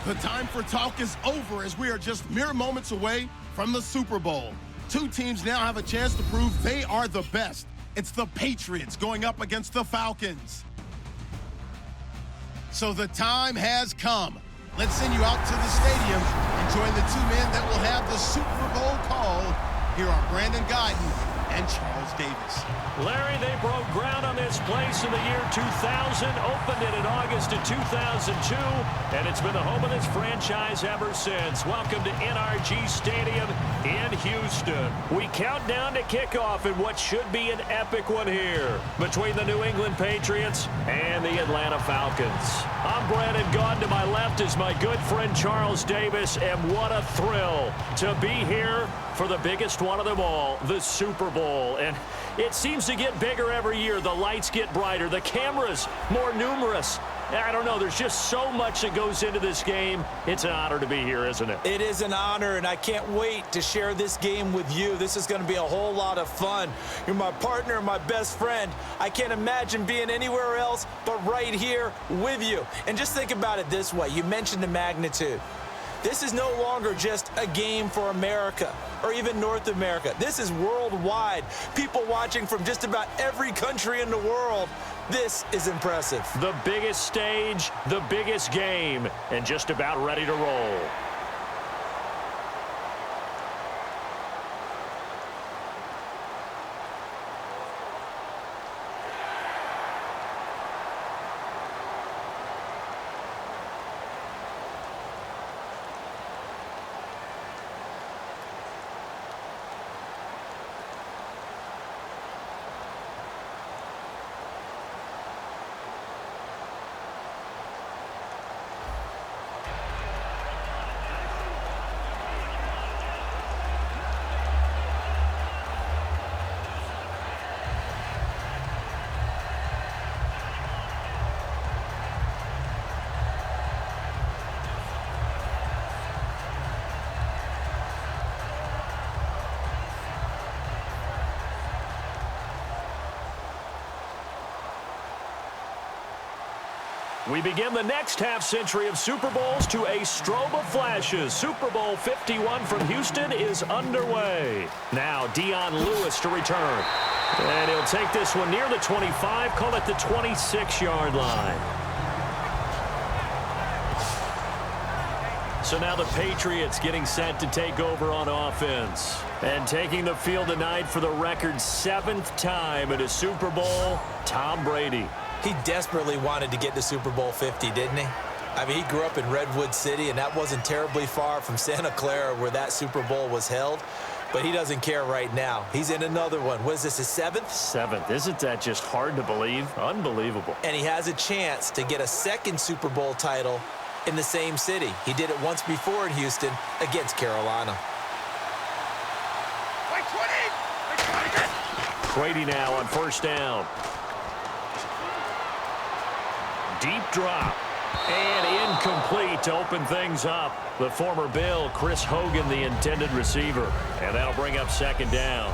The time for talk is over as we are just mere moments away from the Super Bowl. Two teams now have a chance to prove they are the best. It's the Patriots going up against the Falcons. So the time has come. Let's send you out to the stadium and join the two men that will have the Super Bowl call. Here are Brandon Guyton and Charles Davis. Larry, they broke ground on this place in the year 2000, opened it in August of 2002, and it's been the home of this franchise ever since. Welcome to NRG Stadium in Houston. We count down to kickoff in what should be an epic one here between the New England Patriots and the Atlanta Falcons. I'm Brandon Guyton. To my left is my good friend Charles Davis, and what a thrill to be here for the biggest one of them all, the Super Bowl. And it seems to get bigger every year. The lights get brighter. The cameras more numerous. I don't know. There's just so much that goes into this game. It's an honor to be here, isn't it? It is an honor, and I can't wait to share this game with you. This is going to be a whole lot of fun. You're my partner, my best friend. I can't imagine being anywhere else but right here with you. And just think about it this way. You mentioned the magnitude. This is no longer just a game for America or even North America. This is worldwide. People watching from just about every country in the world. This is impressive. The biggest stage, the biggest game, and just about ready to roll. We begin the next half-century of Super Bowls to a strobe of flashes. Super Bowl 51 from Houston is underway. Now, Dion Lewis to return. And he'll take this one near the 25, call it the 26-yard line. So now the Patriots getting set to take over on offense. And taking the field tonight for the record 7th time in a Super Bowl, Tom Brady. He desperately wanted to get to Super Bowl 50, didn't he? I mean, he grew up in Redwood City, and that wasn't terribly far from Santa Clara where that Super Bowl was held. But he doesn't care right now. He's in another one. What is this, his 7th? 7th. Isn't that just hard to believe? Unbelievable. And he has a chance to get a second Super Bowl title in the same city. He did it once before in Houston against Carolina. Brady now on first down. Deep drop. And incomplete to open things up. The former Bill, Chris Hogan, the intended receiver. And that'll bring up second down.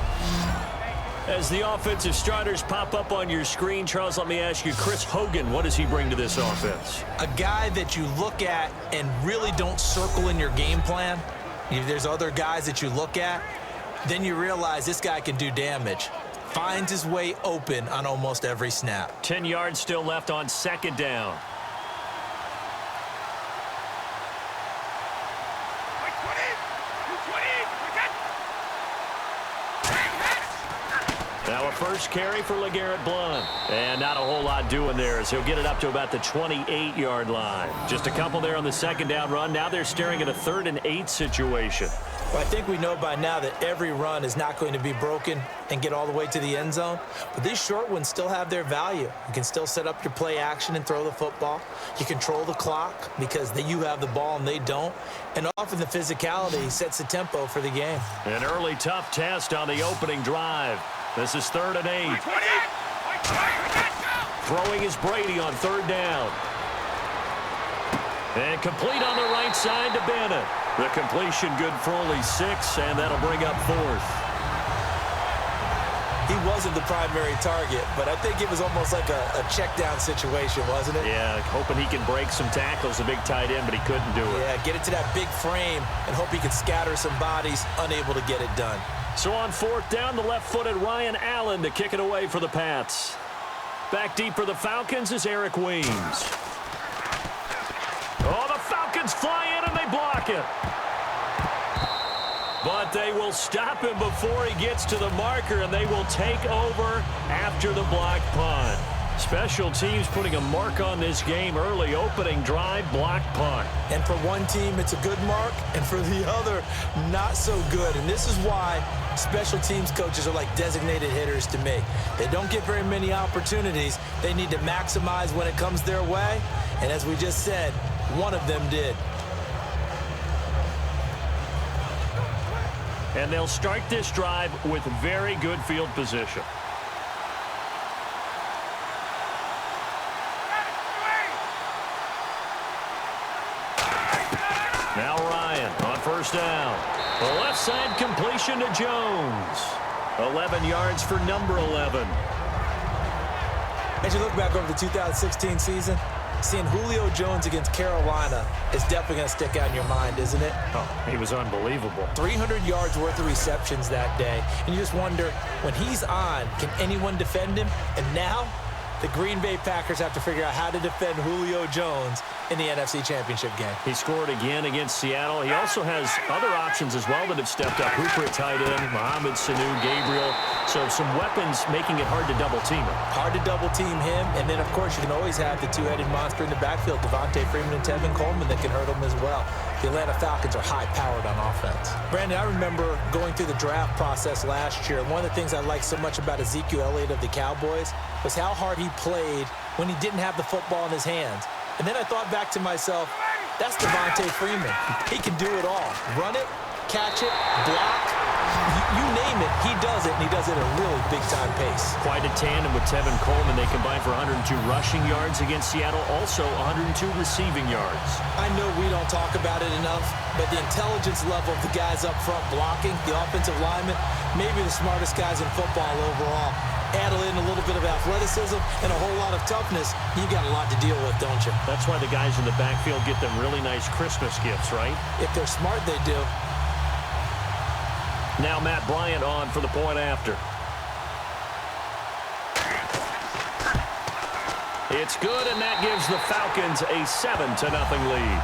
As the offensive starters pop up on your screen, Charles, let me ask you, Chris Hogan, what does he bring to this offense? A guy that you look at and really don't circle in your game plan. There's other guys that you look at, then you realize this guy can do damage. Finds his way open on almost every snap. 10 yards still left on second down. Now a first carry for LeGarrette Blount. And not a whole lot doing there as he'll get it up to about the 28-yard line. Just a couple there on the second down run. Now they're staring at a 3rd and 8 situation. Well, I think we know by now that every run is not going to be broken and get all the way to the end zone. But these short ones still have their value. You can still set up your play action and throw the football. You control the clock because you have the ball and they don't. And often the physicality sets the tempo for the game. An early tough test on the opening drive. This is 3rd and 8. Throwing is Brady on 3rd down. And complete on the right side to Bennett. The completion good for only 6, and that'll bring up 4th. he wasn't the primary target, but I think it was almost like a check-down situation, wasn't it? Yeah, hoping he can break some tackles, a big tight end, but he couldn't do it. Yeah, get it to that big frame and hope he could scatter some bodies, unable to get it done. So on fourth down, the left-footed Ryan Allen to kick it away for the Pats. Back deep for the Falcons is Eric Weems. Oh, the Falcons fly in and they block it. But they will stop him before he gets to the marker, and they will take over after the block punt. Special teams putting a mark on this game early. Opening drive, block punt. And for one team, it's a good mark, and for the other, not so good. And this is why special teams coaches are like designated hitters to me. They don't get very many opportunities. They need to maximize when it comes their way. And as we just said, one of them did. And they'll start this drive with very good field position. Now Ryan on first down. The left side completion to Jones. 11 yards for number 11. As you look back over the 2016 season, seeing Julio Jones against Carolina is definitely going to stick out in your mind, isn't it? Oh, he was unbelievable. 300 yards worth of receptions that day. And you just wonder, when he's on, can anyone defend him? And now, the Green Bay Packers have to figure out how to defend Julio Jones in the NFC Championship game. He scored again against Seattle. He also has other options as well that have stepped up. Hooper at tight end, Mohamed Sanu, Gabriel. So some weapons making it hard to double team him. Hard to double team him. And then, of course, you can always have the two-headed monster in the backfield, Devontae Freeman and Tevin Coleman, that can hurt him as well. The Atlanta Falcons are high-powered on offense. Brandon, I remember going through the draft process last year. One of the things I liked so much about Ezekiel Elliott of the Cowboys was how hard he played when he didn't have the football in his hands. And then I thought back to myself, that's Devontae Freeman. He can do it all. Run it, catch it, block. You name it, he does it, and he does it at a really big-time pace. Quite a tandem with Tevin Coleman. They combined for 102 rushing yards against Seattle, also 102 receiving yards. I know we don't talk about it enough, but the intelligence level of the guys up front blocking, the offensive linemen, maybe the smartest guys in football overall. Add in a little bit of athleticism and a whole lot of toughness, you got a lot to deal with, don't you? That's why the guys in the backfield get them really nice Christmas gifts, right? If they're smart, they do. Now Matt Bryant on for the point after. It's good, and that gives the Falcons a 7-0 lead.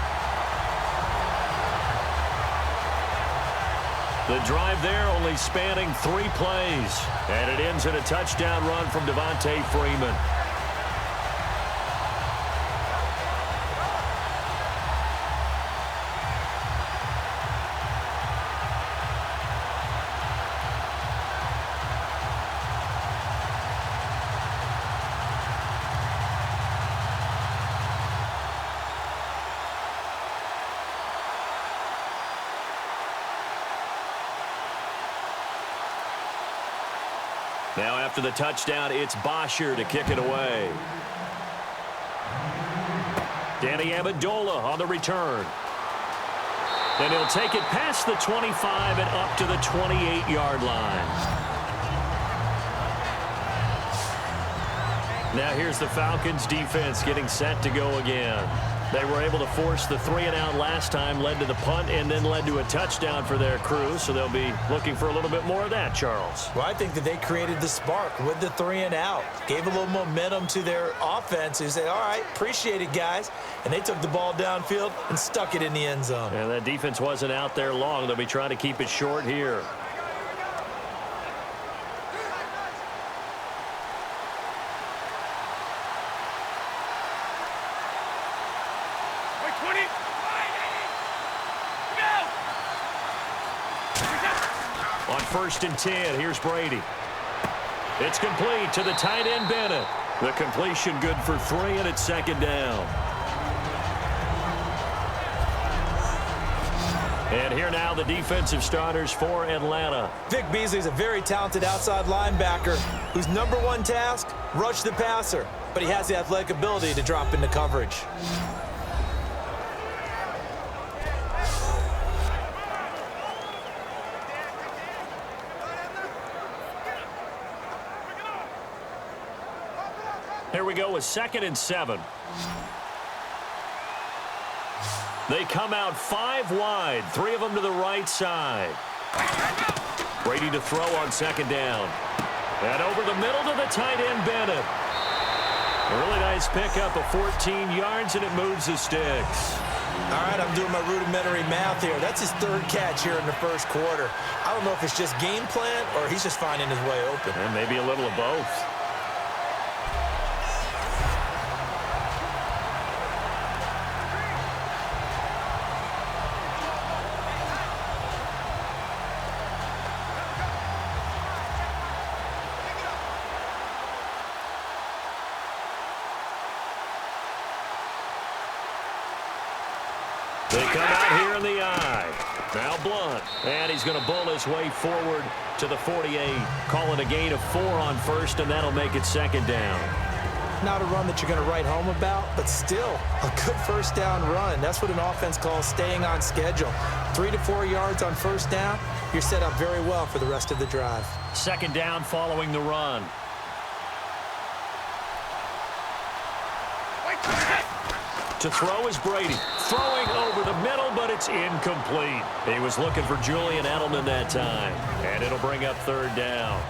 The drive there only spanning 3 plays. And it ends in a touchdown run from Devontae Freeman. Now after the touchdown, it's Bosher to kick it away. Danny Amendola on the return. And he'll take it past the 25 and up to the 28-yard line. Now here's the Falcons defense getting set to go again. They were able to force the 3-and-out last time, led to the punt, and then led to a touchdown for their crew. So they'll be looking for a little bit more of that, Charles. Well, I think that they created the spark with the 3-and-out. Gave a little momentum to their offense. Who said, all right, appreciate it, guys. And they took the ball downfield and stuck it in the end zone. And that defense wasn't out there long. They'll be trying to keep it short here. On 1st and 10, here's Brady. It's complete to the tight end, Bennett. The completion good for 3, and it's 2nd down. And here now the defensive starters for Atlanta. Vic Beasley's a very talented outside linebacker whose #1 task, rush the passer. But he has the athletic ability to drop into coverage. Here we go with 2nd and 7. They come out 5 wide, 3 of them to the right side. Brady to throw on 2nd down. And over the middle to the tight end, Bennett. A really nice pickup of 14 yards, and it moves the sticks. All right, I'm doing my rudimentary math here. That's his 3rd catch here in the 1st quarter. I don't know if it's just game plan or he's just finding his way open. And maybe a little of both. They come out here in the eye. Now Blunt. And he's going to bull his way forward to the 48. Call it a gain of 4 on 1st, and that'll make it 2nd down. Not a run that you're going to write home about, but still a good 1st down run. That's what an offense calls staying on schedule. 3 to 4 yards on 1st down. You're set up very well for the rest of the drive. 2nd down following the run. To throw is Brady. Throwing over the middle, but it's incomplete. He was looking for Julian Edelman that time. And it'll bring up 3rd down.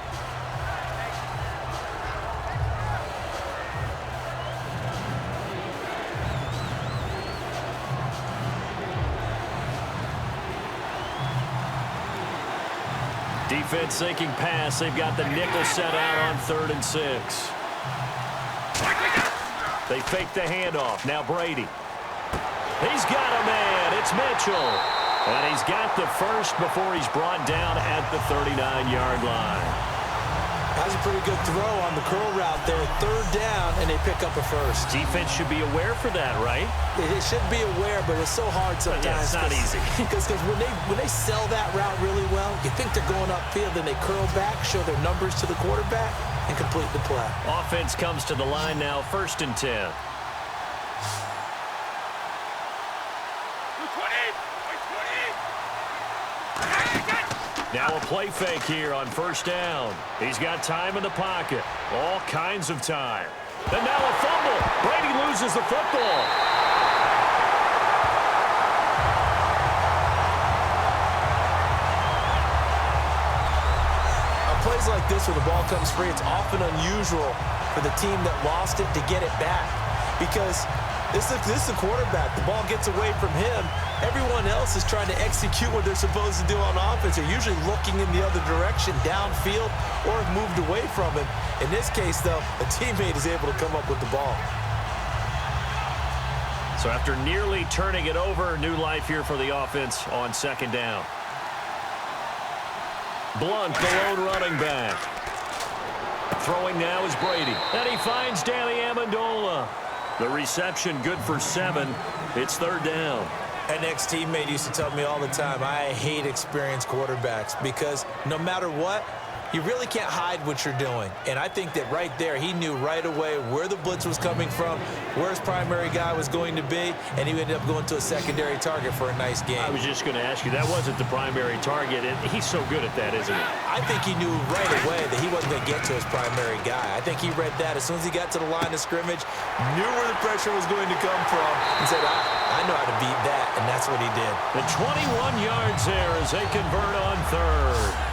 Defense sinking pass. They've got the nickel set out on 3rd and 6. They fake the handoff. Now Brady. He's got a man. It's Mitchell. And he's got the 1st before he's brought down at the 39-yard line. That's a pretty good throw on the curl route there. 3rd down, and they pick up a 1st. Defense should be aware for that, right? They should be aware, but it's so hard sometimes. Yeah, it's not easy. Because when they sell that route really well, you think they're going upfield, then they curl back, show their numbers to the quarterback, and complete the play. Offense comes to the line now, 1st and 10. Now a play fake here on 1st down. He's got time in the pocket. All kinds of time. And now a fumble. Brady loses the football. Plays like this where the ball comes free, it's often unusual for the team that lost it to get it back because this is a quarterback. The ball gets away from him. Everyone else is trying to execute what they're supposed to do on offense. They're usually looking in the other direction, downfield, or have moved away from him. In this case, though, a teammate is able to come up with the ball. So after nearly turning it over, new life here for the offense on 2nd down. Blunt, the lone running back. Throwing now is Brady. And he finds Danny Amendola. The reception good for 7. It's 3rd down. An ex-teammate used to tell me all the time, I hate experienced quarterbacks because no matter what, you really can't hide what you're doing. And I think that right there, he knew right away where the blitz was coming from, where his primary guy was going to be, and he ended up going to a secondary target for a nice game. I was just going to ask you, that wasn't the primary target, and he's so good at that, isn't he? I think he knew right away that he wasn't going to get to his primary guy. I think he read that as soon as he got to the line of scrimmage, knew where the pressure was going to come from, and said, I know how to beat that, and that's what he did. The 21 yards there as they convert on 3rd.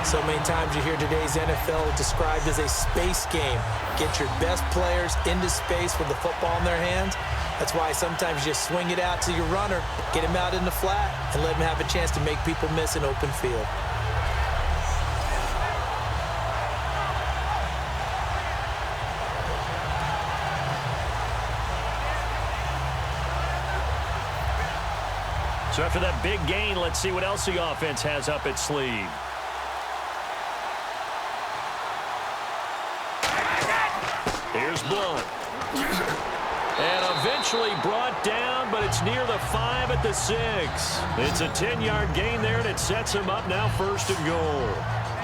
So many times you hear today's NFL described as a space game. Get your best players into space with the football in their hands. That's why sometimes you just swing it out to your runner, get him out in the flat, and let him have a chance to make people miss an open field. So after that big gain, let's see what else the offense has up its sleeve. Here's Blunt. And eventually brought down, but it's near the 5 at the 6. It's a 10-yard gain there, and it sets him up now 1st and goal.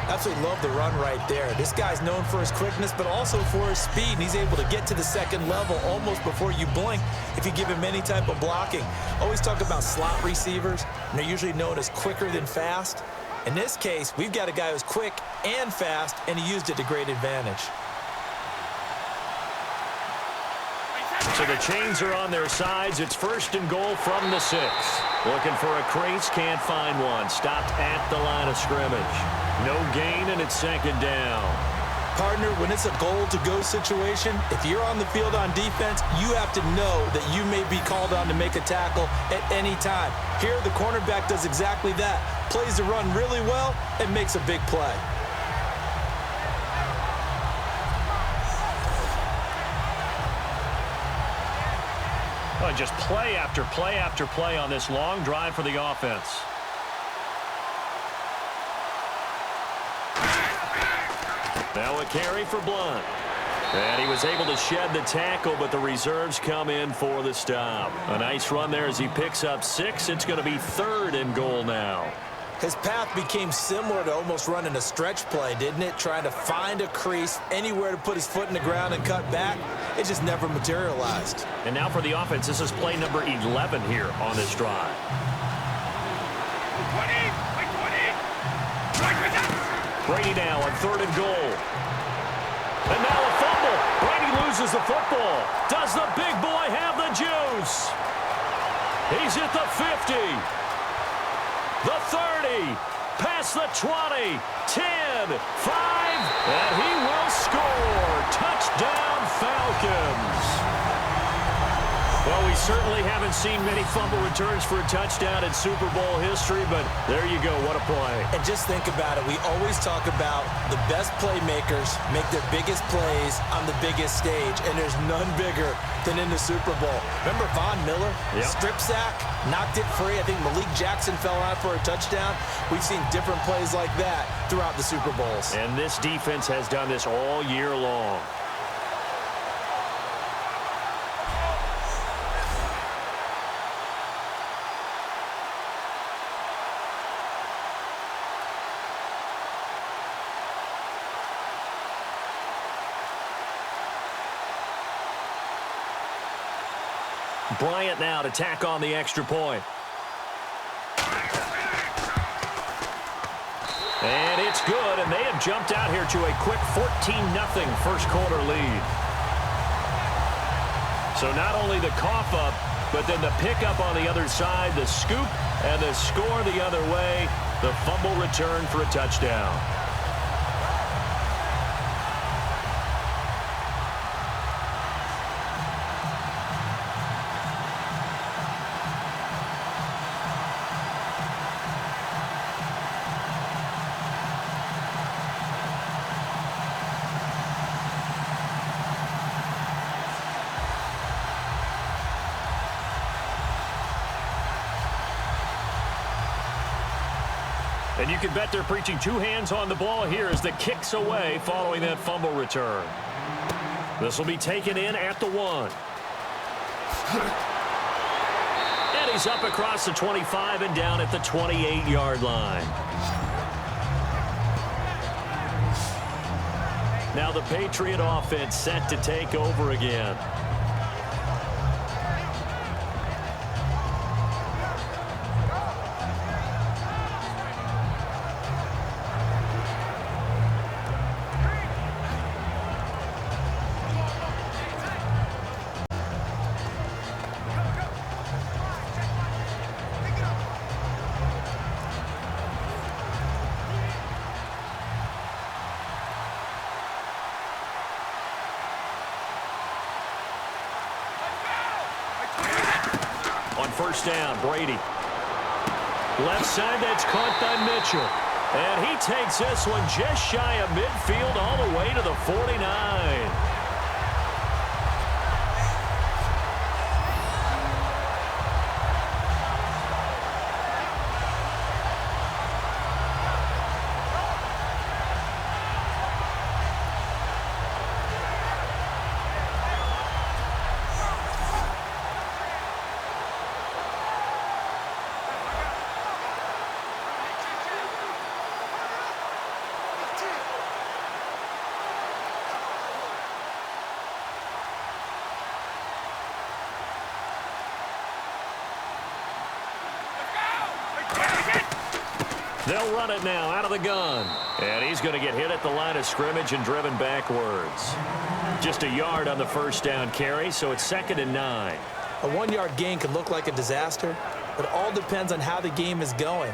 Absolutely love the run right there. This guy's known for his quickness, but also for his speed. And he's able to get to the 2nd level almost before you blink if you give him any type of blocking. Always talk about slot receivers, and they're usually known as quicker than fast. In this case, we've got a guy who's quick and fast, and he used it to great advantage. So the chains are on their sides. It's 1st and goal from the 6. Looking for a crease, can't find one. Stopped at the line of scrimmage. No gain, and it's 2nd down. Partner, when it's a goal-to-go situation, if you're on the field on defense, you have to know that you may be called on to make a tackle at any time. Here, the cornerback does exactly that. Plays the run really well and makes a big play. Well, just play after play after play on this long drive for the offense. Now a carry for Blunt. And he was able to shed the tackle, but the reserves come in for the stop. A nice run there as he picks up 6. It's going to be 3rd and goal now. His path became similar to almost running a stretch play, didn't it? Trying to find a crease, anywhere to put his foot in the ground and cut back. It just never materialized. And now for the offense, this is play number 11 here on this drive. Brady now on 3rd and goal. And now a fumble. Brady loses the football. Does the big boy have the juice? He's at the 50. The 30. Past the 20. 10. 5. And he will score. Touchdown, Falcons. Well, we certainly haven't seen many fumble returns for a touchdown in Super Bowl history, but there you go. What a play. And just think about it. We always talk about the best playmakers make their biggest plays on the biggest stage, and there's none bigger than in the Super Bowl. Remember Von Miller? Yep. Strip sack, knocked it free. I think Malik Jackson fell out for a touchdown. We've seen different plays like that throughout the Super Bowls. And this defense has done this all year long. Bryant now to tack on the extra point. And it's good, and they have jumped out here to a quick 14-0 first quarter lead. So not only the cough up, but then the pickup on the other side, the scoop, and the score the other way, the fumble return for a touchdown. And you can bet they're preaching 2 hands on the ball here as the kick's away following that fumble return. This will be taken in at the 1. And he's up across the 25 and down at the 28-yard line. Now the Patriot offense set to take over again. On first down, Brady. Left side, that's caught by Mitchell. And he takes this one just shy of midfield all the way to the 49. They'll run it now out of the gun. And he's going to get hit at the line of scrimmage and driven backwards. Just a yard on the first down carry, so it's 2nd and 9. A 1-yard gain can look like a disaster, but it all depends on how the game is going.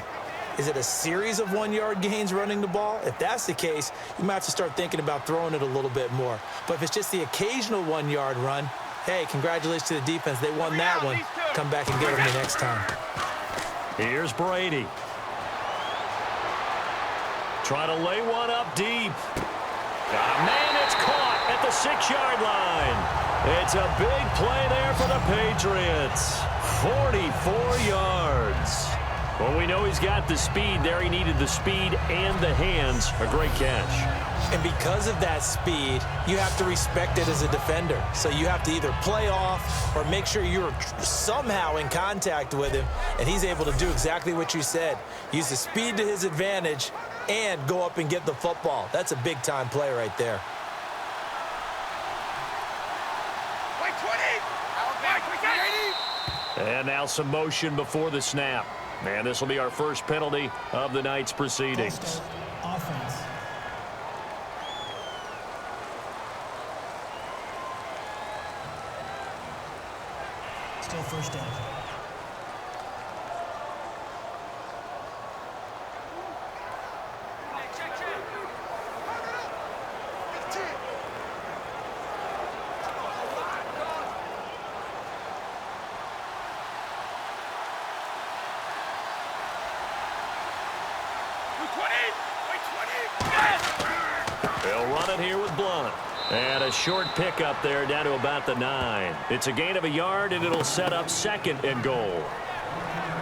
Is it a series of 1-yard gains running the ball? If that's the case, you might have to start thinking about throwing it a little bit more. But if it's just the occasional 1-yard run, hey, congratulations to the defense. They won that one. Come back and get them the next time. Here's Brady. Try to lay one up deep. Man, it's caught at the 6-yard line. It's a big play there for the Patriots. 44 yards. Well, we know he's got the speed there. He needed the speed and the hands. A great catch. And because of that speed, you have to respect it as a defender. So you have to either play off or make sure you're somehow in contact with him. And he's able to do exactly what you said. Use the speed to his advantage and go up and get the football. That's a big-time play right there. And now some motion before the snap. And this will be our first penalty of the night's proceedings. Offense. Still first down. They'll run it here with Blunt. And a short pickup there down to about the 9. It's a gain of a yard, and it'll set up 2nd and goal.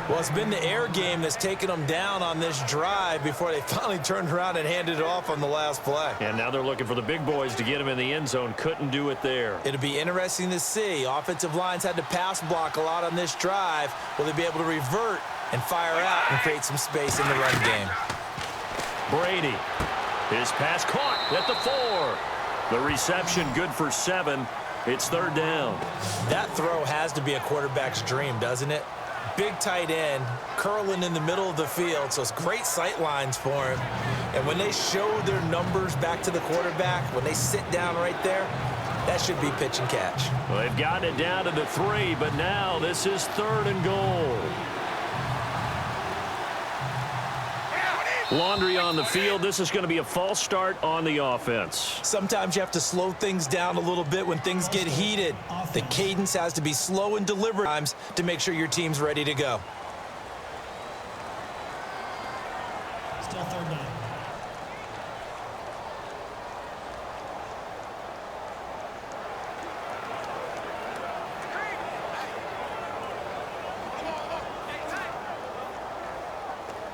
Well, it's been the air game that's taken them down on this drive before they finally turned around and handed it off on the last play. And now they're looking for the big boys to get him in the end zone. Couldn't do it there. It'll be interesting to see. Offensive lines had to pass block a lot on this drive. Will they be able to revert and fire out and create some space in the run game? Brady. His pass caught at the 4. The reception good for 7. It's 3rd down. That throw has to be a quarterback's dream, doesn't it? Big tight end, curling in the middle of the field, so it's great sight lines for him. And when they show their numbers back to the quarterback, when they sit down right there, that should be pitch and catch. Well, they've gotten it down to the 3, but now this is 3rd and goal. Laundry on the field. This is going to be a false start on the offense. Sometimes you have to slow things down a little bit when things get heated. The cadence has to be slow and deliberate times to make sure your team's ready to go. Still 3rd down.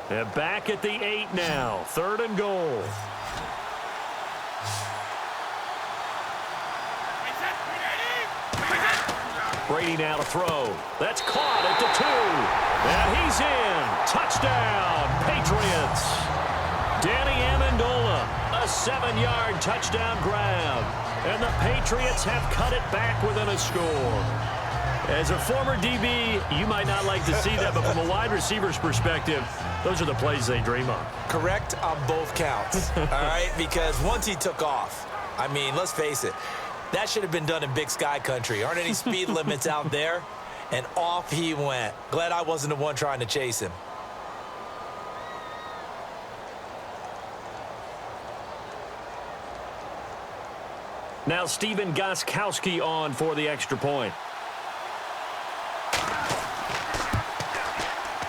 They're back at the 8 now. 3rd and goal. Brady now to throw. That's caught at the 2. And he's in. Touchdown, Patriots. Danny Amendola, a 7-yard touchdown grab. And the Patriots have cut it back within a score. As a former DB, you might not like to see that, but from a wide receiver's perspective, those are the plays they dream of. Correct on both counts, all right? Because once he took off, I mean, let's face it, that should have been done in Big Sky country. Aren't any speed limits out there? And off he went. Glad I wasn't the one trying to chase him. Now Steven Gostkowski on for the extra point.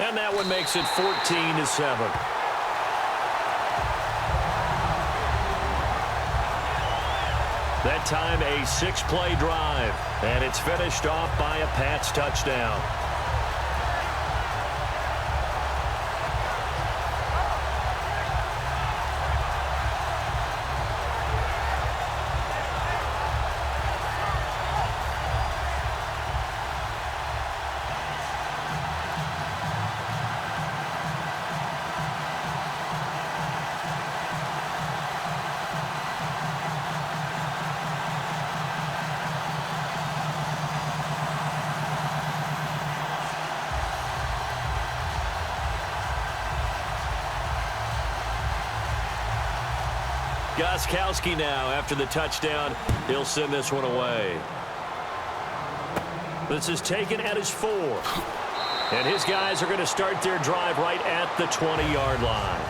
And that one makes it 14-7. That time a 6-play drive. And it's finished off by a Pats touchdown. Gostkowski now, after the touchdown, he'll send this one away. This is taken at his 4. And his guys are going to start their drive right at the 20-yard line.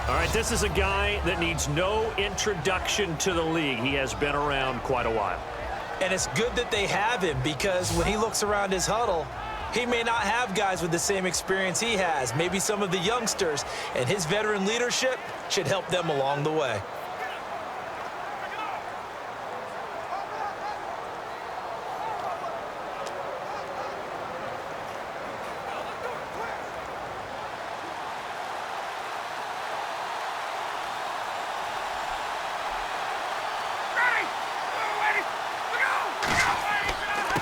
All right, this is a guy that needs no introduction to the league. He has been around quite a while. And it's good that they have him, because when he looks around his huddle, he may not have guys with the same experience he has, maybe some of the youngsters, and his veteran leadership should help them along the way.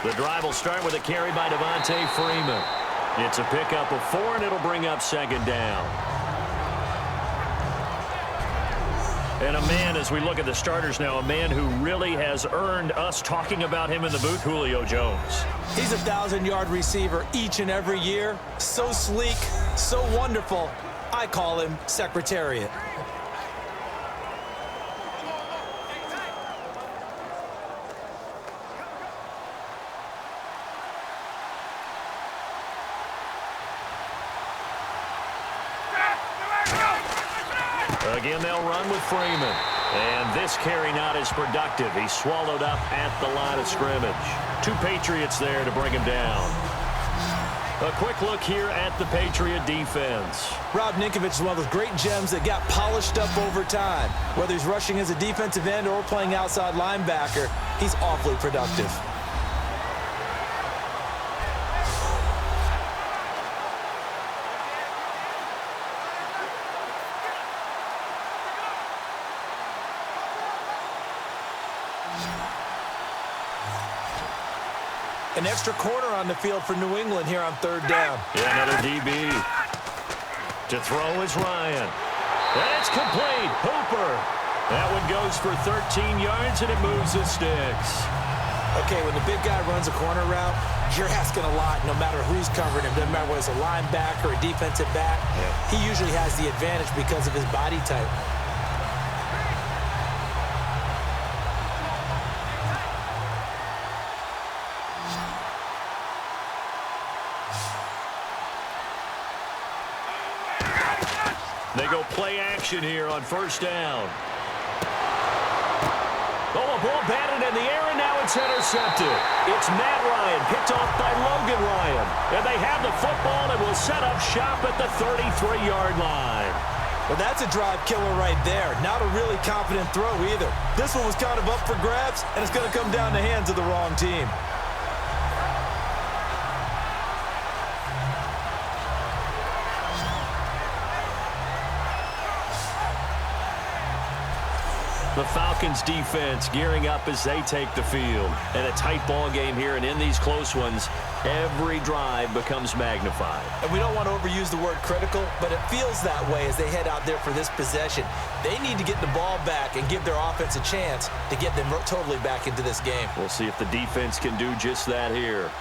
The drive will start with a carry by Devontae Freeman. It's a pickup of 4, and it'll bring up second down. And a man, as we look at the starters now, a man who really has earned us talking about him in the booth, Julio Jones. He's a 1,000-yard receiver each and every year. So sleek, so wonderful. I call him Secretariat. Again, they'll run with Freeman. And this carry not as productive. He's swallowed up at the line of scrimmage. 2 Patriots there to bring him down. A quick look here at the Patriot defense. Rob Ninkovich is one of those great gems that got polished up over time. Whether he's rushing as a defensive end or playing outside linebacker, he's awfully productive. An extra corner on the field for New England here on 3rd down. Yeah, another DB. To throw is Ryan. And it's complete. Hooper. That one goes for 13 yards, and it moves the sticks. Okay, when the big guy runs a corner route, you're asking a lot no matter who's covering him. Doesn't matter whether it's a linebacker or a defensive back. Yeah. He usually has the advantage because of his body type. They go play action here on 1st down. Oh, a ball batted in the air, and now it's intercepted. It's Matt Ryan, picked off by Logan Ryan. And they have the football and will set up shop at the 33-yard line. Well, that's a drive killer right there. Not a really confident throw either. This one was kind of up for grabs, and it's going to come down the hands of the wrong team. The Falcons defense gearing up as they take the field. And a tight ball game here, and in these close ones, every drive becomes magnified. And we don't want to overuse the word critical, but it feels that way as they head out there for this possession. They need to get the ball back and give their offense a chance to get them totally back into this game. We'll see if the defense can do just that here.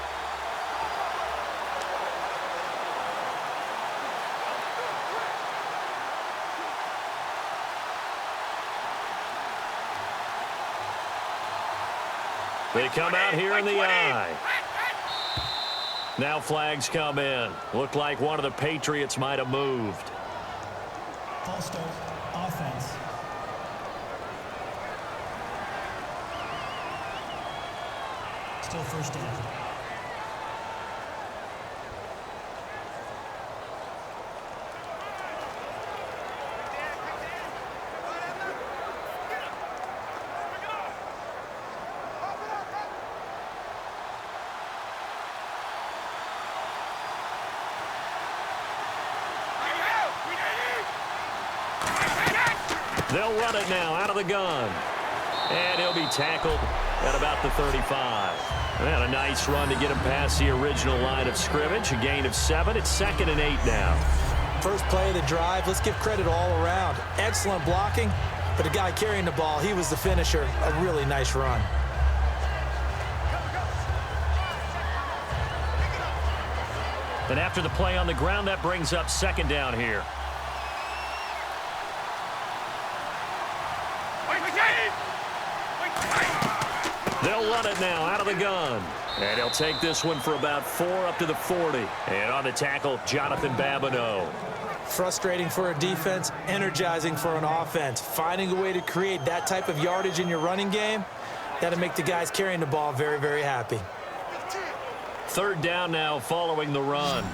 They come out here in the eye. Now flags come in. Looked like one of the Patriots might have moved. False start. Offense. Still 1st down. They'll run it now out of the gun. And he'll be tackled at about the 35. And a nice run to get him past the original line of scrimmage. A gain of 7. It's 2nd and 8 now. First play of the drive. Let's give credit all around. Excellent blocking. But the guy carrying the ball, he was the finisher. A really nice run. And after the play on the ground, that brings up second down here. They'll run it now out of the gun. And he'll take this one for about 4 up to the 40. And on the tackle, Jonathan Babineau. Frustrating for a defense, energizing for an offense. Finding a way to create that type of yardage in your running game, that'll make the guys carrying the ball very, very happy. Third down now following the run.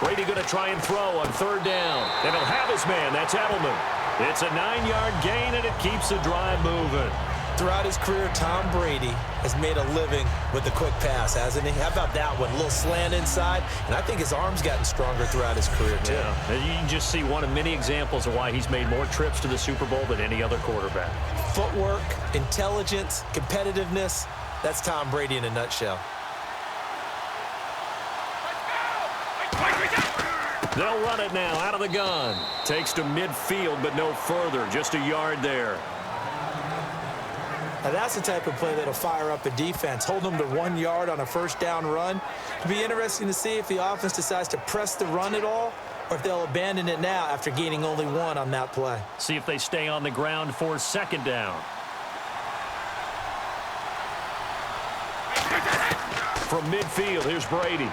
Brady going to try and throw on third down. And he'll have his man. That's Edelman. It's a 9-yard gain, and it keeps the drive moving. Throughout his career, Tom Brady has made a living with the quick pass, hasn't he? How about that one? A little slant inside, and I think his arm's gotten stronger throughout his career, too. Yeah, and you can just see one of many examples of why he's made more trips to the Super Bowl than any other quarterback. Footwork, intelligence, competitiveness, that's Tom Brady in a nutshell. They'll run it now out of the gun. Takes to midfield, but no further. Just a yard there. Now that's the type of play that'll fire up a defense. Hold them to 1 yard on a first down run. It'll be interesting to see if the offense decides to press the run at all or if they'll abandon it now after gaining only 1 on that play. See if they stay on the ground for second down. From midfield, here's Brady.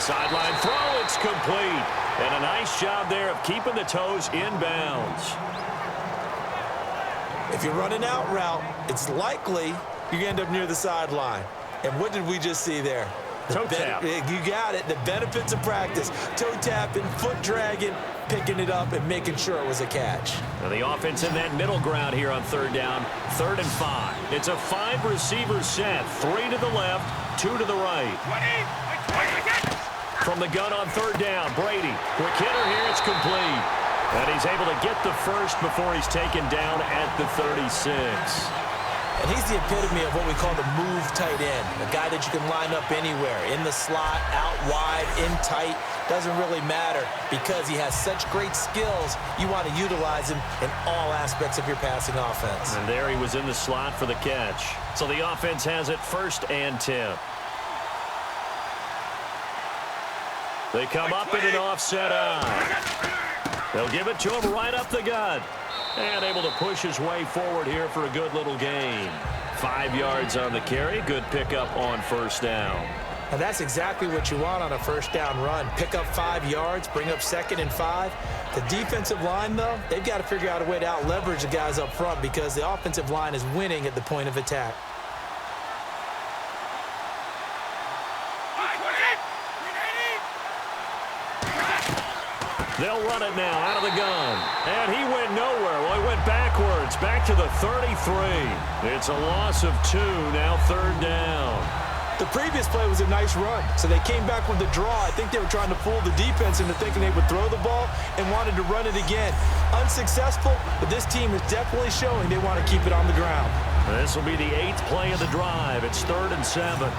Sideline throw, it's complete. And a nice job there of keeping the toes in bounds. If you're running out route, it's likely you end up near the sideline. And what did we just see there? Toe tap. You got it. The benefits of practice. Toe tapping, foot dragging, picking it up, and making sure it was a catch. Now the offense in that middle ground here on third down. 3rd and 5. It's a 5-receiver set. 3 to the left, 2 to the right. From the gun on third down, Brady. Quick hitter here, it's complete. And he's able to get the first before he's taken down at the 36. And he's the epitome of what we call the move tight end. A guy that you can line up anywhere. In the slot, out wide, in tight. Doesn't really matter because he has such great skills. You want to utilize him in all aspects of your passing offense. And there he was in the slot for the catch. So the offense has it 1st and 10. They come up in an offset eye. They'll give it to him right up the gut. And able to push his way forward here for a good little gain. 5 yards on the carry. Good pickup on first down. Now that's exactly what you want on a first down run. Pick up 5 yards, bring up 2nd and 5. The defensive line, though, they've got to figure out a way to out-leverage the guys up front because the offensive line is winning at the point of attack. They'll run it now out of the gun. And he went nowhere. Well, he went backwards, back to the 33. It's a loss of 2, now 3rd down. The previous play was a nice run, so they came back with the draw. I think they were trying to fool the defense into thinking they would throw the ball and wanted to run it again. Unsuccessful, but this team is definitely showing they want to keep it on the ground. This will be the 8th play of the drive. It's 3rd and 7.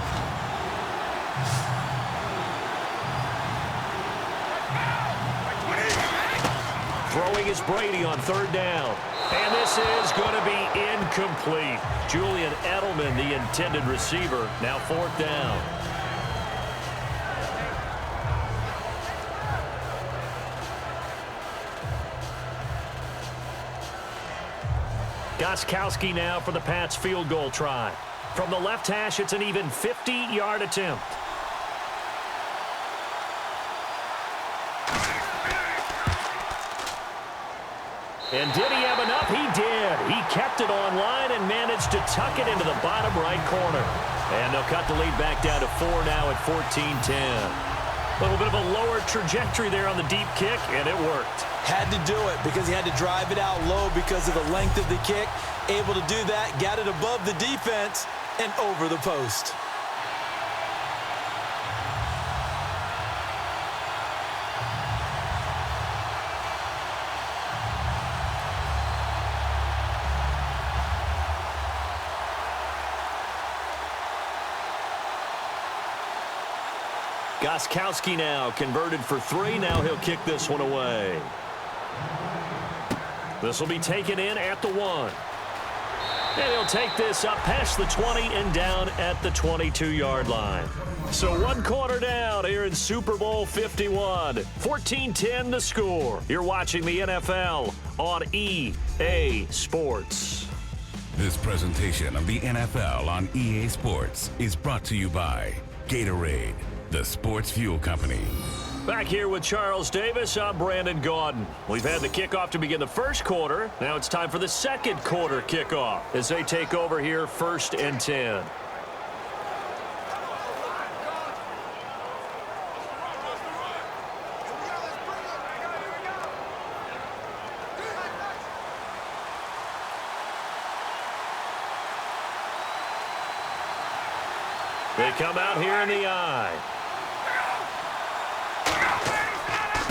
Throwing is Brady on 3rd down. And this is going to be incomplete. Julian Edelman, the intended receiver, now 4th down. Gostkowski now for the Pats field goal try. From the left hash, it's an even 50-yard attempt. And did he have enough? He did. He kept it online and managed to tuck it into the bottom right corner. And they'll cut the lead back down to 4 now at 14-10. A little bit of a lower trajectory there on the deep kick, and it worked. Had to do it because he had to drive it out low because of the length of the kick. Able to do that, got it above the defense and over the post. Gostkowski now converted for 3. Now he'll kick this one away. This will be taken in at the 1. And he'll take this up past the 20 and down at the 22-yard line. So 1 quarter down here in Super Bowl 51. 14-10 the score. You're watching the NFL on EA Sports. This presentation of the NFL on EA Sports is brought to you by Gatorade, the sports fuel company. Back here with Charles Davis, I'm Brandon Gaudin. We've had the kickoff to begin the first quarter. Now it's time for the second quarter kickoff as they take over here 1st and 10. They come out here in the eye.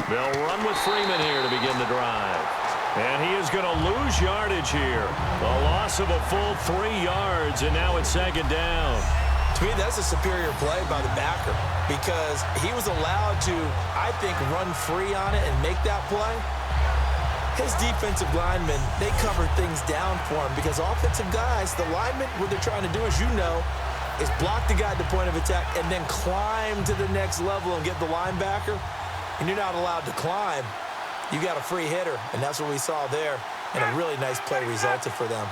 They'll run with Freeman here to begin the drive. And he is going to lose yardage here. A loss of a full 3 yards, and now it's 2nd down. To me, that's a superior play by the backer because he was allowed to, I think, run free on it and make that play. His defensive linemen, they covered things down for him because offensive guys, the linemen, what they're trying to do, as you know, is block the guy at the point of attack and then climb to the next level and get the linebacker. And you're not allowed to climb. You got a free hitter, and that's what we saw there. And a really nice play resulted for them.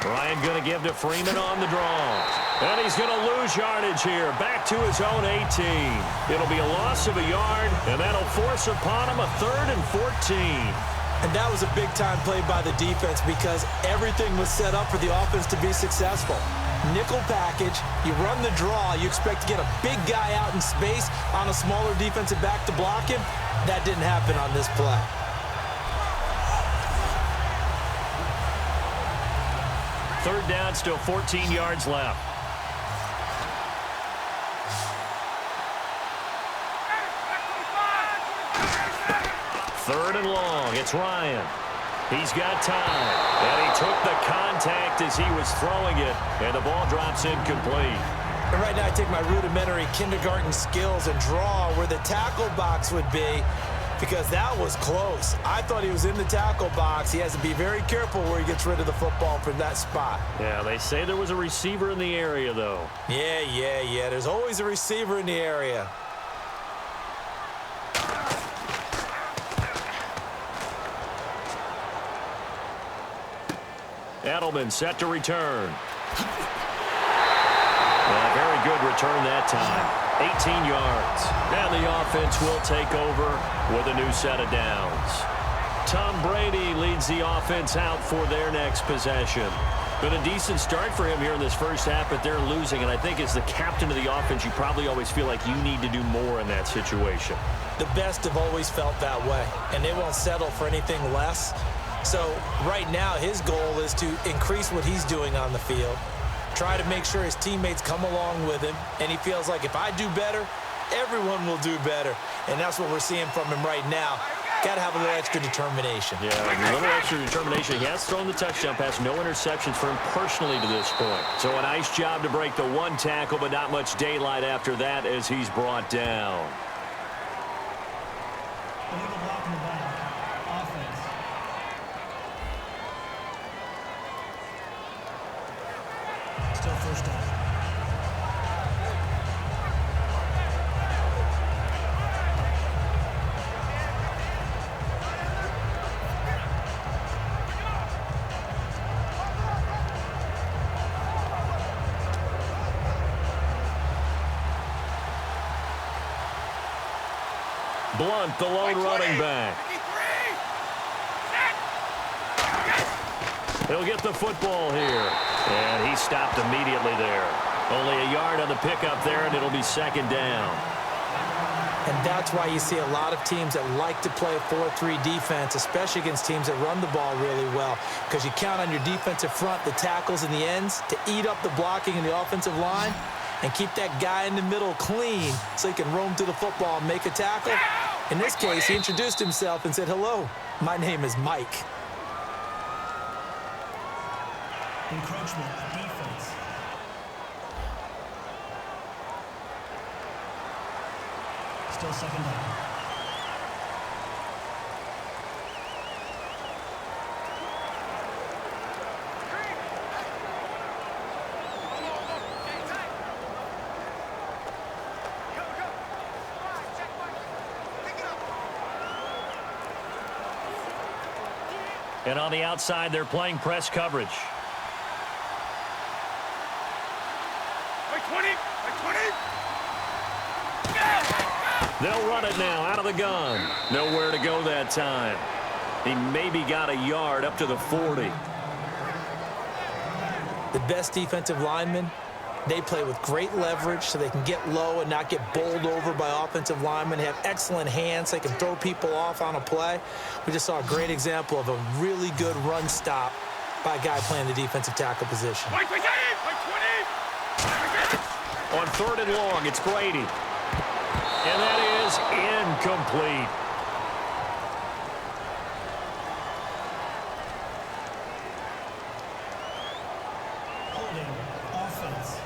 Ryan going to give to Freeman on the draw. And he's going to lose yardage here. Back to his own 18. It'll be a loss of a yard, and that'll force upon him a 3rd and 14. And that was a big-time play by the defense because everything was set up for the offense to be successful. Nickel package, you run the draw, you expect to get a big guy out in space on a smaller defensive back to block him. That didn't happen on this play. Third down, still 14 yards left. Third and long, it's Ryan. He's got time, and he took the contact as he was throwing it, and the ball drops incomplete. And right now I take my rudimentary kindergarten skills and draw where the tackle box would be because that was close. I thought he was in the tackle box. He has to be very careful where he gets rid of the football from that spot. Yeah, they say there was a receiver in the area, though. Yeah. There's always a receiver in the area. Edelman set to return. Very good return that time. 18 yards. Now the offense will take over with a new set of downs. Tom Brady leads the offense out for their next possession. Been a decent start for him here in this first half, but they're losing. And I think as the captain of the offense, you probably always feel like you need to do more in that situation. The best have always felt that way, and they won't settle for anything less. So right now his goal is to increase what he's doing on the field, try to make sure his teammates come along with him, and he feels like if I do better, everyone will do better. And that's what we're seeing from him right now. Got to have a little extra determination. Yeah, a little extra determination. He has thrown the touchdown pass, no interceptions for him personally to this point. So a nice job to break the one tackle, but not much daylight after that as he's brought down. Illegal block in the back. Offense. Still 1st down. Blunt, the lone running back. He'll get the football here. And he stopped immediately there. Only a yard on the pickup there, and it'll be 2nd down. And that's why you see a lot of teams that like to play a 4-3 defense, especially against teams that run the ball really well, because you count on your defensive front, the tackles and the ends, to eat up the blocking in the offensive line and keep that guy in the middle clean so he can roam to the football and make a tackle. In this case, he introduced himself and said, "Hello, my name is Mike." Encroachment, defense. Still 2nd down. And on the outside, they're playing press coverage. They'll run it now out of the gun. Nowhere to go that time. He maybe got a yard up to the 40. The best defensive linemen, they play with great leverage so they can get low and not get bowled over by offensive linemen. They have excellent hands. They can throw people off on a play. We just saw a great example of a really good run stop by a guy playing the defensive tackle position. On 3rd and long, it's Brady. And that is incomplete. Holding. Offense.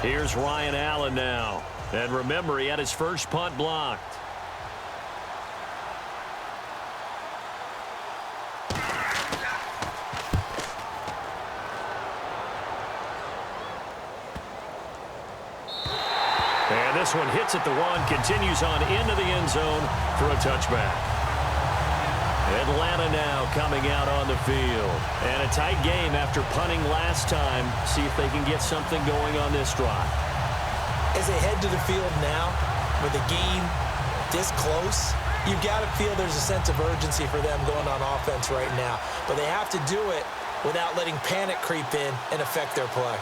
Here's Ryan Allen now. And remember, he had his first punt blocked. And this one hits at the 1, continues on into the end zone for a touchback. Atlanta now coming out on the field. And a tight game after punting last time. See if they can get something going on this drive. As they head to the field now, with the game this close, you've got to feel there's a sense of urgency for them going on offense right now. But they have to do it without letting panic creep in and affect their play.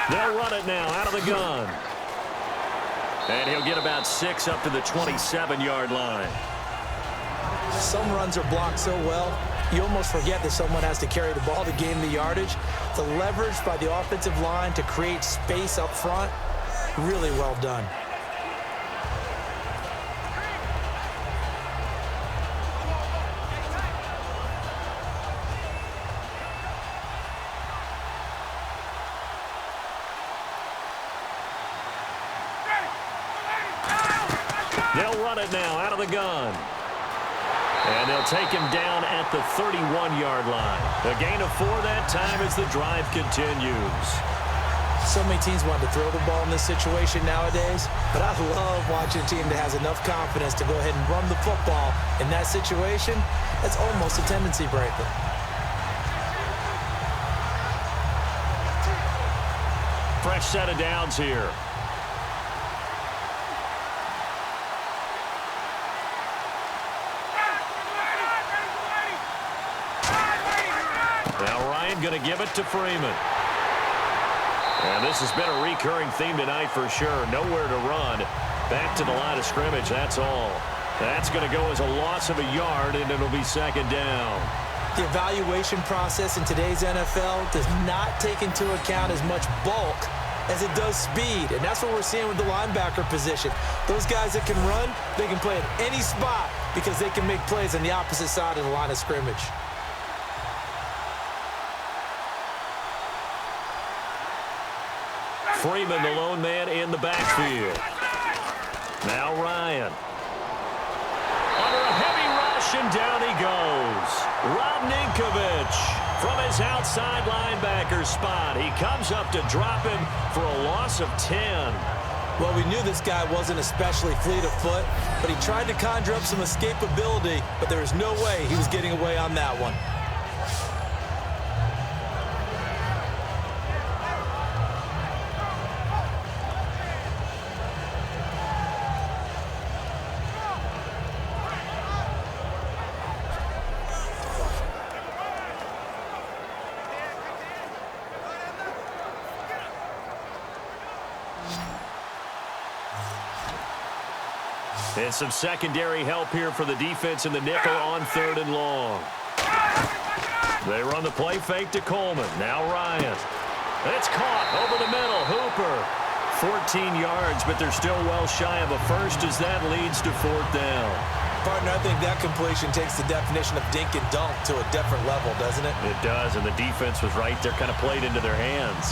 They'll run it now out of the gun. And he'll get about 6 up to the 27-yard line. Some runs are blocked so well, you almost forget that someone has to carry the ball to gain the yardage. The leverage by the offensive line to create space up front, really well done. They'll run it now out of the gun. And they'll take him down at the 31-yard line. A gain of 4 that time as the drive continues. So many teams want to throw the ball in this situation nowadays, but I love watching a team that has enough confidence to go ahead and run the football. In that situation, that's almost a tendency breaker. Fresh set of downs here. Going to give it to Freeman. And this has been a recurring theme tonight for sure. Nowhere to run. Back to the line of scrimmage, that's all. That's going to go as a loss of a yard, and it'll be 2nd down. The evaluation process in today's NFL does not take into account as much bulk as it does speed, and that's what we're seeing with the linebacker position. Those guys that can run, they can play at any spot because they can make plays on the opposite side of the line of scrimmage. Freeman, the lone man in the backfield. Now Ryan. Under a heavy rush, and down he goes. Rob Ninkovich from his outside linebacker spot. He comes up to drop him for a loss of 10. Well, we knew this guy wasn't especially fleet of foot, but he tried to conjure up some escapability, but there was no way he was getting away on that one. And some secondary help here for the defense in the nickel on 3rd and long. They run the play fake to Coleman. Now Ryan. It's caught over the middle. Hooper 14 yards, but they're still well shy of a first as that leads to 4th down. Partner, I think that completion takes the definition of dink and dunk to a different level, doesn't it? It does, and the defense was right there, kind of played into their hands.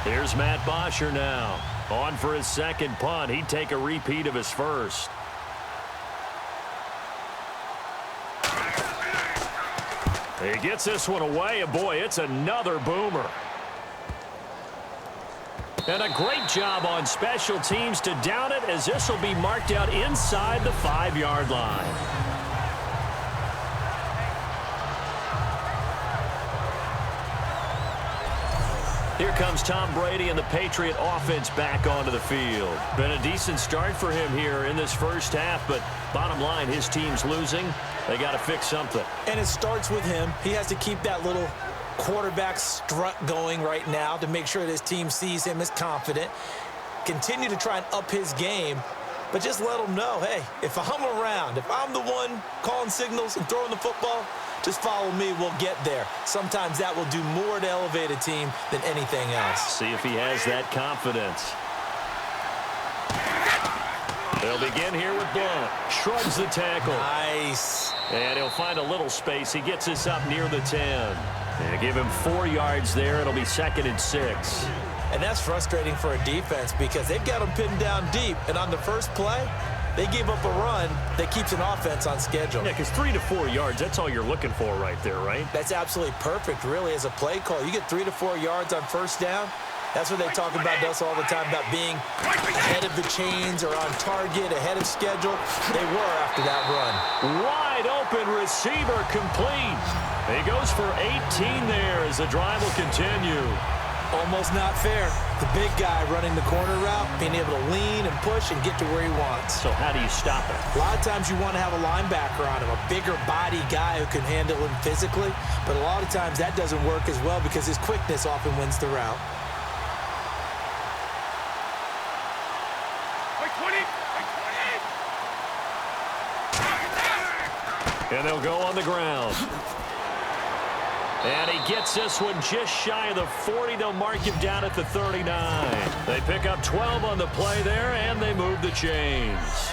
Here's Matt Bosher now. On for his second punt. He'd take a repeat of his first. He gets this one away, and boy, it's another boomer. And a great job on special teams to down it, as this will be marked out inside the 5-yard line. Here comes Tom Brady and the Patriot offense back onto the field. Been a decent start for him here in this first half, but bottom line, his team's losing. They got to fix something. And it starts with him. He has to keep that little quarterback strut going right now to make sure that his team sees him as confident. Continue to try and up his game, but just let him know, hey, if I'm around, if I'm the one calling signals and throwing the football, just follow me, we'll get there. Sometimes that will do more to elevate a team than anything else. See if he has that confidence. They'll begin here with Blunt. Shrugs the tackle. Nice. And he'll find a little space. He gets this up near the 10. And give him 4 yards there. It'll be 2nd and 6. And that's frustrating for a defense because they've got them pinned down deep. And on the first play, they gave up a run that keeps an offense on schedule. Yeah, because 3 to 4 yards, that's all you're looking for right there, right? That's absolutely perfect, really, as a play call. You get 3 to 4 yards on first down. That's what they talk about us all the time, about being ahead of the chains or on target, ahead of schedule. They were after that run. Wide open receiver complete. He goes for 18 there as the drive will continue. Almost not fair. The big guy running the corner route, being able to lean and push and get to where he wants. So how do you stop it? A lot of times you want to have a linebacker on him, a bigger body guy who can handle him physically. But a lot of times that doesn't work as well because his quickness often wins the route. And they'll go on the ground. And he gets this one just shy of the 40. They'll mark him down at the 39. They pick up 12 on the play there, and they move the chains.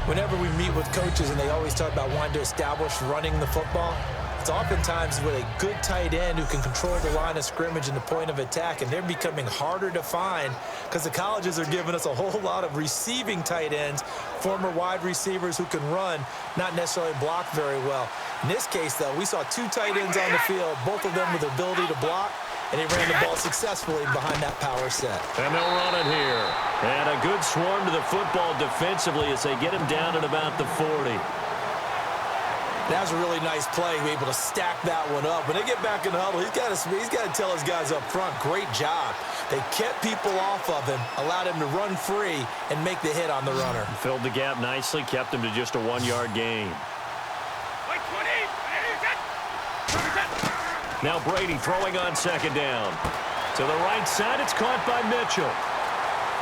Whenever we meet with coaches and they always talk about wanting to establish running the football, it's oftentimes with a good tight end who can control the line of scrimmage and the point of attack, and they're becoming harder to find because the colleges are giving us a whole lot of receiving tight ends, former wide receivers who can run, not necessarily block very well. In this case, though, we saw 2 tight ends on the field, both of them with the ability to block, and he ran the ball successfully behind that power set. And they'll run it here. And a good swarm to the football defensively as they get him down at about the 40. That was a really nice play, be able to stack that one up. When they get back in the huddle, he's got to tell his guys up front, great job. They kept people off of him, allowed him to run free, and make the hit on the runner. Filled the gap nicely, kept him to just a 1-yard gain. Now Brady throwing on 2nd down. To the right side, it's caught by Mitchell.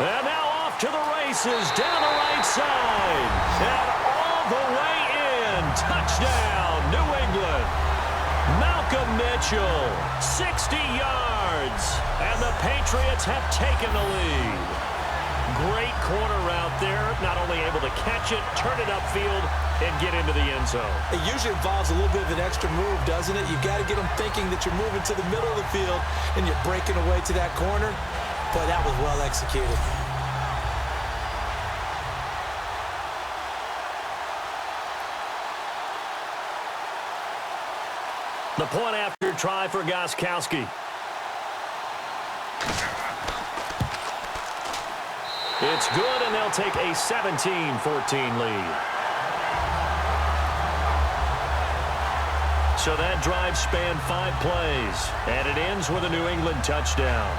And now off to the races, down the right side. And all the way in. Touchdown, New England. Malcolm Mitchell, 60 yards. And the Patriots have taken the lead. Great corner route there. Not only able to catch it, turn it upfield, and get into the end zone. It usually involves a little bit of an extra move, doesn't it? You've got to get them thinking that you're moving to the middle of the field and you're breaking away to that corner. Boy, that was well executed. The point after try for Gostkowski. It's good, and they'll take a 17-14 lead. So that drive spanned 5 plays, and it ends with a New England touchdown.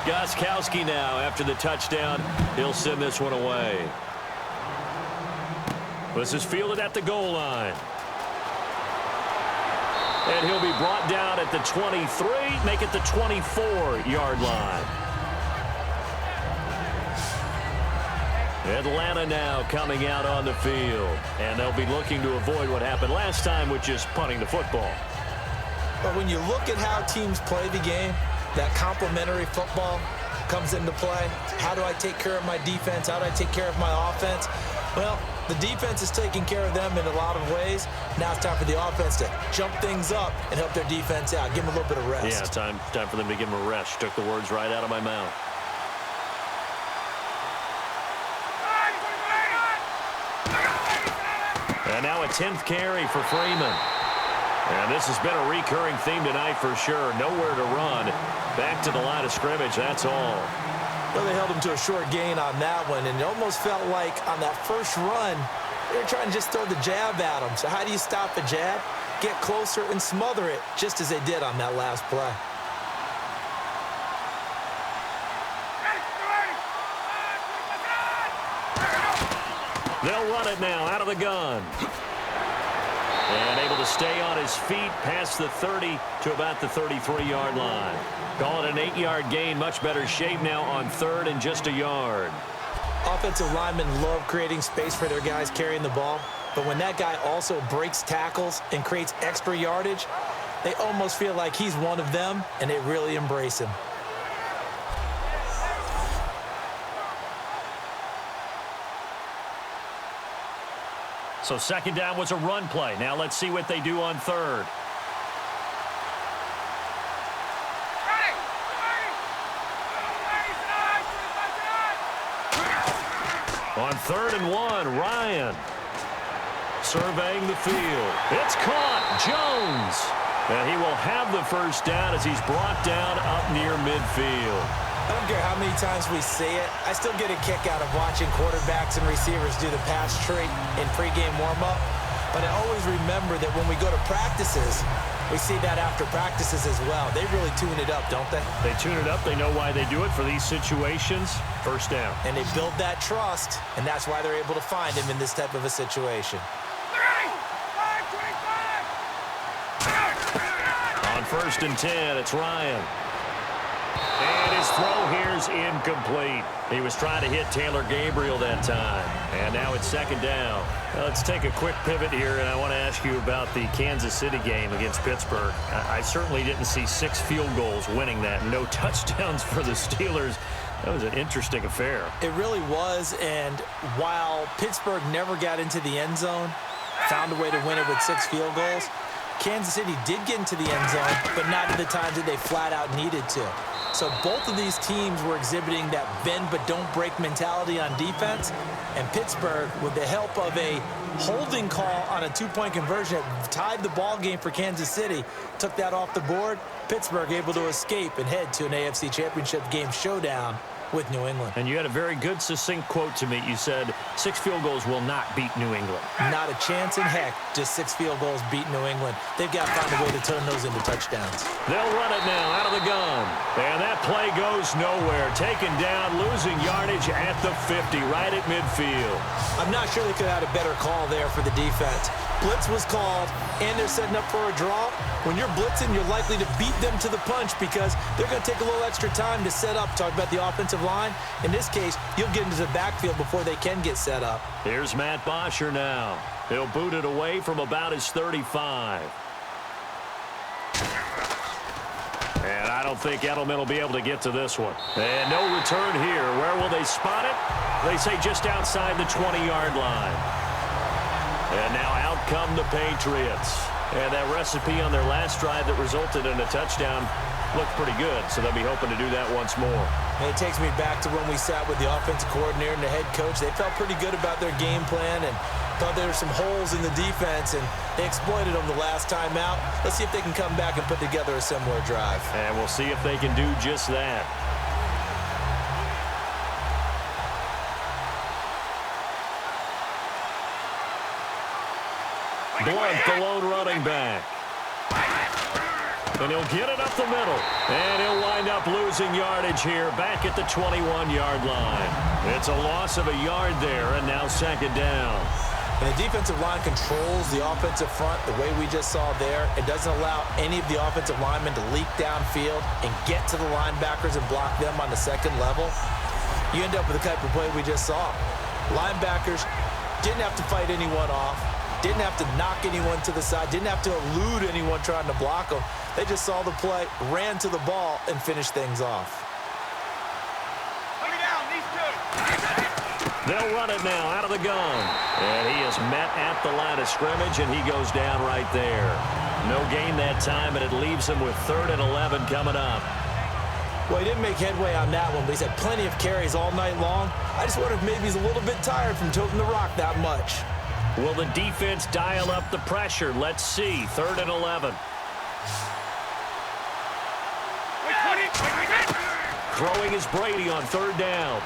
Gostkowski now, after the touchdown, he'll send this one away. This is fielded at the goal line. And he'll be brought down at the 23, make it the 24-yard line. Atlanta now coming out on the field. And they'll be looking to avoid what happened last time, which is punting the football. But when you look at how teams play the game, that complementary football comes into play. How do I take care of my defense? How do I take care of my offense? Well, the defense is taking care of them in a lot of ways. Now it's time for the offense to jump things up and help their defense out. Give them a little bit of rest. Yeah, time for them to give them a rest. Took the words right out of my mouth. And now a 10th carry for Freeman. And this has been a recurring theme tonight for sure. Nowhere to run. Back to the line of scrimmage, that's all. Well, they held him to a short gain on that one, and it almost felt like on that first run, they were trying to just throw the jab at him. So how do you stop a jab? Get closer and smother it, just as they did on that last play. They'll run it now out of the gun. And able to stay on his feet past the 30 to about the 33-yard line. Call it an 8-yard gain. Much better shape now on third and just a yard. Offensive linemen love creating space for their guys carrying the ball. But when that guy also breaks tackles and creates extra yardage, they almost feel like he's one of them, and they really embrace him. So second down was a run play. Now let's see what they do on third. On 3rd and 1, Ryan surveying the field. It's caught. Jones. And he will have the first down as he's brought down up near midfield. I don't care how many times we see it. I still get a kick out of watching quarterbacks and receivers do the pass tree in pregame warm-up. But I always remember that when we go to practices, we see that after practices as well. They really tune it up, don't they? They tune it up. They know why they do it for these situations. First down. And they build that trust, and that's why they're able to find him in this type of a situation. On 1st and 10, it's Ryan. And his throw here's incomplete. He was trying to hit Taylor Gabriel that time. And now it's 2nd down. Well, let's take a quick pivot here, and I want to ask you about the Kansas City game against Pittsburgh. I certainly didn't see 6 field goals winning that. No touchdowns for the Steelers. That was an interesting affair. It really was, and while Pittsburgh never got into the end zone, found a way to win it with 6 field goals, Kansas City did get into the end zone, but not at the times that they flat out needed to. So both of these teams were exhibiting that bend but don't break mentality on defense. And Pittsburgh, with the help of a holding call on a 2-point conversion that tied the ball game for Kansas City, took that off the board. Pittsburgh able to escape and head to an AFC Championship game showdown with New England. And you had a very good, succinct quote to me. You said 6 field goals will not beat New England. Not a chance in heck. Just 6 field goals beat New England. They've got to find a way to turn those into touchdowns. They'll run it now out of the gun. And that play goes nowhere. Taken down, losing yardage at the 50, right at midfield. I'm not sure they could have had a better call there for the defense. Blitz was called, and they're setting up for a draw. When you're blitzing, you're likely to beat them to the punch because they're going to take a little extra time to set up. Talk about the offensive line. In this case, you'll get into the backfield before they can get set up. Here's Matt Bosher now. He'll boot it away from about his 35. And I don't think Edelman will be able to get to this one. And no return here. Where will they spot it? They say just outside the 20-yard line. And now out come the Patriots. And that recipe on their last drive that resulted in a touchdown looked pretty good, so they'll be hoping to do that once more. And it takes me back to when we sat with the offensive coordinator and the head coach. They felt pretty good about their game plan and thought there were some holes in the defense, and they exploited them the last time out. Let's see if they can come back and put together a similar drive. And we'll see if they can do just that. Blunt, the lone running back. And he'll get it up the middle. And he'll wind up losing yardage here back at the 21-yard line. It's a loss of a yard there, and now second down. And the defensive line controls the offensive front the way we just saw there. It doesn't allow any of the offensive linemen to leak downfield and get to the linebackers and block them on the second level. You end up with the type of play we just saw. Linebackers didn't have to fight anyone off, didn't have to knock anyone to the side, didn't have to elude anyone trying to block them. They just saw the play, ran to the ball, and finished things off. They'll run it now out of the gun. And he is met at the line of scrimmage, and he goes down right there. No gain that time, and it leaves him with 3rd and 11 coming up. Well, he didn't make headway on that one, but he's had plenty of carries all night long. I just wonder if maybe he's a little bit tired from toting the rock that much. Will the defense dial up the pressure? Let's see. 3rd and 11. Throwing is Brady on 3rd down.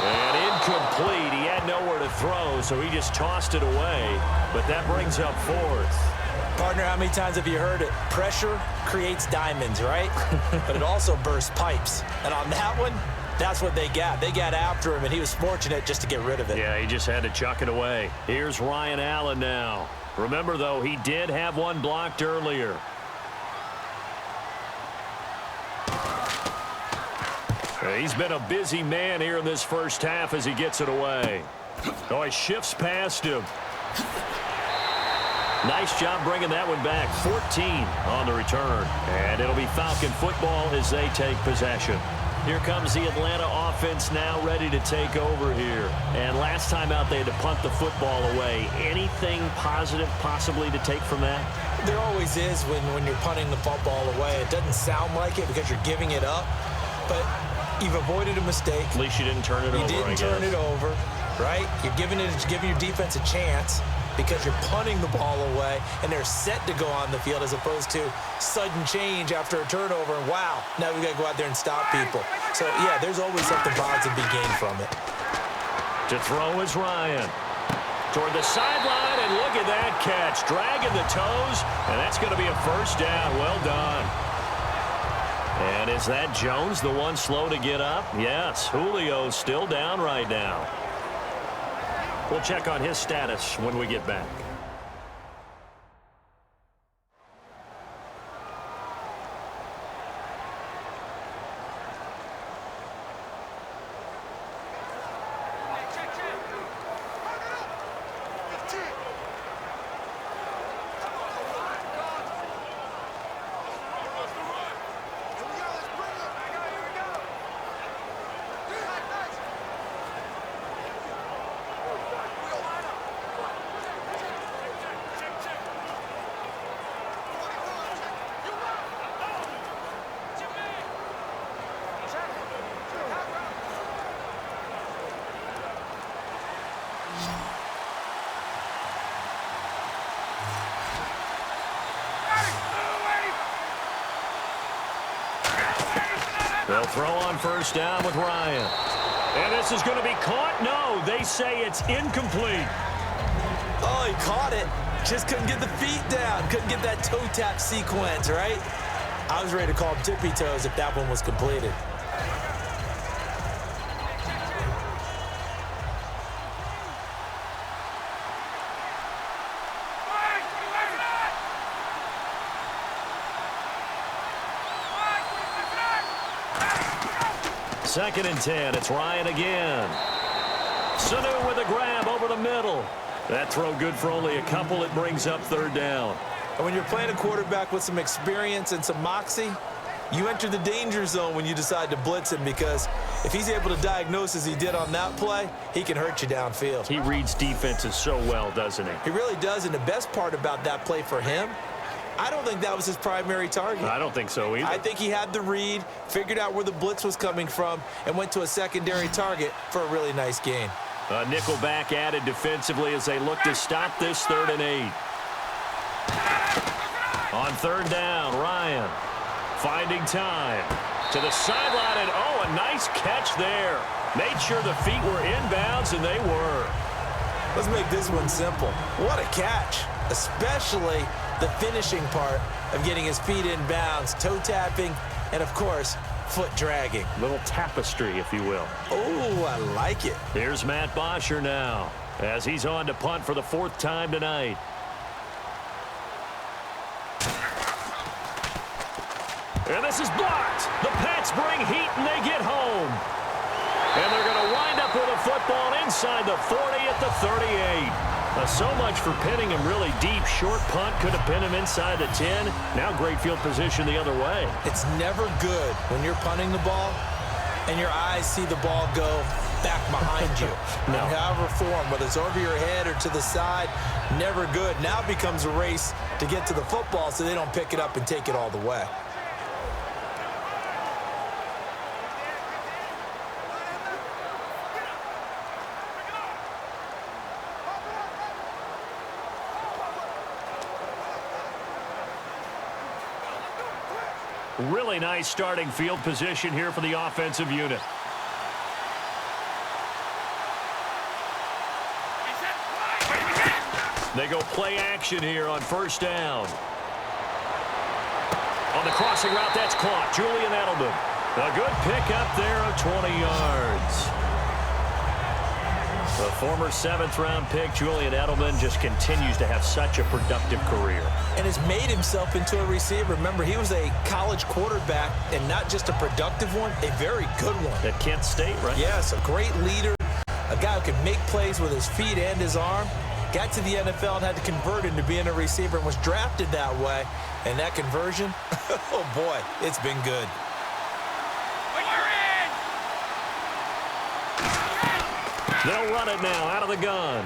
And incomplete. He had nowhere to throw, so he just tossed it away. But that brings up 4th. Partner, how many times have you heard it? Pressure creates diamonds, right? But it also bursts pipes. And on that one, that's what they got. They got after him, and he was fortunate just to get rid of it. Yeah, he just had to chuck it away. Here's Ryan Allen now. Remember, though, he did have one blocked earlier. He's been a busy man here in this first half as he gets it away. Oh, he shifts past him. Nice job bringing that one back. 14 on the return. And it'll be Falcon football as they take possession. Here comes the Atlanta offense now ready to take over here. And last time out they had to punt the football away. Anything positive possibly to take from that? There always is when you're punting the football away. It doesn't sound like it because you're giving it up. But you've avoided a mistake. At least you didn't turn it over, I guess. You didn't turn it over, right? You're giving your defense a chance because you're punting the ball away, and they're set to go on the field as opposed to sudden change after a turnover. And wow, now we've got to go out there and stop people. So, yeah, there's always something positive to be gained from it. To throw is Ryan. Toward the sideline, and look at that catch. Dragging the toes, and that's going to be a first down. Well done. And is that Jones, the one slow to get up? Yes, Julio's still down right now. We'll check on his status when we get back. They'll throw on first down with Ryan. And this is going to be caught. No, they say it's incomplete. Oh, he caught it. Just couldn't get the feet down. Couldn't get that toe tap sequence, right? I was ready to call him tippy toes if that one was completed. Second and 10. It's Ryan again. Sanu with a grab over the middle. That throw good for only a couple. It brings up third down. And when you're playing a quarterback with some experience and some moxie, you enter the danger zone when you decide to blitz him, because if he's able to diagnose as he did on that play, he can hurt you downfield. He reads defenses so well, doesn't he? He really does, and the best part about that play for him, I don't think that was his primary target. I don't think so either. I think he had the read, figured out where the blitz was coming from, and went to a secondary target for a really nice gain. A nickel back added defensively as they look to stop this 3rd and 8. On third down, Ryan finding time to the sideline, and oh, a nice catch there. Made sure the feet were inbounds, and they were. Let's make this one simple. What a catch, especially the finishing part of getting his feet in bounds, toe tapping, and of course, foot dragging. Little tapestry, if you will. Oh, I like it. Here's Matt Bosher now, as he's on to punt for the 4th time tonight. And this is blocked. The Pats bring heat and they get home. And they're going to wind up with a football inside the 40 at the 38. So much for pinning him really deep. Short punt could have pinned him inside the 10. Now great field position the other way. It's never good when you're punting the ball and your eyes see the ball go back behind you. No. In however form, whether it's over your head or to the side, never good. Now it becomes a race to get to the football so they don't pick it up and take it all the way. Really nice starting field position here for the offensive unit. They go play action here on 1st down. On the crossing route, that's caught. Julian Edelman. A good pick up there of 20 yards. The former 7th-round pick, Julian Edelman, just continues to have such a productive career. And has made himself into a receiver. Remember, he was a college quarterback, and not just a productive one, a very good one. At Kent State, right? Yes, a great leader, a guy who could make plays with his feet and his arm. Got to the NFL and had to convert into being a receiver and was drafted that way. And that conversion, oh boy, it's been good. They'll run it now out of the gun.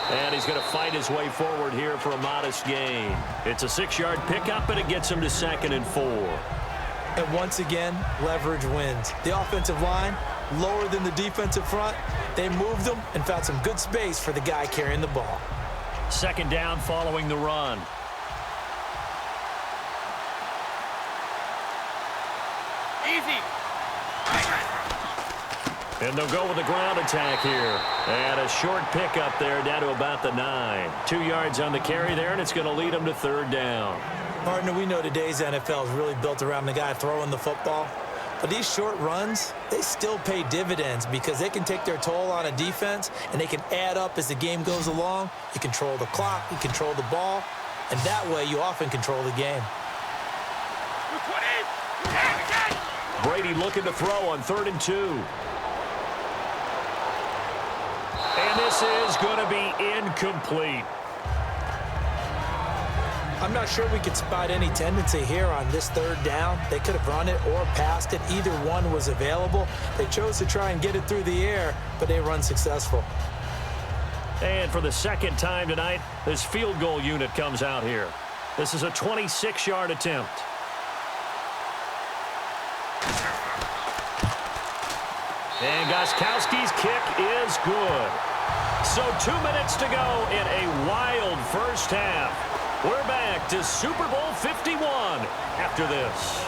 And he's going to fight his way forward here for a modest gain. It's a 6-yard pickup, and it gets him to 2nd and 4. And once again, leverage wins. The offensive line, lower than the defensive front. They moved them and found some good space for the guy carrying the ball. 2nd down following the run. Easy. And they'll go with the ground attack here. And a short pickup there down to about the 9. 2 yards on the carry there, and it's going to lead them to 3rd down. Partner, we know today's NFL is really built around the guy throwing the football. But these short runs, they still pay dividends because they can take their toll on a defense, and they can add up as the game goes along. You control the clock, you control the ball, and that way you often control the game. Brady looking to throw on 3rd and 2. And this is going to be incomplete. I'm not sure we could spot any tendency here on this 3rd down. They could have run it or passed it. Either one was available. They chose to try and get it through the air, but they run successful. And for the 2nd time tonight, this field goal unit comes out here. This is a 26-yard attempt. And Gostkowski's kick is good. So 2 minutes to go in a wild first half. We're back to Super Bowl 51 after this.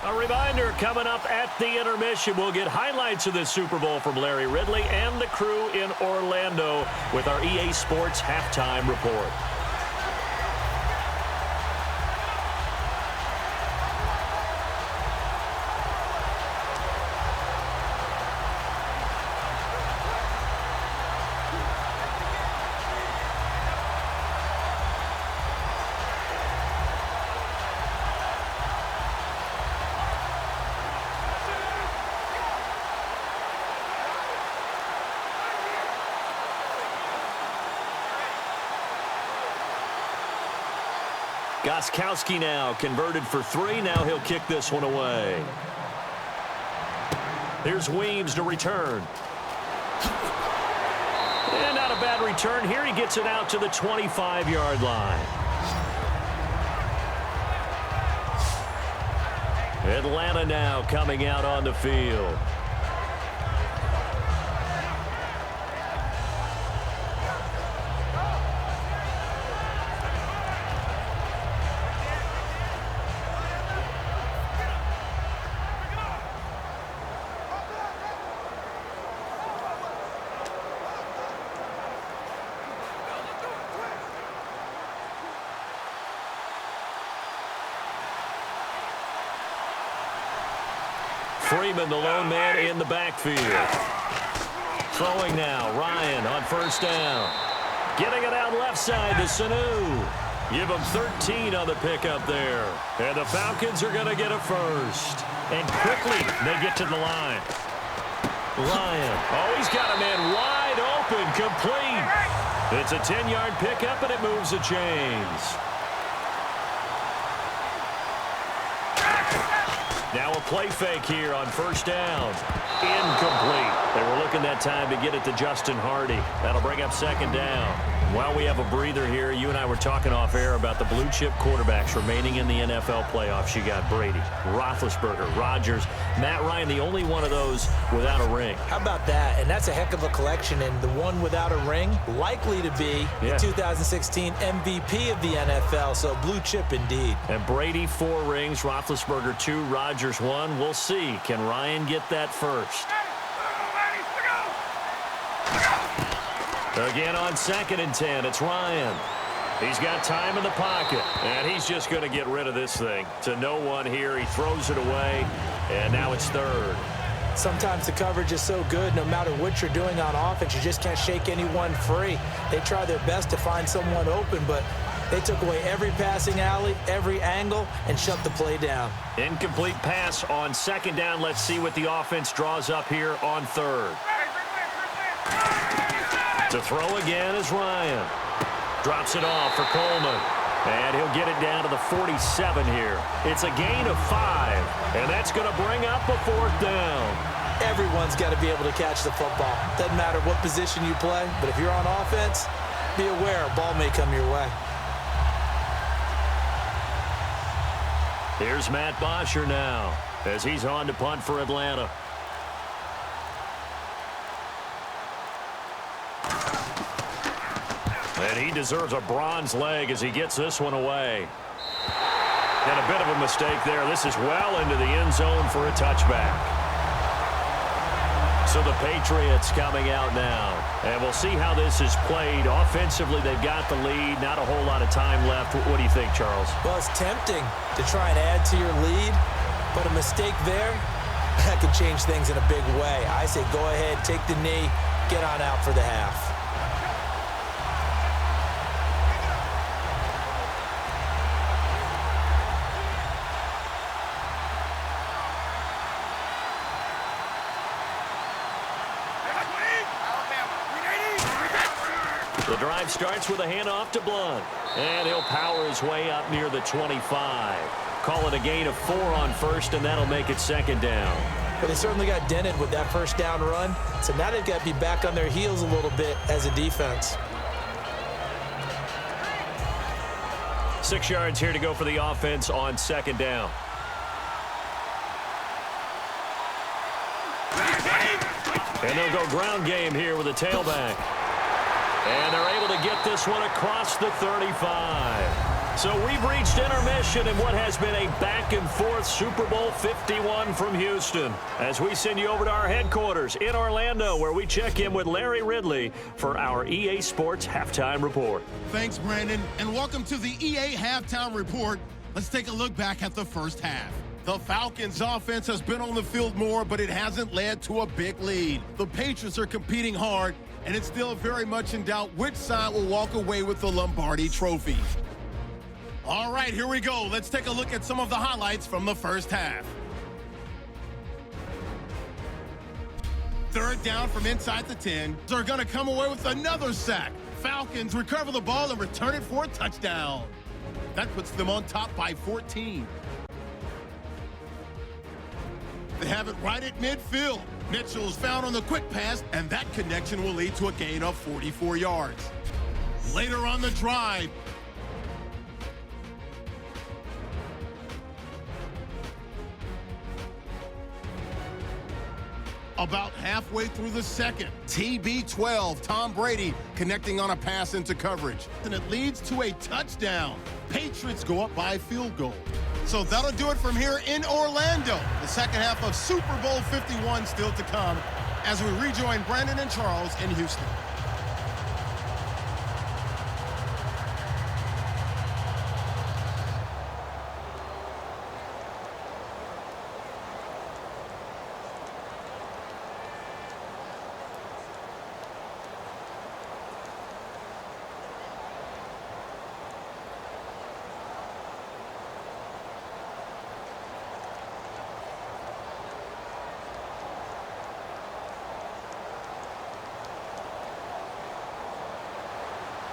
A reminder, coming up at the intermission, we'll get highlights of this Super Bowl from Larry Ridley and the crew in Orlando with our EA Sports Halftime Report. Gostkowski now converted for 3. Now he'll kick this one away. Here's Weems to return. And not a bad return here. He gets it out to the 25-yard line. Atlanta now coming out on the field. Freeman, the lone man in the backfield. Throwing now, Ryan on first down. Getting it out left side to Sanu. Give him 13 on the pickup there. And the Falcons are going to get a first. And quickly, they get to the line. Ryan. Oh, he's got a man wide open, complete. It's a 10-yard pickup, and it moves the chains. Now a play fake here on first down. Incomplete. They were looking that time to get it to Justin Hardy. That'll bring up second down. While we have a breather here, you and I were talking off air about the blue-chip quarterbacks remaining in the NFL playoffs. You got Brady, Roethlisberger, Rodgers, Matt Ryan, the only one of those without a ring. How about that? And that's a heck of a collection. And the one without a ring, likely to be the 2016 MVP of the NFL. So blue chip indeed. And Brady 4 rings, Roethlisberger 2, Rodgers 1. We'll see. Can Ryan get that first? Again on 2nd and 10, it's Ryan. He's got time in the pocket, and he's just going to get rid of this thing. To no one here, he throws it away, and now it's 3rd. Sometimes the coverage is so good, no matter what you're doing on offense, you just can't shake anyone free. They try their best to find someone open, but they took away every passing alley, every angle, and shut the play down. Incomplete pass on 2nd down. Let's see what the offense draws up here on 3rd. To throw again is Ryan. Drops it off for Coleman. And he'll get it down to the 47 here. It's a gain of 5. And that's going to bring up a 4th down. Everyone's got to be able to catch the football. Doesn't matter what position you play, but if you're on offense, be aware a ball may come your way. Here's Matt Bosher now as he's on to punt for Atlanta. And he deserves a bronze leg as he gets this one away. And a bit of a mistake there. This is well into the end zone for a touchback. So the Patriots coming out now. And we'll see how this is played. Offensively, they've got the lead. Not a whole lot of time left. What do you think, Charles? Well, it's tempting to try and add to your lead. But a mistake there, that could change things in a big way. I say go ahead, take the knee, get on out for the half. The drive starts with a handoff to Blunt. And he'll power his way up near the 25. Call it a gain of 4 on 1st, and that'll make it 2nd down. But they certainly got dented with that 1st down run. So now they've got to be back on their heels a little bit as a defense. 6 yards here to go for the offense on 2nd down. And they'll go ground game here with a tailback. And they're able to get this one across the 35. So we've reached intermission in what has been a back-and-forth Super Bowl 51 from Houston. As we send you over to our headquarters in Orlando, where we check in with Larry Ridley for our EA Sports Halftime Report. Thanks, Brandon, and welcome to the EA Halftime Report. Let's take a look back at the first half. The Falcons' offense has been on the field more, but it hasn't led to a big lead. The Patriots are competing hard, and it's still very much in doubt which side will walk away with the Lombardi Trophy. All right, here we go. Let's take a look at some of the highlights from the first half. 3rd down from inside the 10. They're going to come away with another sack. Falcons recover the ball and return it for a touchdown. That puts them on top by 14. They have it right at midfield. Mitchell's found on the quick pass, and that connection will lead to a gain of 44 yards. Later on the drive, about halfway through the second, TB12, Tom Brady connecting on a pass into coverage. And it leads to a touchdown. Patriots go up by a field goal. So that'll do it from here in Orlando. The second half of Super Bowl 51 still to come as we rejoin Brandon and Charles in Houston.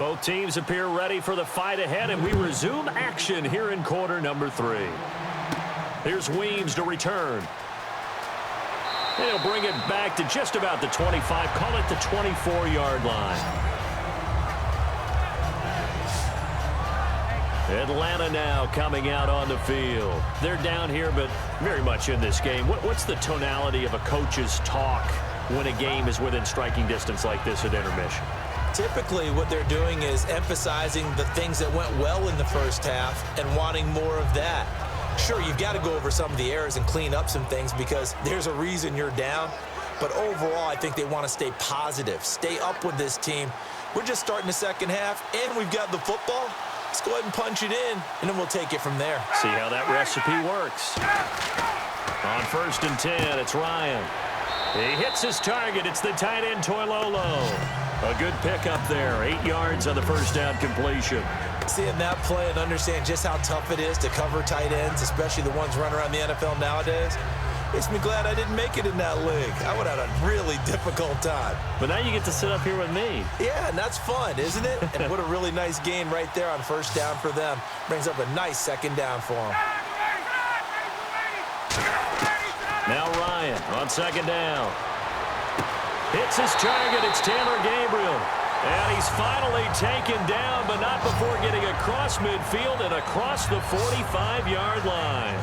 Both teams appear ready for the fight ahead, and we resume action here in quarter number 3. Here's Weems to return. And he'll bring it back to just about the 25, call it the 24-yard line. Atlanta now coming out on the field. They're down here, but very much in this game. What's the tonality of a coach's talk when a game is within striking distance like this at intermission? Typically, what they're doing is emphasizing the things that went well in the first half and wanting more of that. Sure, you've got to go over some of the errors and clean up some things because there's a reason you're down. But overall, I think they want to stay positive, stay up with this team. We're just starting the second half, and we've got the football. Let's go ahead and punch it in, and then we'll take it from there. See how that recipe works. On 1st and 10, it's Ryan. He hits his target. It's the tight end, Toilolo. A good pickup there. 8 yards on the first down completion. Seeing that play and understand just how tough it is to cover tight ends, especially the ones running around the NFL nowadays, makes me glad I didn't make it in that league. I would have had a really difficult time. But now you get to sit up here with me. Yeah, and that's fun, isn't it? And what a really nice gain right there on first down for them. Brings up a nice second down for them. Now Ryan on second down. Hits his target. It's Taylor Gabriel. And he's finally taken down, but not before getting across midfield and across the 45-yard line.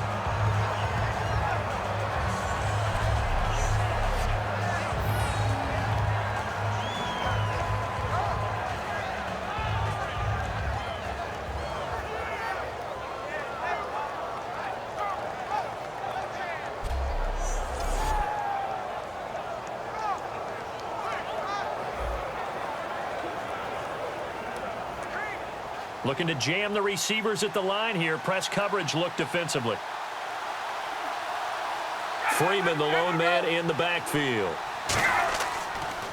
Looking to jam the receivers at the line here. Press coverage look defensively. Freeman, the lone man in the backfield.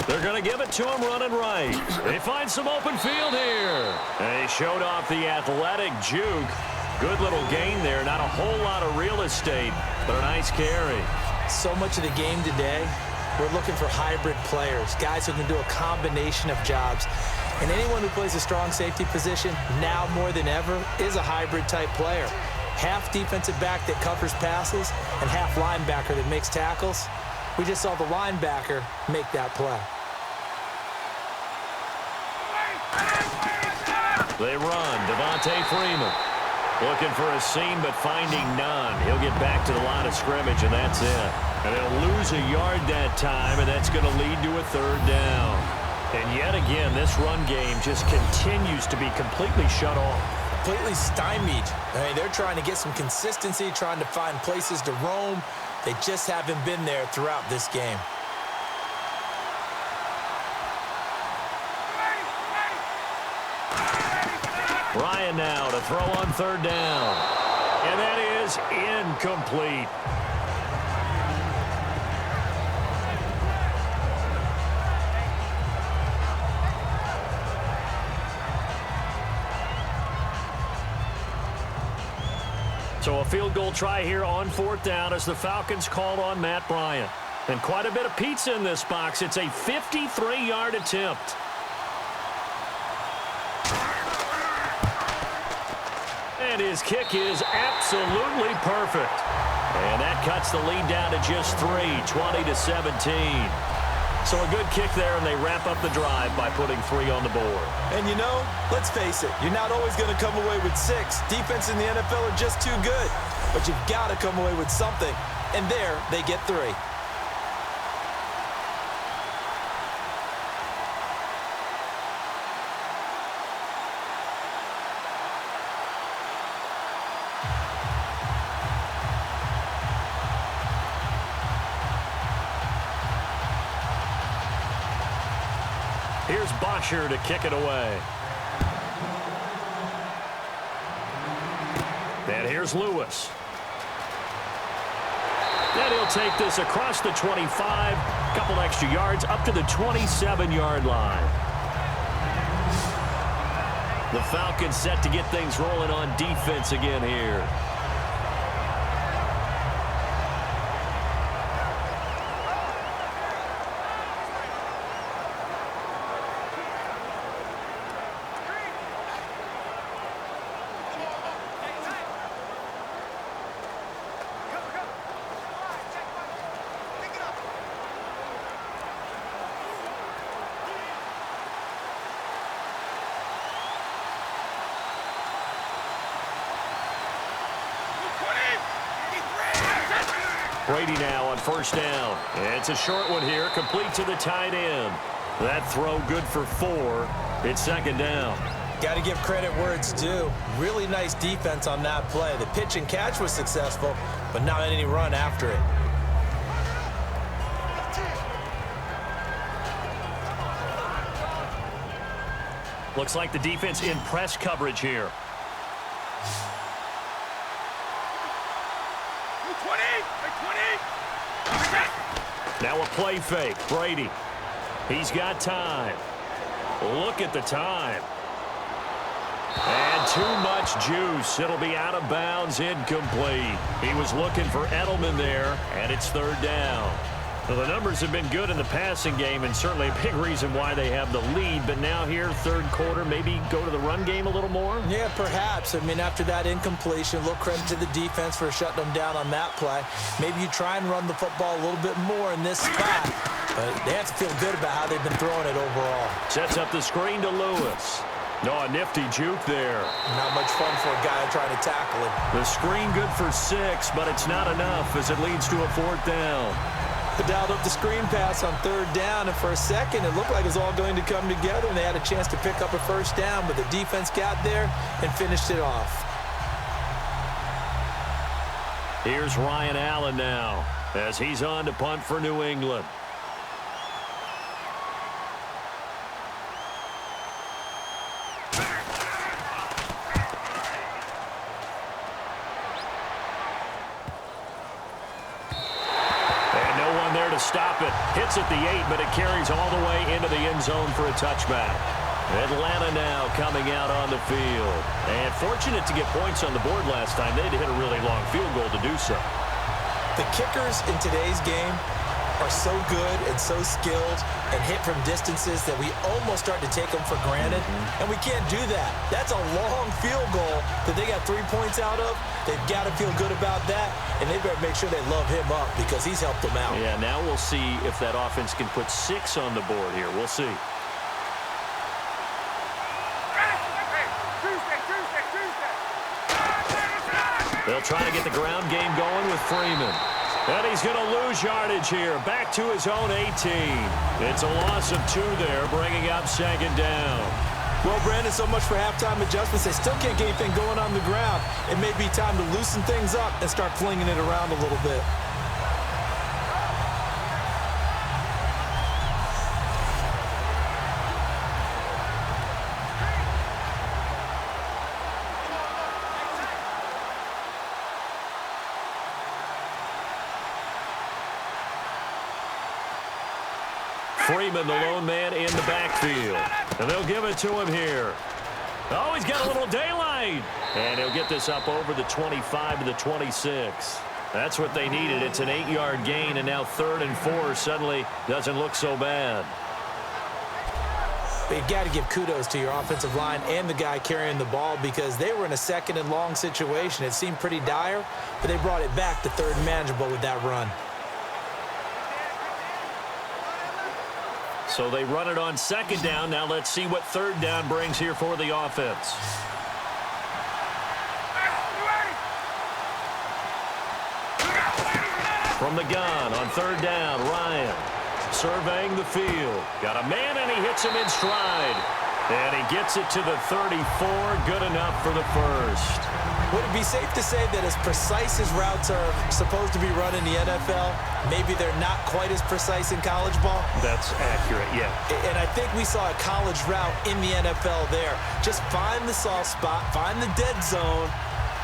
They're going to give it to him running right. They find some open field here. And he showed off the athletic juke. Good little gain there. Not a whole lot of real estate, but a nice carry. So much of the game today, we're looking for hybrid players, guys who can do a combination of jobs. And anyone who plays a strong safety position, now more than ever, is a hybrid-type player. Half defensive back that covers passes and half linebacker that makes tackles. We just saw the linebacker make that play. They run. Devontae Freeman looking for a seam, but finding none. He'll get back to the line of scrimmage, and that's it. And they'll lose a yard that time, and that's going to lead to a third down. And yet again, this run game just continues to be completely shut off. Completely stymied. I mean, they're trying to get some consistency, trying to find places to roam. They just haven't been there throughout this game. Ryan now to throw on third down. And that is incomplete. So a field goal try here on fourth down as the Falcons called on Matt Bryant. And quite a bit of pizza in this box. It's a 53-yard attempt. And his kick is absolutely perfect. And that cuts the lead down to just 3, 20-17. So a good kick there, and they wrap up the drive by putting 3 on the board. And you know, let's face it, you're not always going to come away with 6. Defense in the NFL are just too good. But you've got to come away with something. And there, they get 3. Here's Bosher to kick it away. And here's Lewis. And he'll take this across the 25, couple extra yards up to the 27-yard line. The Falcons set to get things rolling on defense again here. Brady now on first down. It's a short one here, complete to the tight end. That throw good for 4. It's second down. Got to give credit where it's due. Really nice defense on that play. The pitch and catch was successful, but not any run after it. Looks like the defense in press coverage here. 20. Now a play fake. Brady. He's got time. Look at the time. And too much juice. It'll be out of bounds, incomplete. He was looking for Edelman there, and it's third down. Well, the numbers have been good in the passing game, and certainly a big reason why they have the lead. But now here, third quarter, maybe go to the run game a little more? Yeah, perhaps. I mean, after that incompletion, a little credit to the defense for shutting them down on that play. Maybe you try and run the football a little bit more in this spot. But they have to feel good about how they've been throwing it overall. Sets up the screen to Lewis. No, a nifty juke there. Not much fun for a guy trying to tackle him. The screen good for 6, but it's not enough as it leads to a fourth down. Dialed up the screen pass on third down, and for a second it looked like it was all going to come together, and they had a chance to pick up a first down, but the defense got there and finished it off. Here's Ryan Allen now as he's on to punt for New England. To stop it. Hits at the 8, but it carries all the way into the end zone for a touchback. Atlanta now coming out on the field. And fortunate to get points on the board last time. They had to hit a really long field goal to do so. The kickers in today's game are so good and so skilled and hit from distances that we almost start to take them for granted. And we can't do that. That's a long field goal that they got 3 points out of. They've got to feel good about that, and they better make sure they love him up because he's helped them out. Yeah, now we'll see if that offense can put 6 on the board here. We'll see. They'll try to get the ground game going with Freeman. And he's going to lose yardage here. Back to his own 18. It's a loss of 2 there, bringing up second down. Well, Brandon, so much for halftime adjustments. They still can't get anything going on the ground. It may be time to loosen things up and start flinging it around a little bit. Freeman, the lone man in the backfield. And they'll give it to him here. Oh, he's got a little daylight. And he'll get this up over the 25 to the 26. That's what they needed. It's an 8-yard gain, and now 3rd and 4 suddenly doesn't look so bad. But you got to give kudos to your offensive line and the guy carrying the ball because they were in a 2nd and long situation. It seemed pretty dire, but they brought it back to 3rd and manageable with that run. So they run it on 2nd down. Now let's see what 3rd down brings here for the offense. From the gun on 3rd down, Ryan surveying the field. Got a man, and he hits him in stride. And he gets it to the 34. Good enough for the first. Would it be safe to say that as precise as routes are supposed to be run in the NFL, maybe they're not quite as precise in college ball? That's accurate, yeah. And I think we saw a college route in the NFL there. Just find the soft spot, find the dead zone,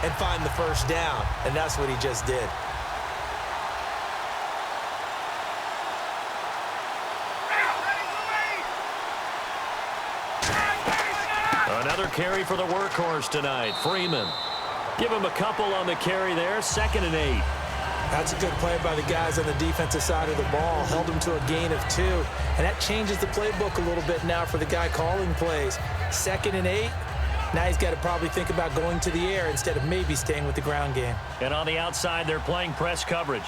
and find the first down. And that's what he just did. Another carry for the workhorse tonight, Freeman. Give him a couple on the carry there, 2nd and 8. That's a good play by the guys on the defensive side of the ball. Held him to a gain of 2. And that changes the playbook a little bit now for the guy calling plays. 2nd and 8. Now he's got to probably think about going to the air instead of maybe staying with the ground game. And on the outside, they're playing press coverage.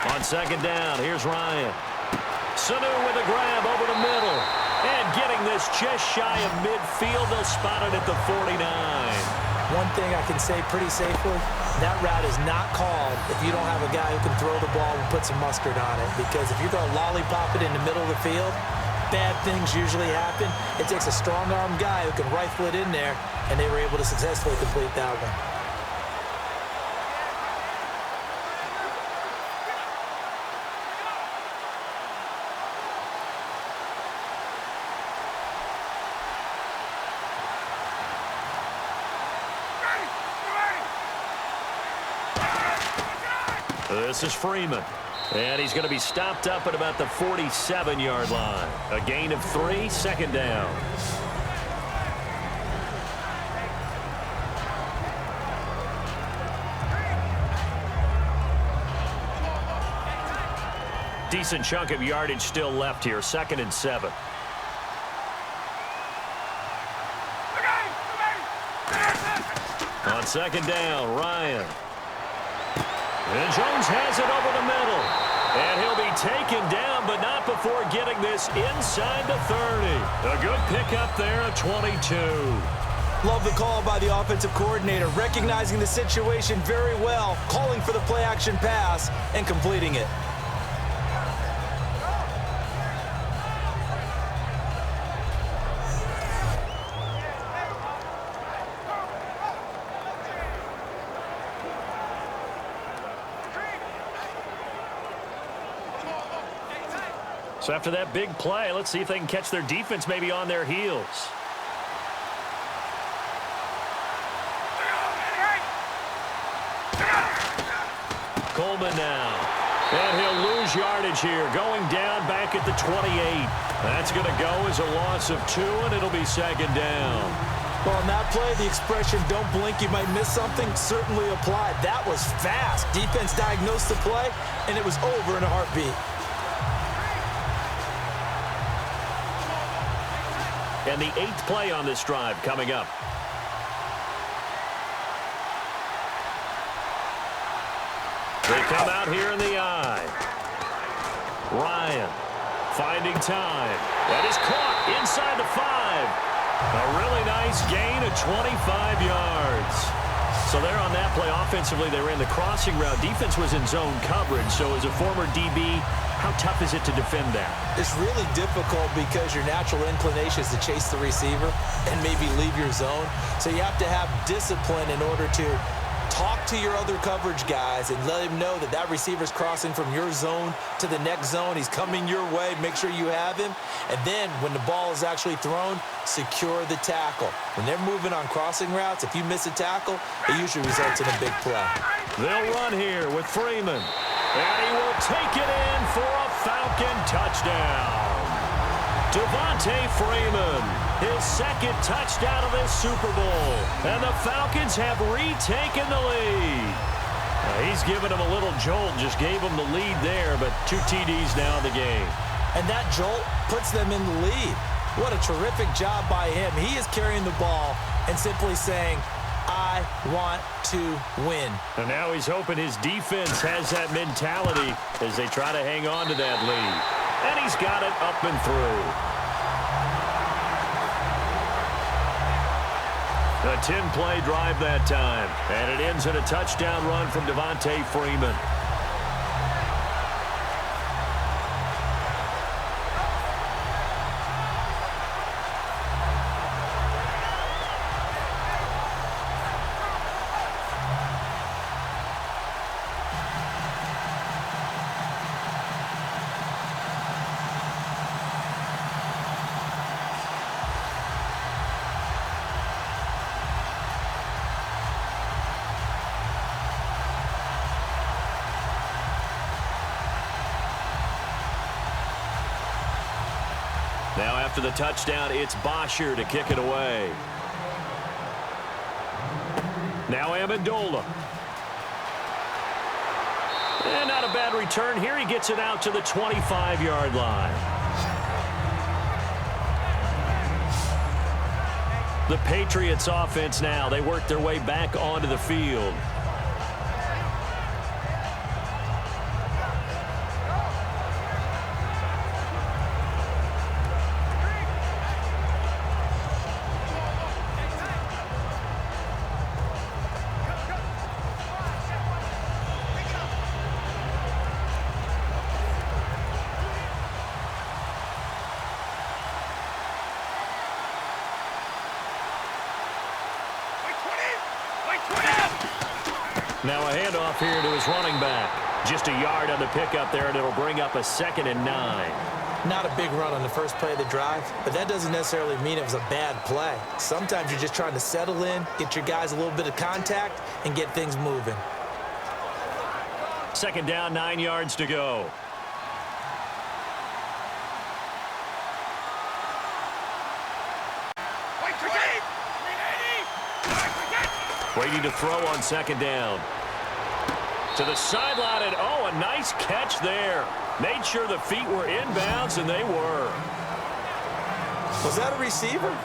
On 2nd down, here's Ryan. Sanu with a grab over the middle. And getting this just shy of midfield. They'll spot it at the 49. One thing I can say pretty safely, that route is not called if you don't have a guy who can throw the ball and put some mustard on it. Because if you're going to lollipop it in the middle of the field, bad things usually happen. It takes a strong-arm guy who can rifle it in there, and they were able to successfully complete that one. This is Freeman. And he's going to be stopped up at about the 47-yard line. A gain of 3, second down. Decent chunk of yardage still left here, 2nd and 7. On 2nd down, Ryan. And Jones has it over the middle. And he'll be taken down, but not before getting this inside the 30. A good pickup there at 22. Love the call by the offensive coordinator, recognizing the situation very well, calling for the play-action pass, and completing it. So after that big play, let's see if they can catch their defense maybe on their heels. Coleman now. And he'll lose yardage here, going down back at the 28. That's going to go as a loss of 2, and it'll be 2nd down. Well, on that play, the expression, don't blink, you might miss something, certainly applied. That was fast. Defense diagnosed the play, and it was over in a heartbeat. And the 8th play on this drive coming up. They come out here in the eye. Ryan finding time. That is caught inside the 5. A really nice gain of 25 yards. So there on that play, offensively, they ran the crossing route. Defense was in zone coverage. So as a former DB, how tough is it to defend that? It's really difficult because your natural inclination is to chase the receiver and maybe leave your zone. So you have to have discipline in order to talk to your other coverage guys and let him know that that receiver's crossing from your zone to the next zone. He's coming your way. Make sure you have him. And then when the ball is actually thrown, secure the tackle. When they're moving on crossing routes, if you miss a tackle, it usually results in a big play. They'll run here with Freeman. And he will take it in for a Falcon touchdown. Devontae Freeman, his 2nd touchdown of this Super Bowl. And the Falcons have retaken the lead. He's given him a little jolt, just gave him the lead there, but 2 TDs now in the game. And that jolt puts them in the lead. What a terrific job by him. He is carrying the ball and simply saying, I want to win. And now he's hoping his defense has that mentality as they try to hang on to that lead. And he's got it up and through. A 10-play drive that time. And it ends in a touchdown run from Devontae Freeman. Now after the touchdown, it's Bosher to kick it away. Now Amendola. And not a bad return here. He gets it out to the 25-yard line. The Patriots offense now. They work their way back onto the field. Now a handoff here to his running back. Just a yard on the pickup there, and it'll bring up a 2nd and 9. Not a big run on the first play of the drive, but that doesn't necessarily mean it was a bad play. Sometimes you're just trying to settle in, get your guys a little bit of contact, and get things moving. 2nd down, 9 yards to go. Waiting to throw on 2nd down. To the sideline, and oh, a nice catch there. Made sure the feet were inbounds, and they were. Was that a receiver?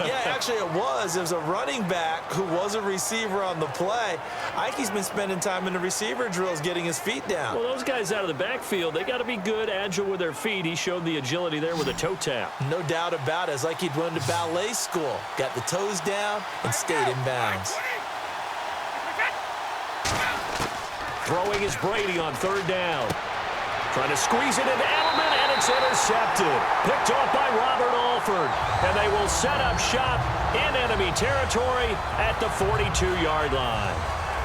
Yeah, actually it was. It was a running back who was a receiver on the play. Ike's been spending time in the receiver drills getting his feet down. Well, those guys out of the backfield, they got to be good, agile with their feet. He showed the agility there with a toe tap. No doubt about it. It's like he'd went to ballet school. Got the toes down and stayed in bounds. Throwing is Brady on 3rd down. Trying to squeeze it into Edelman, and it's intercepted. Picked off by Robert Alford. And they will set up shop in enemy territory at the 42-yard line.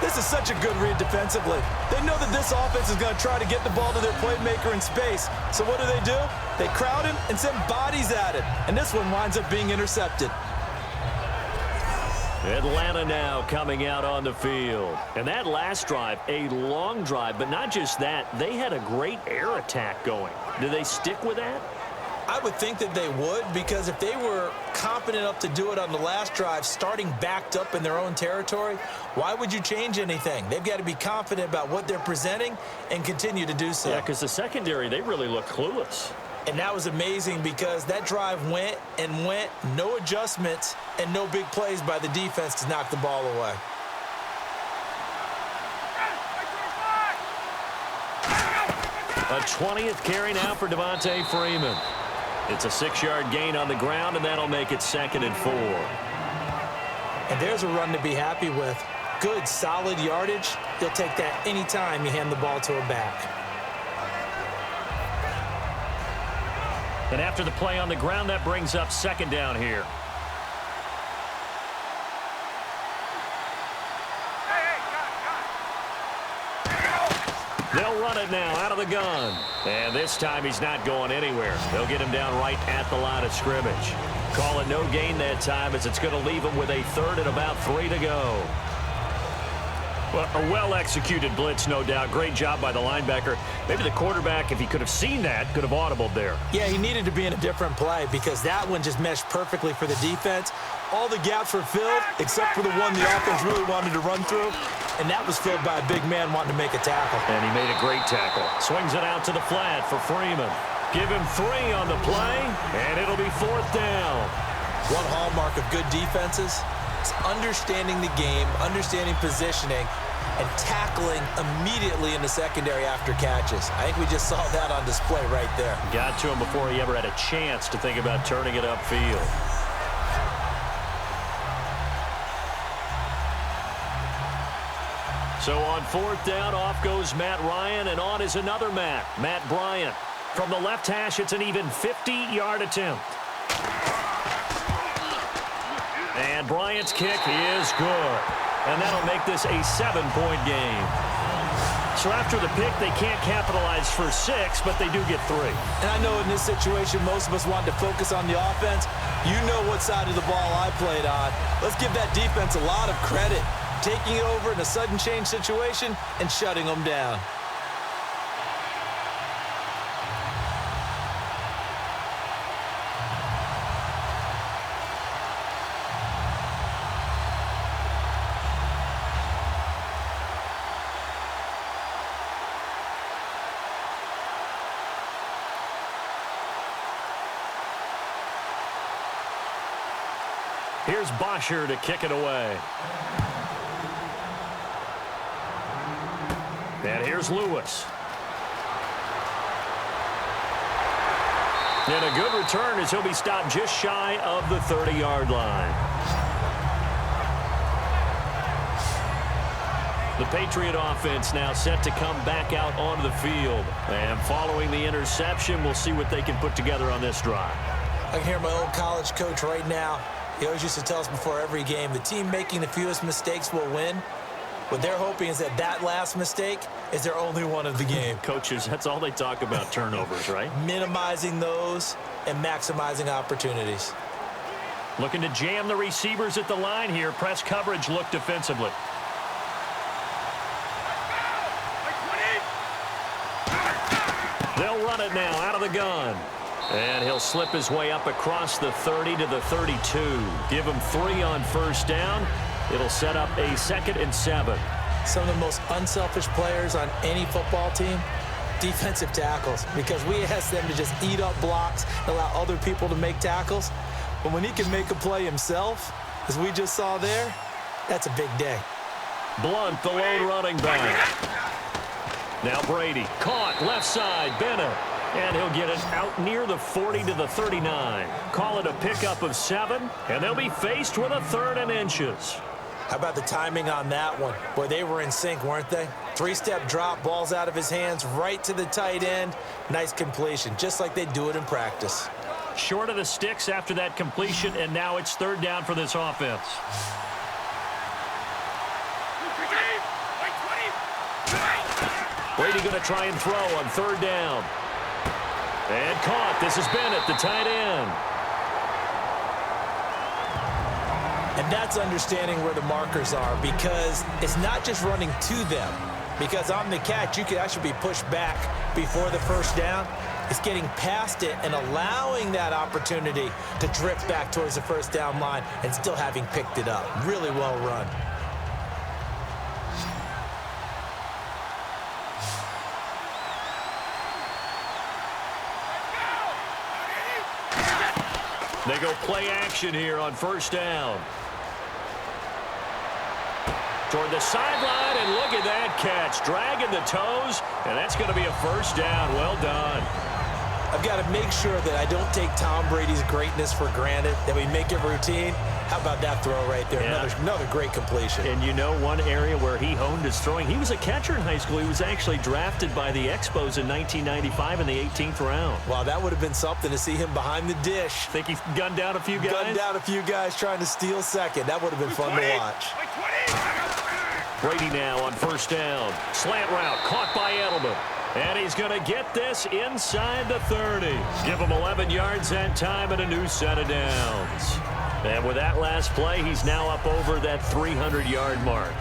This is such a good read defensively. They know that this offense is going to try to get the ball to their playmaker in space. So what do? They crowd him and send bodies at him. And this one winds up being intercepted. Atlanta now coming out on the field. And that last drive, a long drive, but not just that. They had a great air attack going. Do they stick with that? I would think that they would, because if they were confident enough to do it on the last drive, starting backed up in their own territory, why would you change anything? They've got to be confident about what they're presenting and continue to do so. Yeah, because the secondary, they really look clueless. And that was amazing because that drive went and went, no adjustments, and no big plays by the defense to knock the ball away. A 20th carry now for Devontae Freeman. It's a 6-yard gain on the ground, and that'll make it 2nd and 4. And there's a run to be happy with. Good, solid yardage. He'll take that anytime you hand the ball to a back. And after the play on the ground, that brings up 2nd down here. They'll run it now out of the gun. And this time he's not going anywhere. They'll get him down right at the line of scrimmage. Call it no gain that time, as it's going to leave him with a 3rd and about 3 to go. Well, a well-executed blitz, no doubt. Great job by the linebacker. Maybe the quarterback, if he could have seen that, could have audibled there. Yeah, he needed to be in a different play because that one just meshed perfectly for the defense. All the gaps were filled except for the one the offense really wanted to run through, and that was filled by a big man wanting to make a tackle. And he made a great tackle. Swings it out to the flat for Freeman. Give him 3 on the play, and it'll be 4th down. One hallmark of good defenses is understanding the game, understanding positioning, and tackling immediately in the secondary after catches. I think we just saw that on display right there. Got to him before he ever had a chance to think about turning it upfield. So on 4th down, off goes Matt Ryan, and on is another Matt Bryant. From the left hash, it's an even 50-yard attempt. And Bryant's kick is good. And that'll make this a 7-point game. So after the pick, they can't capitalize for 6, but they do get 3. And I know in this situation, most of us wanted to focus on the offense. You know what side of the ball I played on. Let's give that defense a lot of credit. Taking it over in a sudden change situation and shutting them down. Here's Bosher to kick it away. And here's Lewis. And a good return as he'll be stopped just shy of the 30-yard line. The Patriot offense now set to come back out onto the field. And following the interception, we'll see what they can put together on this drive. I can hear my old college coach right now. He always used to tell us before every game, the team making the fewest mistakes will win. What they're hoping is that that last mistake is their only one of the game. Coaches, that's all they talk about, turnovers, right? Minimizing those and maximizing opportunities. Looking to jam the receivers at the line here. Press coverage look defensively. They'll run it now out of the gun. And he'll slip his way up across the 30 to the 32. Give him 3 on first down. It'll set up a 2nd and 7. Some of the most unselfish players on any football team, defensive tackles, because we ask them to just eat up blocks and allow other people to make tackles. But when he can make a play himself, as we just saw there, that's a big day. Blunt, the lone running back. Now Brady, caught, left side, Bennett. And he'll get it out near the 40 to the 39. Call it a pickup of 7, and they'll be faced with a 3rd and inches. How about the timing on that one? Boy, they were in sync, weren't they? 3-step drop, ball's out of his hands, right to the tight end. Nice completion, just like they do it in practice. Short of the sticks after that completion, and now it's 3rd down for this offense. Brady going to try and throw on 3rd down. And caught. This is Bennett, the tight end. And that's understanding where the markers are, because it's not just running to them. Because on the catch, you could actually be pushed back before the first down. It's getting past it and allowing that opportunity to drift back towards the first down line and still having picked it up. Really well run. They go play action here on first down. Toward the sideline, and look at that catch. Dragging the toes, and that's going to be a first down. Well done. I've got to make sure that I don't take Tom Brady's greatness for granted, that we make it routine. How about that throw right there? Yeah. Another great completion. And you know one area where he honed his throwing, he was a catcher in high school. He was actually drafted by the Expos in 1995 in the 18th round. Wow, that would have been something to see him behind the dish. Think he gunned down a few guys? Gunned down a few guys trying to steal second. That would have been fun to watch. Brady now on first down. Slant route caught by Edelman. And he's going to get this inside the 30. Give him 11 yards that time and a new set of downs. And with that last play, he's now up over that 300-yard mark.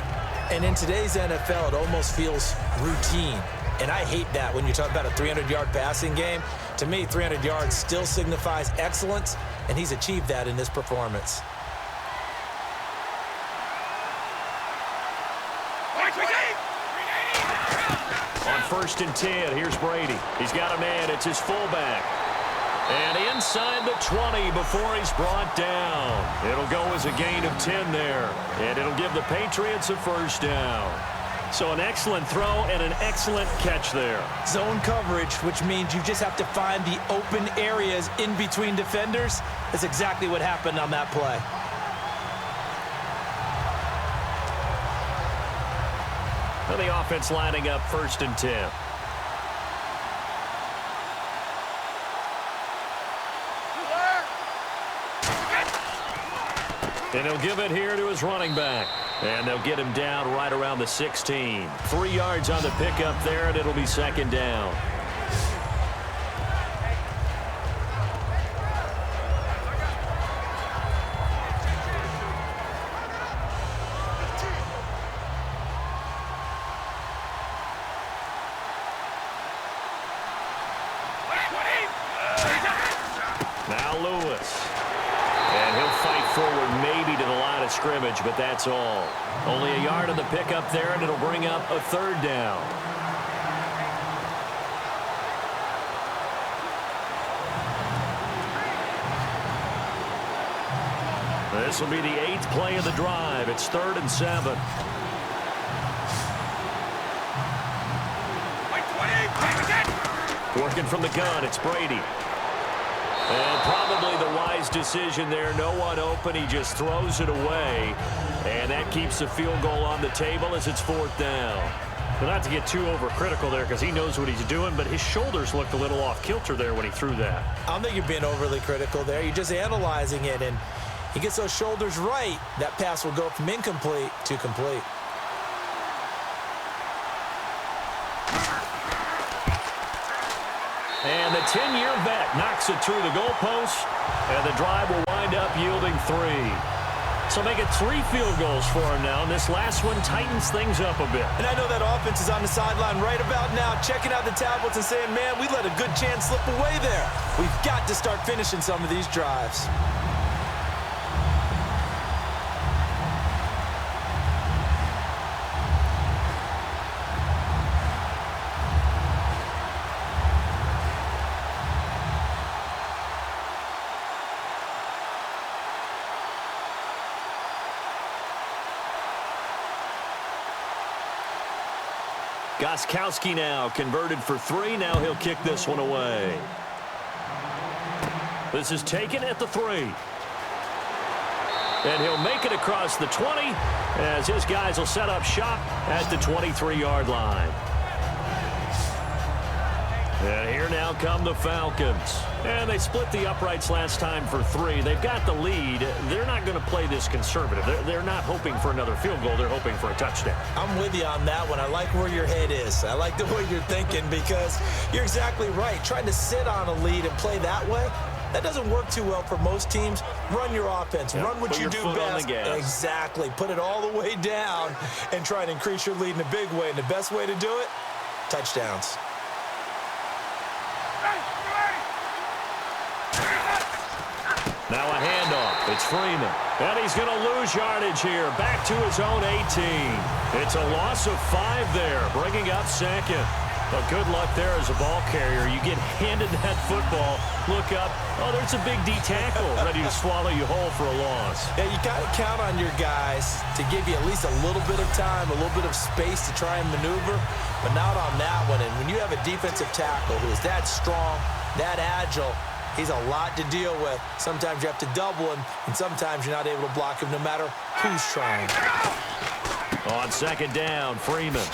And in today's NFL, it almost feels routine. And I hate that when you talk about a 300-yard passing game. To me, 300 yards still signifies excellence, and he's achieved that in this performance. On 1st and 10, here's Brady. He's got a man. It's his fullback. And inside the 20 before he's brought down. It'll go as a gain of 10 there. And it'll give the Patriots a first down. So an excellent throw and an excellent catch there. Zone coverage, which means you just have to find the open areas in between defenders. That's exactly what happened on that play. Well, the offense lining up 1st and 10. And he'll give it here to his running back. And they'll get him down right around the 16. 3 yards on the pickup there, and it'll be 2nd down. Now Lewis. And he'll fight forward maybe to the line of scrimmage, but that's all. Only a yard on the pickup there, and it'll bring up a 3rd down. This will be the 8th play of the drive. It's 3rd and 7. Working from the gun, it's Brady. And probably the wise decision there. No one open. He just throws it away. And that keeps the field goal on the table as it's 4th down. But not to get too overcritical there because he knows what he's doing, but his shoulders looked a little off kilter there when he threw that. I don't think you're being overly critical there. You're just analyzing it, and he gets those shoulders right. That pass will go from incomplete to complete. The 10-year vet knocks it through the goalpost, and the drive will wind up yielding 3. So make it 3 field goals for him now, and this last one tightens things up a bit. And I know that offense is on the sideline right about now, checking out the tablets and saying, man, we let a good chance slip away there. We've got to start finishing some of these drives. Gostkowski now converted for 3. Now he'll kick this one away. This is taken at the 3. And he'll make it across the 20 as his guys will set up shop at the 23-yard line. And here now come the Falcons. And they split the uprights last time for 3. They've got the lead. They're not going to play this conservative. They're not hoping for another field goal. They're hoping for a touchdown. I'm with you on that one. I like where your head is. I like the way you're thinking because you're exactly right. Trying to sit on a lead and play that way, that doesn't work too well for most teams. Run your offense. Run what you do best. Exactly. Put it all the way down and try and increase your lead in a big way. And the best way to do it, touchdowns. Now a handoff. It's Freeman. And he's going to lose yardage here. Back to his own 18. It's a loss of 5 there, bringing up second. But good luck there as a ball carrier. You get handed that football, look up, oh, there's a big D tackle ready to swallow you whole for a loss. Yeah, you got to count on your guys to give you at least a little bit of time, a little bit of space to try and maneuver, but not on that one. And when you have a defensive tackle who is that strong, that agile, he's a lot to deal with. Sometimes you have to double him, and sometimes you're not able to block him no matter who's trying. On second down, Freeman.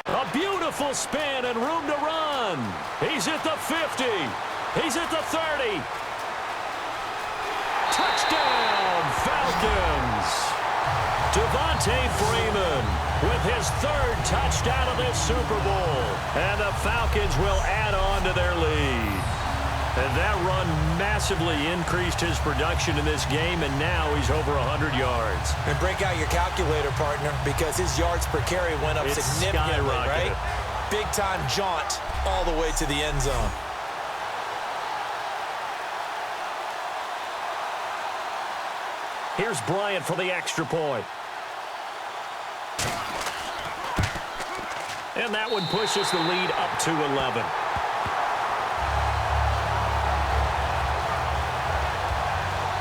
A beautiful spin and room to run. He's at the 50. He's at the 30. Touchdown, Falcons. Devontae Freeman with his 3rd touchdown of this Super Bowl. And the Falcons will add on to their lead. And that run massively increased his production in this game, and now he's over 100 yards. And break out your calculator, partner, because his yards per carry went up significantly, right? Big-time jaunt all the way to the end zone. Here's Bryant for the extra point. And that one pushes the lead up to 11.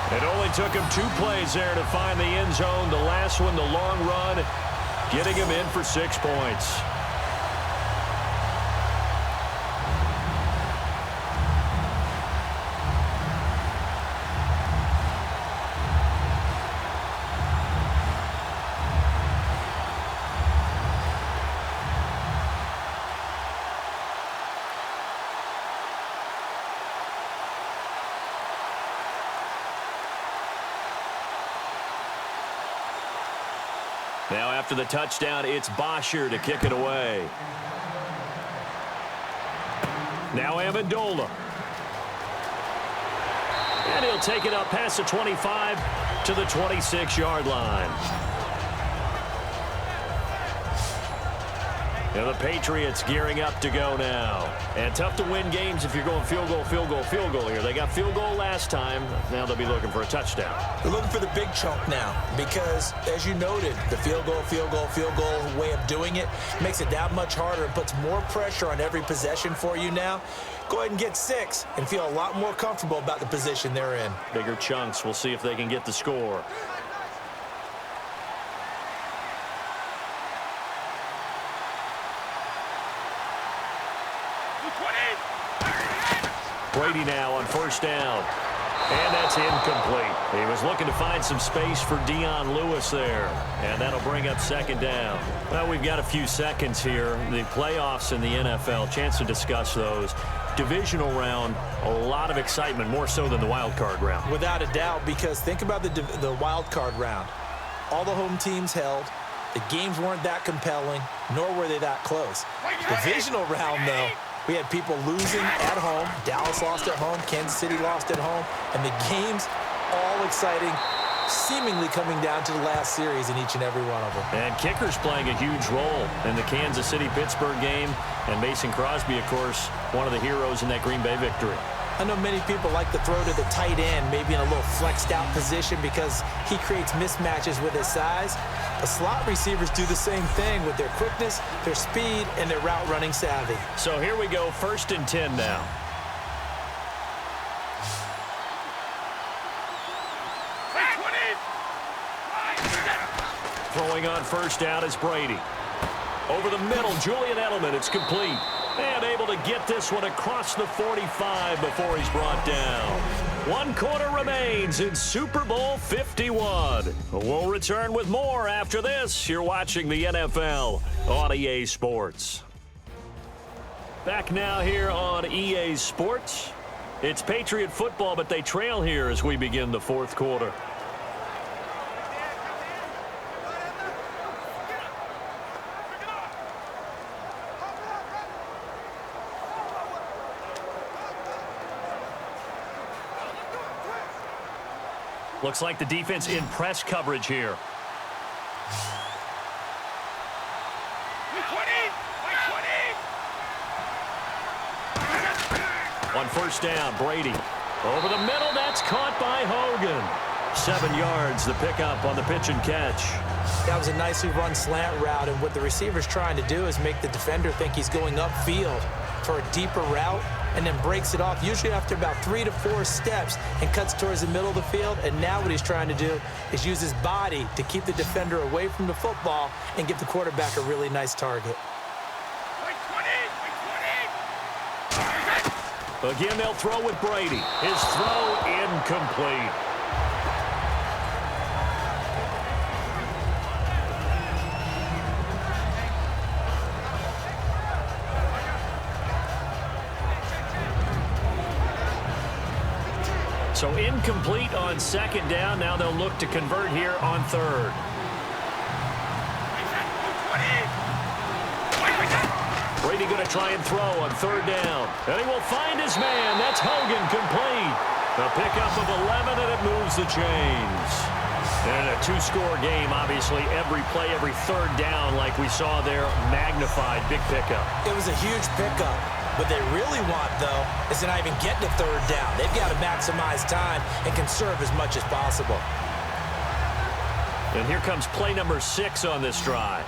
It only took him 2 plays there to find the end zone. The last one, the long run, getting him in for 6 points. Now after the touchdown, it's Bosher to kick it away. Now Amendola. And he'll take it up past the 25 to the 26-yard line. And the Patriots gearing up to go now. And tough to win games if you're going field goal, field goal, field goal here. They got field goal last time. Now they'll be looking for a touchdown. They're looking for the big chunk now because, as you noted, the field goal way of doing it makes it that much harder and puts more pressure on every possession for you now. Go ahead and get 6 and feel a lot more comfortable about the position they're in. Bigger chunks. We'll see if they can get the score. Brady now on first down. And that's incomplete. He was looking to find some space for Dion Lewis there. And that'll bring up second down. Well, we've got a few seconds here. The playoffs in the NFL, chance to discuss those. Divisional round, a lot of excitement, more so than the wild card round. Without a doubt, because think about the wild card round. All the home teams held. The games weren't that compelling, nor were they that close. Divisional round, though, We had people losing at home. Dallas lost at home. Kansas City lost at home. And the games, all exciting, seemingly coming down to the last series in each and every one of them. And kickers playing a huge role in the Kansas City-Pittsburgh game. And Mason Crosby, of course, one of the heroes in that Green Bay victory. I know many people like to throw to the tight end, maybe in a little flexed out position because he creates mismatches with his size. The slot receivers do the same thing with their quickness, their speed, and their route running savvy. So here we go, 1st and 10 now. Throwing on 1st down is Brady. Over the middle, Julian Edelman, it's complete. And able to get this one across the 45 before he's brought down. 1 quarter remains in Super Bowl 51. We'll return with more after this. You're watching the NFL on EA Sports. Back now here on EA Sports. It's Patriot football, but they trail here as we begin the 4th quarter. Looks like the defense in press coverage here. On 1st down, Brady. Over the middle, that's caught by Hogan. 7 yards, the pickup on the pitch and catch. That was a nicely run slant route, and what the receiver's trying to do is make the defender think he's going upfield for a deeper route, and then breaks it off, usually after about 3 to 4 steps, and cuts towards the middle of the field. And now what he's trying to do is use his body to keep the defender away from the football and give the quarterback a really nice target. Again, they'll throw with Brady. His throw incomplete. So incomplete on 2nd down. Now they'll look to convert here on 3rd. Brady going to try and throw on 3rd down. And he will find his man. That's Hogan, complete. A pickup of 11, and it moves the chains. And a 2-score game, obviously. Every play, every 3rd down, like we saw there, magnified. Big pickup. It was a huge pickup. What they really want, though, is to not even get to 3rd down. They've got to maximize time and conserve as much as possible. And here comes play number 6 on this drive.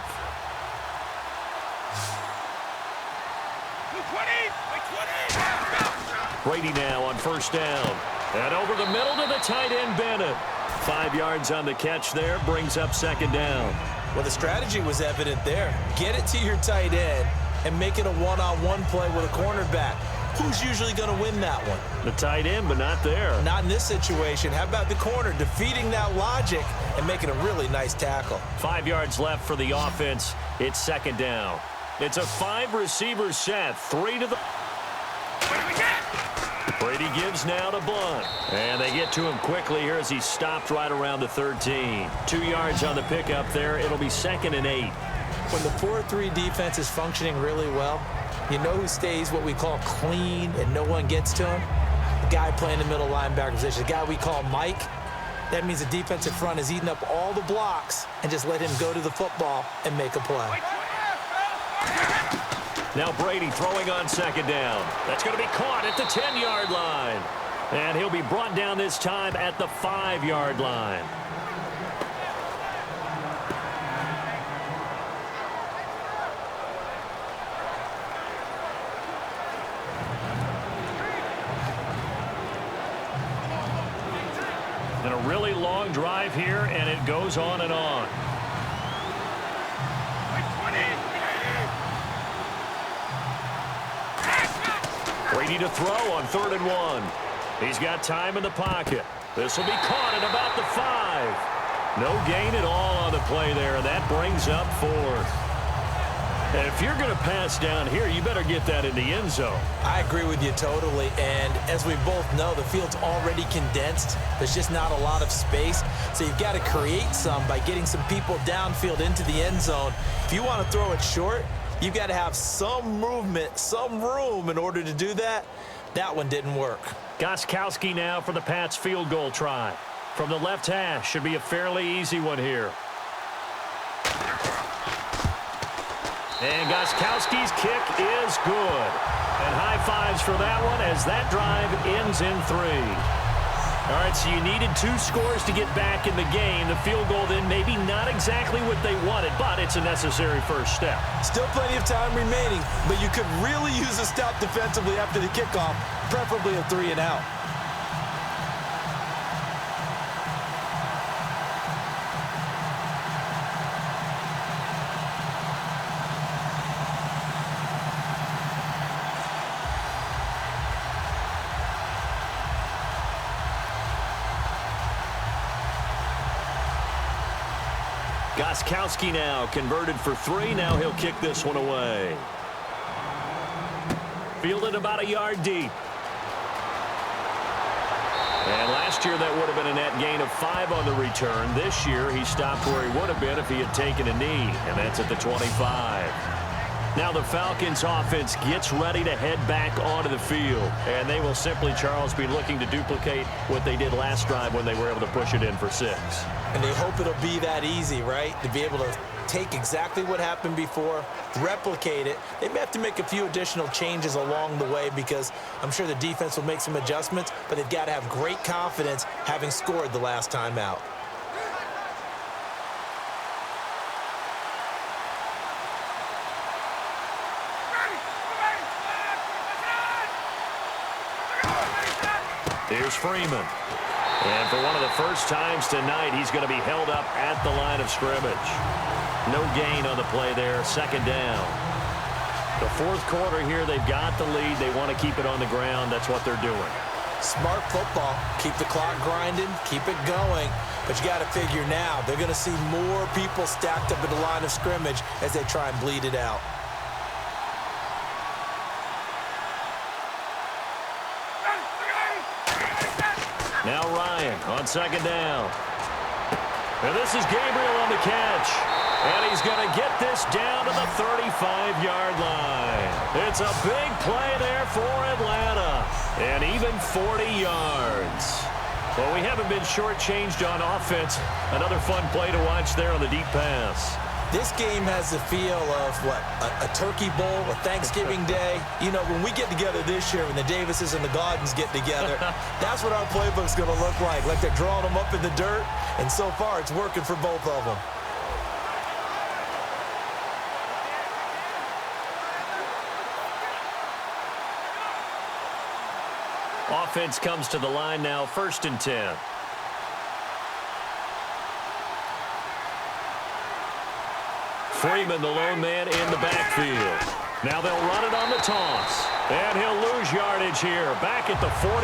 Brady now on 1st down. And over the middle to the tight end, Bennett. 5 yards on the catch there, brings up 2nd down. Well, the strategy was evident there. Get it to your tight end and make it a one-on-one play with a cornerback. Who's usually going to win that one? The tight end, but not there. Not in this situation. How about the corner defeating that logic and making a really nice tackle? 5 yards left for the offense. It's 2nd down. It's a 5-receiver set. 3 to the... Brady gives now to Blunt. And they get to him quickly here as he stopped right around the 13. 2 yards on the pickup there. It'll be 2nd and 8. When the 4-3 defense is functioning really well, you know who stays what we call clean and no one gets to him? The guy playing the middle linebacker position, the guy we call Mike. That means the defensive front is eating up all the blocks and just let him go to the football and make a play. Now Brady throwing on 2nd down. That's going to be caught at the 10-yard line. And he'll be brought down this time at the 5-yard line. And a really long drive here, and it goes on and on. Brady to throw on 3rd and 1. He's got time in the pocket. This will be caught at about the 5. No gain at all on the play there, and that brings up 4th. And if you're going to pass down here, you better get that in the end zone. I agree with you totally, and as we both know, the field's already condensed. There's just not a lot of space, so you've got to create some by getting some people downfield into the end zone. If you want to throw it short, You've got to have some movement, some room in order to do that. That one didn't work. Gostkowski now for the Pats field goal try. From the left hash, should be a fairly easy one here. And Gostkowski's kick is good. And high fives for that one as that drive ends in 3. All right, so you needed 2 scores to get back in the game. The field goal then maybe not exactly what they wanted, but it's a necessary first step. Still plenty of time remaining, but you could really use a stop defensively after the kickoff, preferably a 3-and-out. Gostkowski now converted for 3. Now he'll kick this one away. Fielded about a yard deep. And last year that would have been a net gain of 5 on the return. This year he stopped where he would have been if he had taken a knee, and that's at the 25. Now the Falcons offense gets ready to head back onto the field. And they will simply, Charles, be looking to duplicate what they did last drive when they were able to push it in for 6. And they hope it'll be that easy, right? To be able to take exactly what happened before, replicate it. They may have to make a few additional changes along the way because I'm sure the defense will make some adjustments, but they've got to have great confidence having scored the last time out. Here's Freeman. And for one of the first times tonight, he's going to be held up at the line of scrimmage. No gain on the play there, 2nd down. The 4th quarter here, they've got the lead. They want to keep it on the ground. That's what they're doing. Smart football. Keep the clock grinding, keep it going. But you got to figure now, they're going to see more people stacked up at the line of scrimmage as they try and bleed it out. Now Ryan on 2nd down. And this is Gabriel on the catch. And he's going to get this down to the 35-yard line. It's a big play there for Atlanta. And even 40 yards. Well, we haven't been shortchanged on offense. Another fun play to watch there on the deep pass. This game has the feel of, what, a turkey bowl, a Thanksgiving day. You know, when we get together this year, when the Davises and the Gaudens get together, that's what our playbook's going to look like. Like they're drawing them up in the dirt, and so far it's working for both of them. Offense comes to the line now, 1st and 10. Freeman, the lone man in the backfield. Now they'll run it on the toss. And he'll lose yardage here, back at the 41.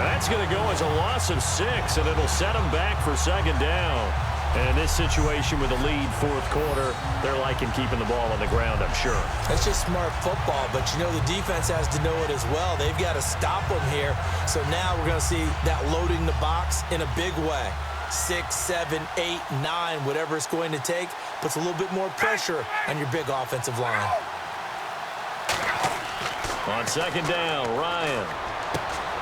That's going to go as a loss of 6, and it'll set him back for 2nd down. And in this situation with a lead 4th quarter, they're liking keeping the ball on the ground, I'm sure. That's just smart football, but you know the defense has to know it as well. They've got to stop them here. So now we're going to see that loading the box in a big way. 6, 7, 8, 9, whatever it's going to take, puts a little bit more pressure on your big offensive line. On 2nd down, Ryan.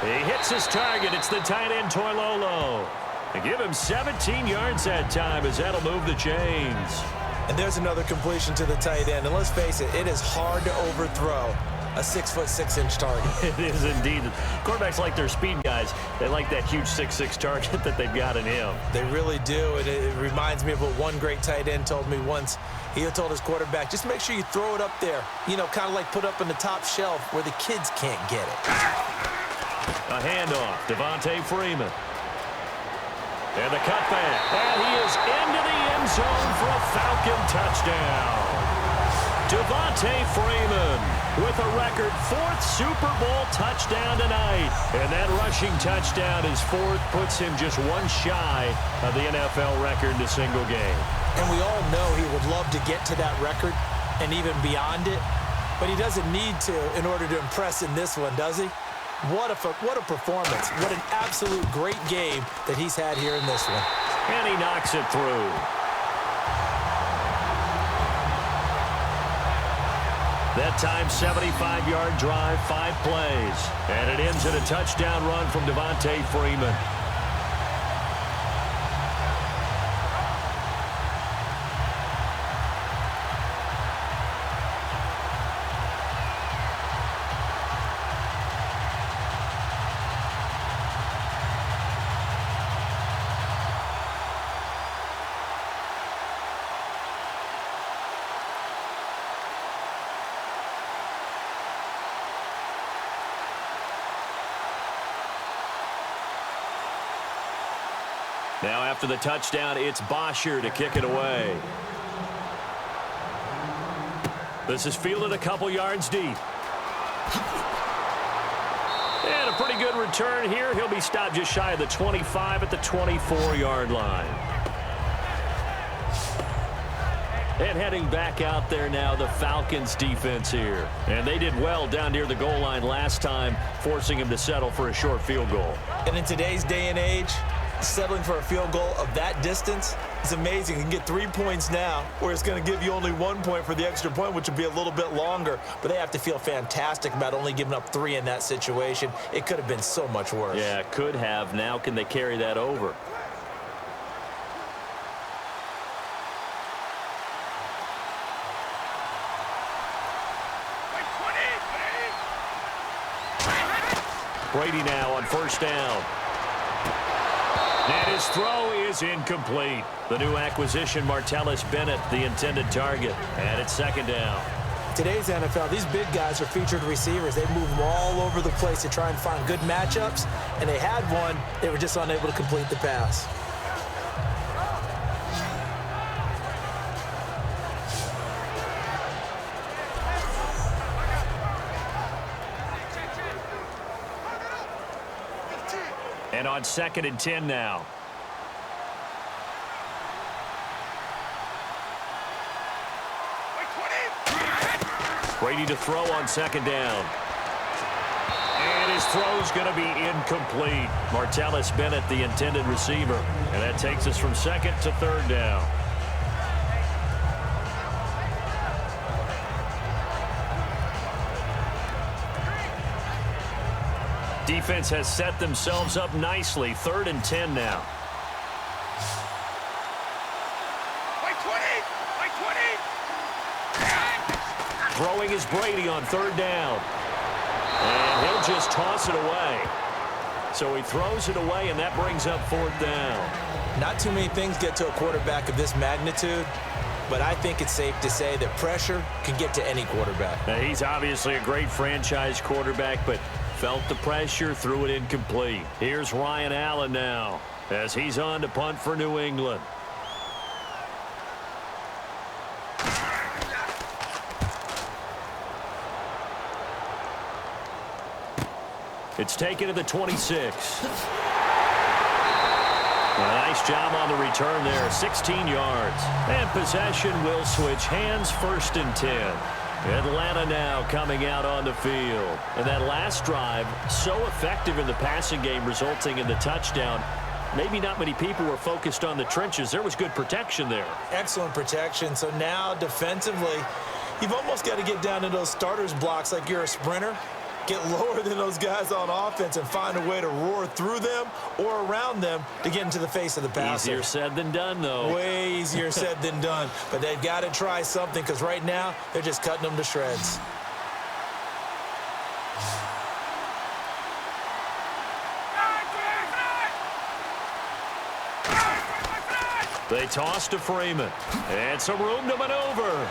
He hits his target. It's the tight end, Toilolo. They give him 17 yards that time as that'll move the chains. And there's another completion to the tight end. And let's face it, it is hard to overthrow a 6'6" target. It is indeed. Quarterbacks like their speed guys. They like that huge 6'6" target that they've got in him. They really do. And it reminds me of what one great tight end told me once. He told his quarterback, just make sure you throw it up there. You know, kind of like put up on the top shelf where the kids can't get it. A handoff. Devontae Freeman. And the cutback. And he is into the end zone for a Falcon touchdown. Devontae Freeman with a record 4th Super Bowl touchdown tonight. And that rushing touchdown, his 4th, puts him just one shy of the NFL record in a single game. And we all know he would love to get to that record and even beyond it. But he doesn't need to in order to impress in this one, does he? What a performance. What an absolute great game that he's had here in this one. And he knocks it through. That time, 75-yard drive, 5 plays. And it ends in a touchdown run from Devontae Freeman. Now after the touchdown, it's Bosher to kick it away. This is fielded a couple yards deep. And a pretty good return here. He'll be stopped just shy of the 25 at the 24-yard line. And heading back out there now, the Falcons defense here. And they did well down near the goal line last time, forcing him to settle for a short field goal. And in today's day and age, settling for a field goal of that distance is amazing. You can get 3 points now, where it's going to give you only 1 point for the extra point, which would be a little bit longer. But they have to feel fantastic about only giving up 3 in that situation. It could have been so much worse. Yeah, it could have. Now can they carry that over? Brady now on first down. And his throw is incomplete. The new acquisition, Martellus Bennett, the intended target. And it's second down. Today's NFL, these big guys are featured receivers. They move them all over the place to try and find good matchups. And they had one. They were just unable to complete the pass. And on 2nd and 10 now. Brady to throw on 2nd down. And his throw's going to be incomplete. Martellus Bennett, the intended receiver. And that takes us from 2nd to 3rd down. Defense has set themselves up nicely. 3rd and 10 now. Throwing is Brady on 3rd down. And he'll just toss it away. So he throws it away, and that brings up 4th down. Not too many things get to a quarterback of this magnitude, but I think it's safe to say that pressure can get to any quarterback. Now, he's obviously a great franchise quarterback, but felt the pressure, threw it incomplete. Here's Ryan Allen now as he's on to punt for New England. It's taken to the 26. Nice job on the return there, 16 yards. And possession will switch hands, 1st and 10. Atlanta now coming out on the field. And that last drive, so effective in the passing game, resulting in the touchdown. Maybe not many people were focused on the trenches. There was good protection there. Excellent protection. So now defensively, you've almost got to get down to those starters blocks like you're a sprinter. Get lower than those guys on offense and find a way to roar through them or around them to get into the face of the passer. Easier said than done, though. Way easier said than done. But they've got to try something, because right now they're just cutting them to shreds. They toss to Freeman. And some room to maneuver.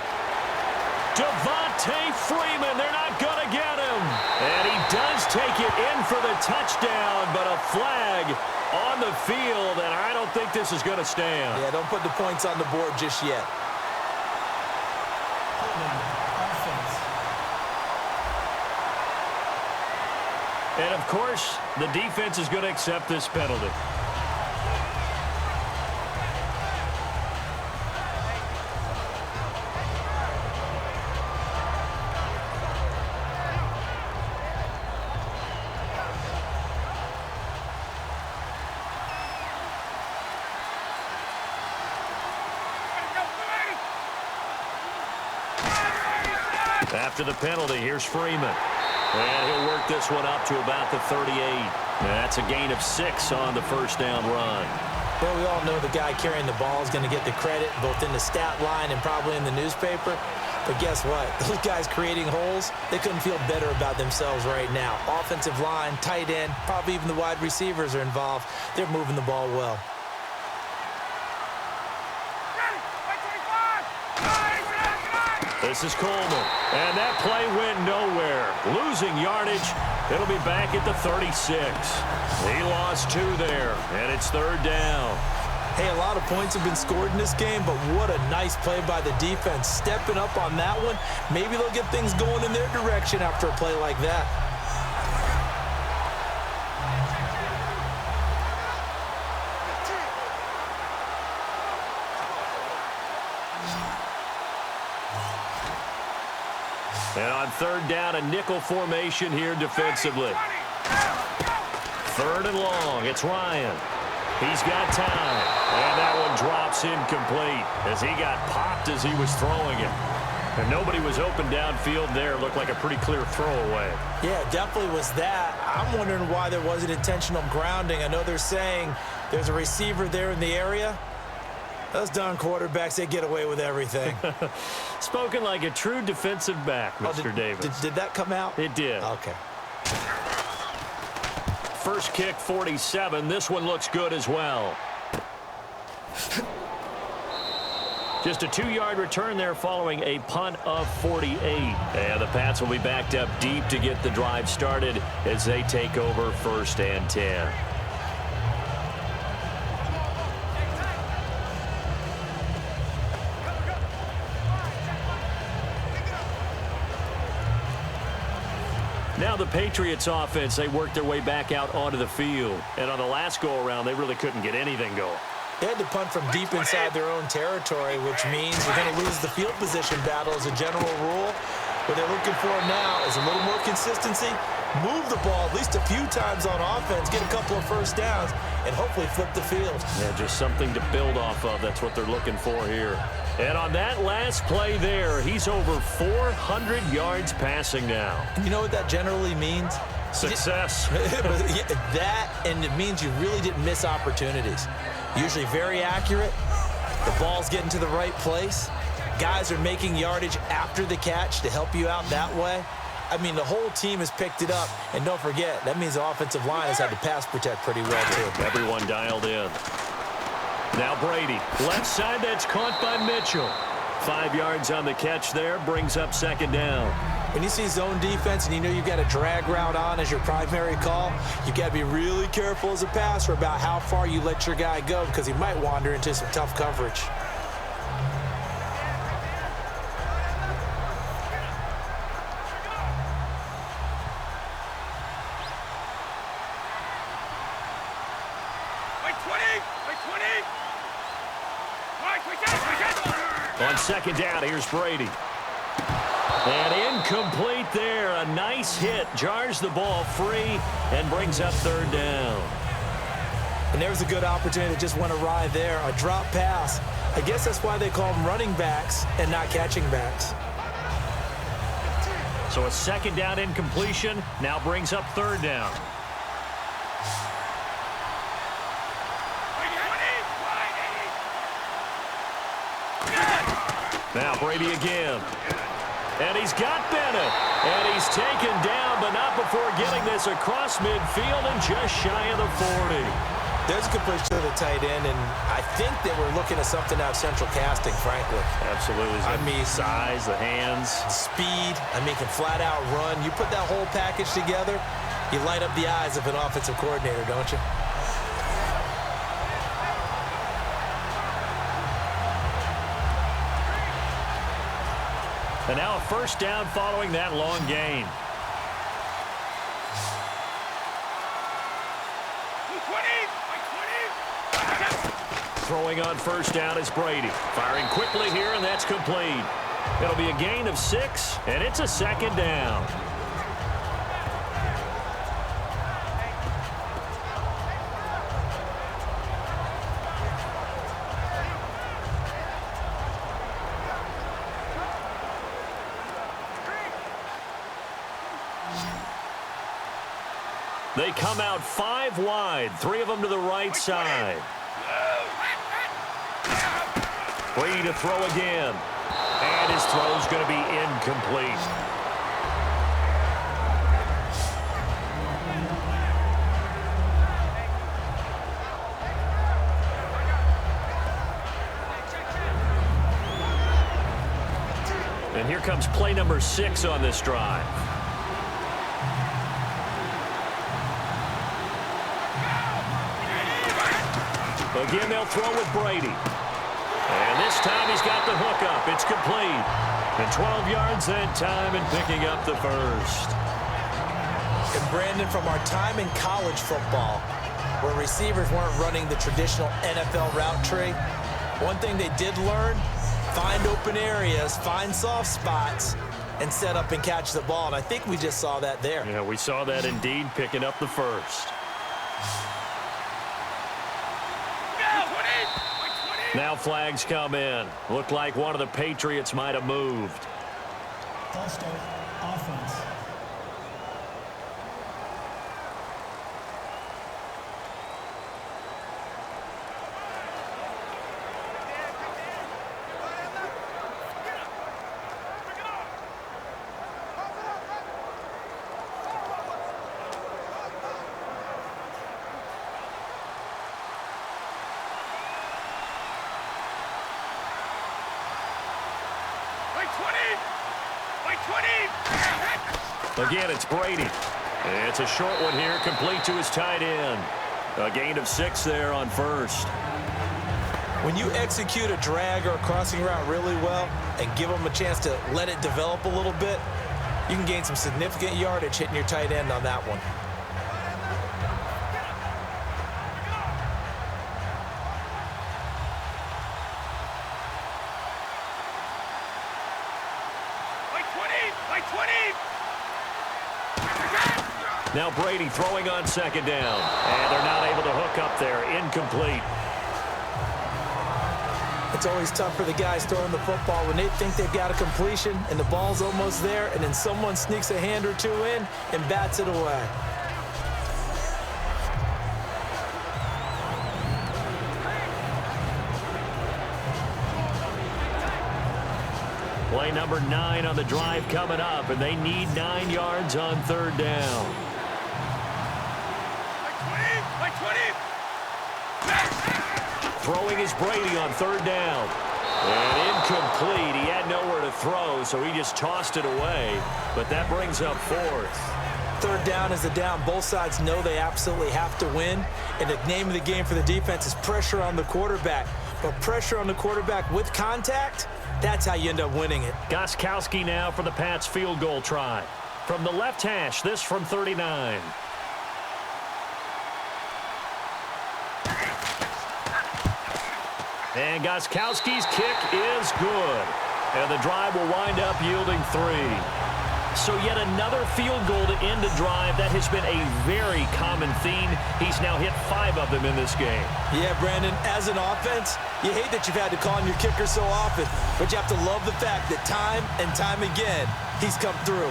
Devontae Freeman, they're not going to get him. And he does take it in for the touchdown, but a flag on the field, and I don't think this is going to stand. Yeah, don't put the points on the board just yet. And, of course, the defense is going to accept this penalty. After the penalty, here's Freeman. And he'll work this one up to about the 38. That's a gain of 6 on the first down run. Well, we all know the guy carrying the ball is going to get the credit both in the stat line and probably in the newspaper. But guess what? Those guys creating holes, they couldn't feel better about themselves right now. Offensive line, tight end, probably even the wide receivers are involved. They're moving the ball well. This is Coleman, and that play went nowhere. Losing yardage, it'll be back at the 36. He lost 2 there, and it's 3rd down. Hey, a lot of points have been scored in this game, but what a nice play by the defense. Stepping up on that one, maybe they'll get things going in their direction after a play like that. And on 3rd down, a nickel formation here defensively. 3rd and long. It's Ryan. He's got time. And that one drops incomplete as he got popped as he was throwing it. And nobody was open downfield there. Looked like a pretty clear throwaway. Yeah, definitely was that. I'm wondering why there wasn't intentional grounding. I know they're saying there's a receiver there in the area. Those darn quarterbacks, they get away with everything. Spoken like a true defensive back, Mr. Davis. Did that come out? It did. Okay. First kick, 47. This one looks good as well. Just a 2-yard return there following a punt of 48. And the Pats will be backed up deep to get the drive started as they take over 1st and 10. Now the Patriots offense, they worked their way back out onto the field. And on the last go-around, they really couldn't get anything going. They had to punt from deep inside their own territory, which means you're going to lose the field position battle as a general rule. What they're looking for now is a little more consistency, move the ball at least a few times on offense, get a couple of first downs, and hopefully flip the field. Yeah, just something to build off of. That's what they're looking for here. And on that last play there, he's over 400 yards passing now. You know what that generally means? Success. That, and it means you really didn't miss opportunities. Usually very accurate. The ball's getting to the right place. Guys are making yardage after the catch to help you out that way. I mean, the whole team has picked it up. And don't forget, that means the offensive line has had to pass protect pretty well, too. Everyone dialed in. Now Brady, left side, that's caught by Mitchell. 5 yards on the catch there, brings up 2nd down. When you see zone defense and you know you've got a drag route on as your primary call, you've got to be really careful as a passer about how far you let your guy go because he might wander into some tough coverage. On 2nd down, here's Brady. And incomplete there. A nice hit. Jars the ball free and brings up 3rd down. And there's a good opportunity that just went awry there. A drop pass. I guess that's why they call them running backs and not catching backs. So a 2nd down incompletion now brings up 3rd down. Now Brady again. And he's got Bennett. And he's taken down, but not before getting this across midfield and just shy of the 40. There's a completion to the tight end, and I think that we're looking at something out of central casting, frankly. Absolutely. I mean, size, the hands. Speed. I mean, can flat out run. You put that whole package together, you light up the eyes of an offensive coordinator, don't you? And now a 1st down following that long gain. Throwing on 1st down is Brady. Firing quickly here, and that's complete. It'll be a gain of 6, and it's a 2nd down. They come out 5 wide, 3 of them to the right side. Brady to throw again. And his throw's going to be incomplete. And here comes play number 6 on this drive. Again, they'll throw with Brady. And this time he's got the hook up. It's complete. And 12 yards that time and picking up the first. And Brandon, from our time in college football, where receivers weren't running the traditional NFL route tree, one thing they did learn, find open areas, find soft spots, and set up and catch the ball. And I think we just saw that there. Yeah, we saw that indeed, picking up the first. Now flags come in. Looked like one of the Patriots might have moved. False start, offense. Again, it's Brady. And it's a short one here, complete to his tight end. A gain of 6 there on first. When you execute a drag or a crossing route really well and give them a chance to let it develop a little bit, you can gain some significant yardage hitting your tight end on that one. Now Brady throwing on second down. And they're not able to hook up there. Incomplete. It's always tough for the guys throwing the football when they think they've got a completion and the ball's almost there, and then someone sneaks a hand or two in and bats it away. Play number 9 on the drive coming up, and they need 9 yards on third down. Throwing is Brady on third down. And incomplete. He had nowhere to throw, so he just tossed it away. But that brings up 4th. Third down is a down. Both sides know they absolutely have to win. And the name of the game for the defense is pressure on the quarterback. But pressure on the quarterback with contact, that's how you end up winning it. Gostkowski now for the Pats field goal try. From the left hash, this from 39. And Gostkowski's kick is good. And the drive will wind up yielding 3. So yet another field goal to end a drive. That has been a very common theme. He's now hit 5 of them in this game. Yeah, Brandon, as an offense, you hate that you've had to call on your kicker so often, but you have to love the fact that time and time again, he's come through.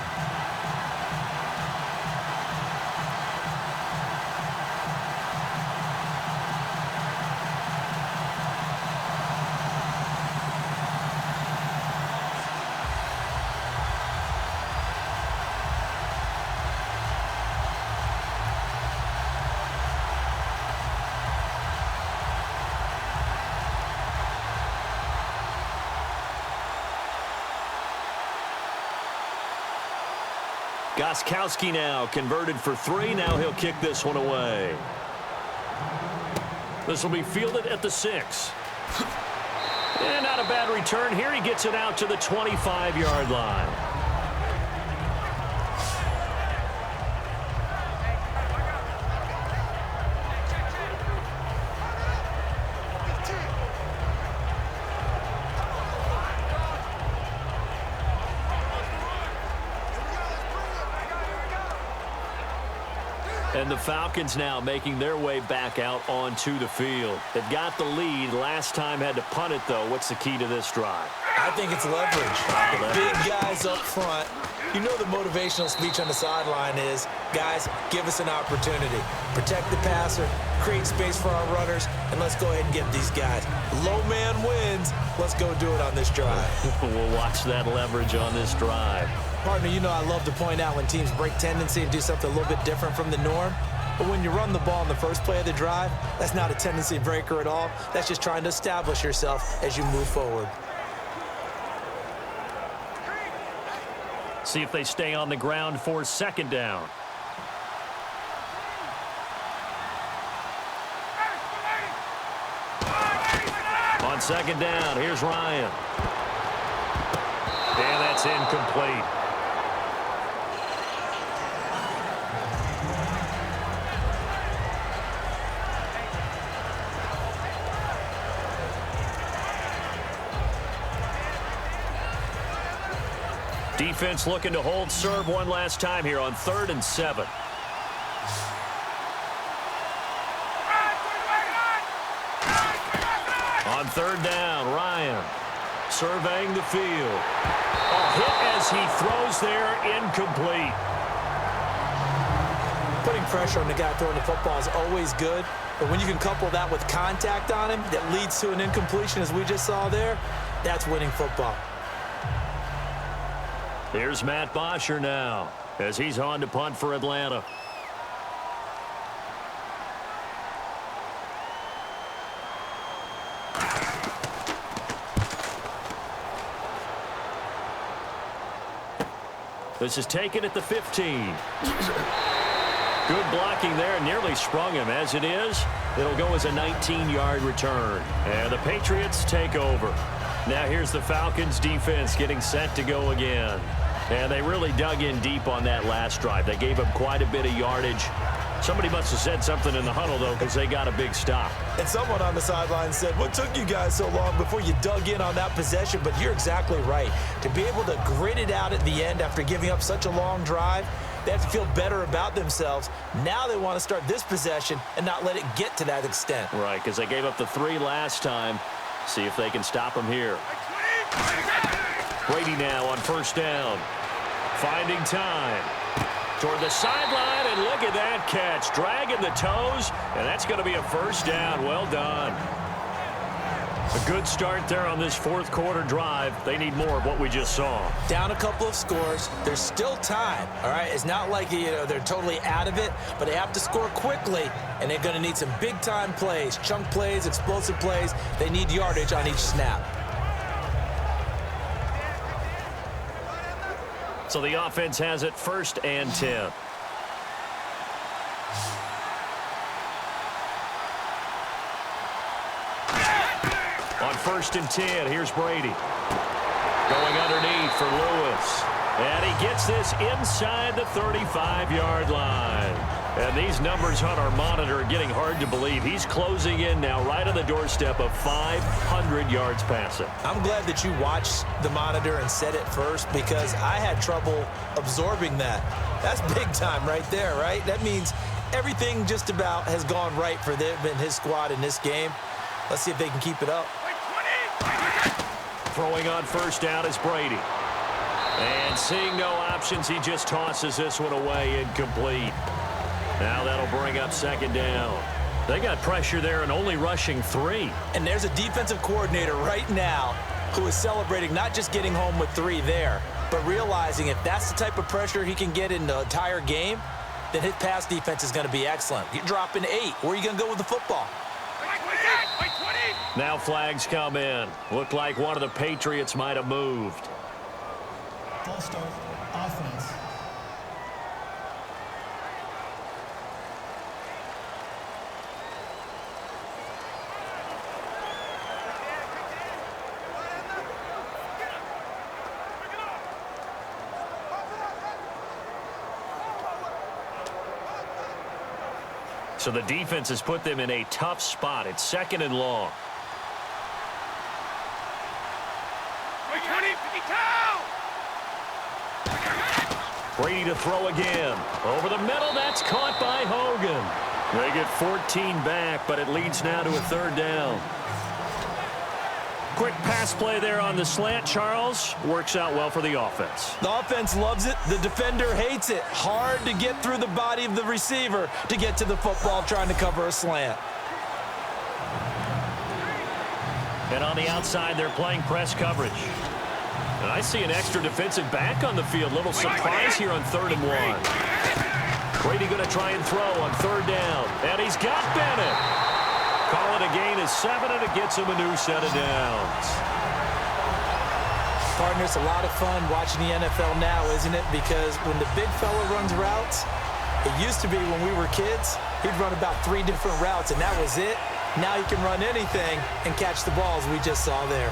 Gostkowski now converted for 3. Now he'll kick this one away. This will be fielded at the 6. And not a bad return here. He gets it out to the 25-yard line. And the Falcons now making their way back out onto the field. They've got the lead. Last time had to punt it, though. What's the key to this drive? I think it's leverage. The big guys up front. You know the motivational speech on the sideline is, guys, give us an opportunity. Protect the passer, create space for our runners, and let's go ahead and get these guys. Low man wins. Let's go do it on this drive. We'll watch that leverage on this drive. Partner, you know I love to point out when teams break tendency and do something a little bit different from the norm. But when you run the ball in the first play of the drive, that's not a tendency breaker at all. That's just trying to establish yourself as you move forward. See if they stay on the ground for second down. On second down, here's Ryan. And that's incomplete. Defense looking to hold serve one last time here on 3rd and 7. On 3rd down, Ryan surveying the field. A hit as he throws there, incomplete. Putting pressure on the guy throwing the football is always good, but when you can couple that with contact on him that leads to an incompletion as we just saw there, that's winning football. Here's Matt Bosher now as he's on to punt for Atlanta. This is taken at the 15. Good blocking there, nearly sprung him. As it is, it'll go as a 19-yard return. And the Patriots take over. Now here's the Falcons defense getting set to go again. And they really dug in deep on that last drive. They gave up quite a bit of yardage. Somebody must have said something in the huddle, though, because they got a big stop. And someone on the sideline said, what took you guys so long before you dug in on that possession? But you're exactly right. To be able to grit it out at the end after giving up such a long drive, they have to feel better about themselves. Now they want to start this possession and not let it get to that extent. Right, because they gave up the 3 last time. See if they can stop them here. Brady now on 1st down. Finding time. Toward the sideline, and look at that catch. Dragging the toes, and that's going to be a 1st down. Well done. A good start there on this 4th quarter drive. They need more of what we just saw. Down a couple of scores. There's still time, all right? It's not like, they're totally out of it, but they have to score quickly, and they're going to need some big-time plays, chunk plays, explosive plays. They need yardage on each snap. So the offense has it 1st and 10. On 1st and 10, here's Brady. Going underneath for Lewis. And he gets this inside the 35-yard line. And these numbers on our monitor are getting hard to believe. He's closing in now right on the doorstep of 500 yards passing. I'm glad that you watched the monitor and said it first because I had trouble absorbing that. That's big time right there, right? That means everything just about has gone right for them and his squad in this game. Let's see if they can keep it up. Throwing on 1st down is Brady. And seeing no options, he just tosses this one away, incomplete. Now that'll bring up 2nd down. They got pressure there and only rushing 3. And there's a defensive coordinator right now who is celebrating not just getting home with 3 there, but realizing if that's the type of pressure he can get in the entire game, then his pass defense is going to be excellent. You're dropping 8. Where are you going to go with the football? Now flags come in. Looked like one of the Patriots might have moved. False start, offense. So the defense has put them in a tough spot. It's 2nd and long. Brady to throw again. Over the middle, that's caught by Hogan. They get 14 back, but it leads now to a 3rd down. Quick pass play there on the slant, Charles. Works out well for the offense. The offense loves it. The defender hates it. Hard to get through the body of the receiver to get to the football trying to cover a slant. And on the outside, they're playing press coverage. And I see an extra defensive back on the field. Little surprise here on 3rd and 1. Brady going to try and throw on 3rd down. And he's got Bennett. Call it a gain of 7, and it gets him a new set of downs. Partner, it's a lot of fun watching the NFL now, isn't it? Because when the big fella runs routes, it used to be when we were kids, he'd run about 3 different routes, and that was it. Now he can run anything and catch the balls we just saw there.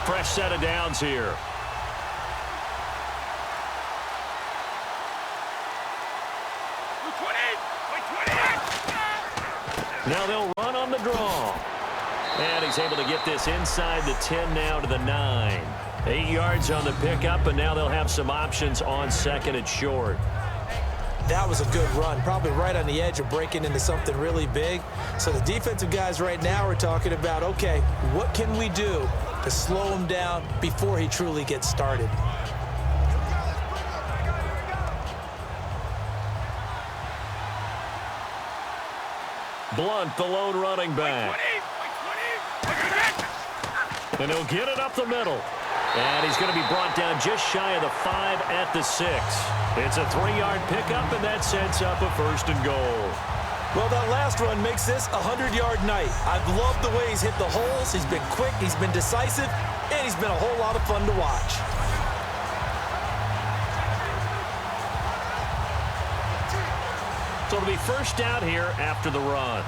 Fresh set of downs here. Now they'll run on the draw. And he's able to get this inside the 10 now to the 9. 8 yards on the pickup, and now they'll have some options on 2nd and short. That was a good run, probably right on the edge of breaking into something really big. So the defensive guys right now are talking about, okay, what can we do to slow him down before he truly gets started? Blunt, the lone running back. And he'll get it up the middle. And he's going to be brought down just shy of the 5 at the 6. It's a 3-yard pickup, and that sets up a 1st and goal. Well, that last run makes this a 100-yard night. I've loved the way he's hit the holes. He's been quick, he's been decisive, and he's been a whole lot of fun to watch. So it'll be 1st down here after the run.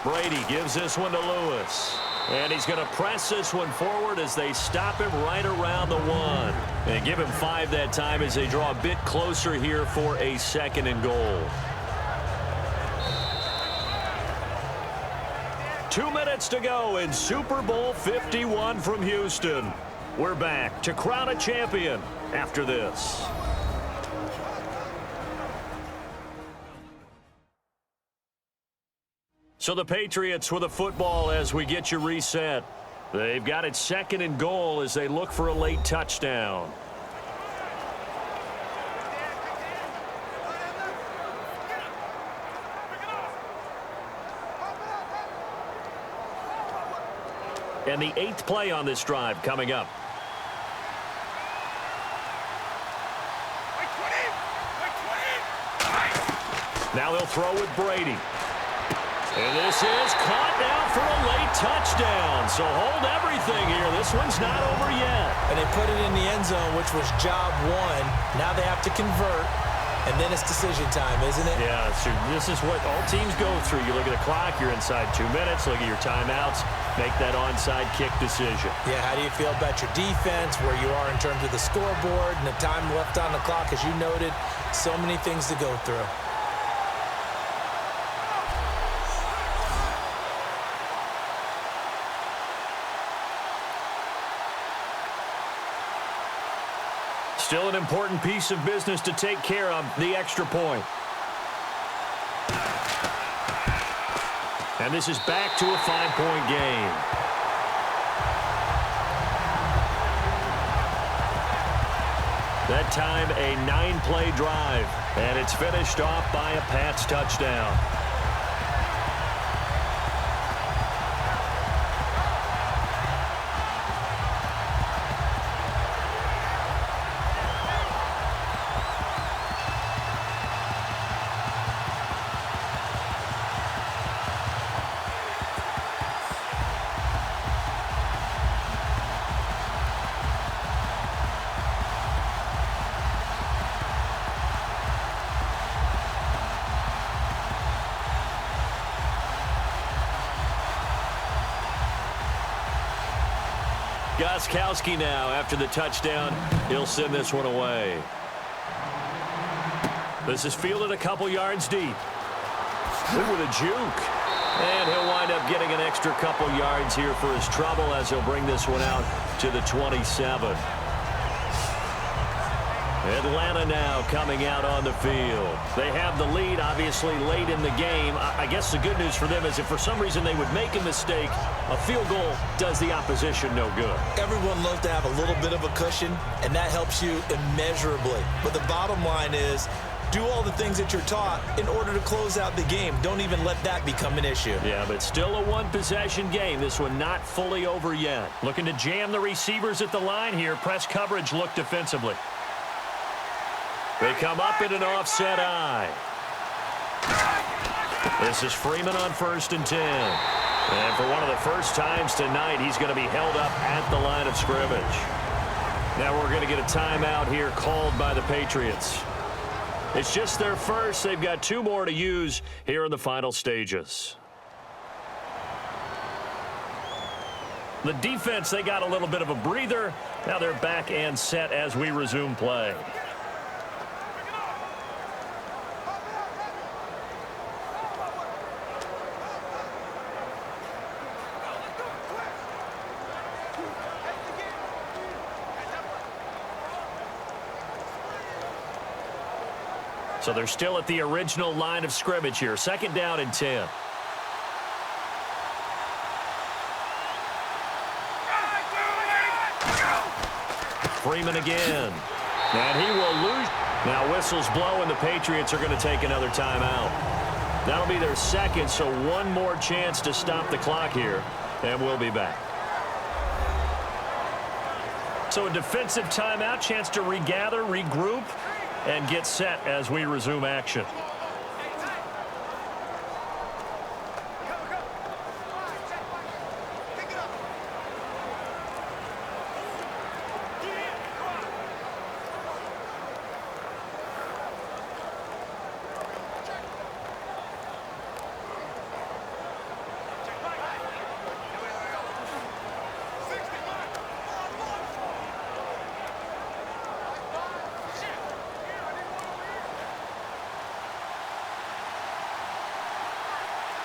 Brady gives this one to Lewis. And he's going to press this one forward as they stop him right around the 1. And give him 5 that time as they draw a bit closer here for a 2nd and goal. 2 minutes to go in Super Bowl 51 from Houston. We're back to crown a champion after this. So the Patriots with a football as we get you reset. They've got it 2nd and goal as they look for a late touchdown. And the 8th play on this drive coming up. Now they'll throw with Brady. And this is caught now for a late touchdown. So hold everything here. This one's not over yet. And they put it in the end zone, which was job 1. Now they have to convert. And then it's decision time, isn't it? Yeah, so this is what all teams go through. You look at the clock, you're inside 2 minutes, look at your timeouts, make that onside kick decision. Yeah, how do you feel about your defense, where you are in terms of the scoreboard, and the time left on the clock, as you noted, so many things to go through. Still an important piece of business to take care of, the extra point. And this is back to a 5-point game. That time a 9-play drive, and it's finished off by a Pats touchdown. Gostkowski now, after the touchdown, he'll send this one away. This is fielded a couple yards deep. Look with a juke. And he'll wind up getting an extra couple yards here for his trouble as he'll bring this one out to the 27. Atlanta now coming out on the field. They have the lead, obviously, late in the game. I guess the good news for them is if for some reason they would make a mistake, a field goal does the opposition no good. Everyone loves to have a little bit of a cushion, and that helps you immeasurably. But the bottom line is, do all the things that you're taught in order to close out the game. Don't even let that become an issue. Yeah, but still a one-possession game. This one not fully over yet. Looking to jam the receivers at the line here. Press coverage look defensively. They come up in an offset eye. This is Freeman on 1st and 10. And for one of the first times tonight, he's going to be held up at the line of scrimmage. Now we're going to get a timeout here called by the Patriots. It's just their first. They've got 2 more to use here in the final stages. The defense, they got a little bit of a breather. Now they're back and set as we resume play. So they're still at the original line of scrimmage here. 2nd down and 10. Freeman again. And he will lose. Now whistles blow and the Patriots are going to take another timeout. That'll be their second, so one more chance to stop the clock here. And we'll be back. So a defensive timeout, chance to regather, regroup, and get set as we resume action.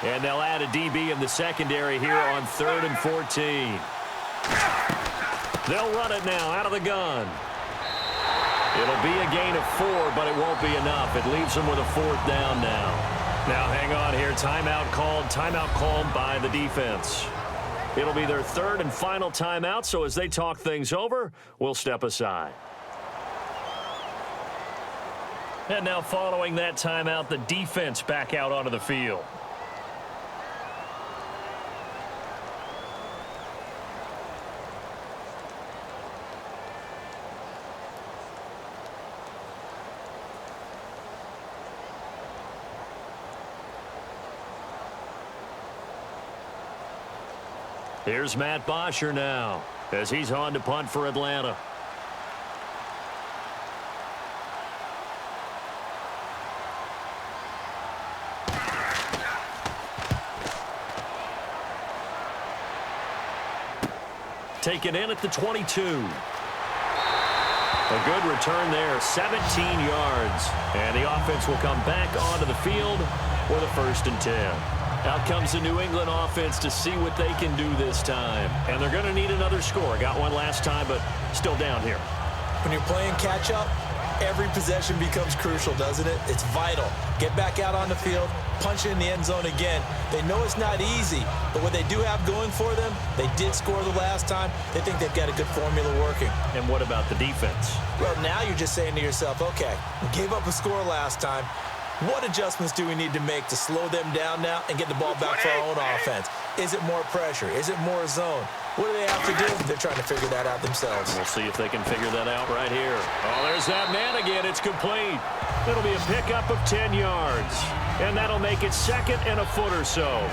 And they'll add a DB in the secondary here on 3rd and 14. They'll run it now out of the gun. It'll be a gain of 4, but it won't be enough. It leaves them with a 4th down now. Now hang on here. Timeout called by the defense. It'll be their 3rd and final timeout, so as they talk things over, we'll step aside. And now following that timeout, the defense back out onto the field. Here's Matt Bosher now as he's on to punt for Atlanta. Taken in at the 22. A good return there, 17 yards. And the offense will come back onto the field for the 1st and 10. Out comes the New England offense to see what they can do this time. And they're going to need another score. Got one last time, but still down here. When you're playing catch-up, every possession becomes crucial, doesn't it? It's vital. Get back out on the field, punch it in the end zone again. They know it's not easy, but what they do have going for them, they did score the last time. They think they've got a good formula working. And what about the defense? Well, now you're just saying to yourself, okay, we gave up a score last time. What adjustments do we need to make to slow them down now and get the ball back for our own offense? Is it more pressure? Is it more zone? What do they have to do? They're trying to figure that out themselves. We'll see if they can figure that out right here. Oh, there's that man again. It's complete. It'll be a pickup of 10 yards. And that'll make it 2nd and a foot or so.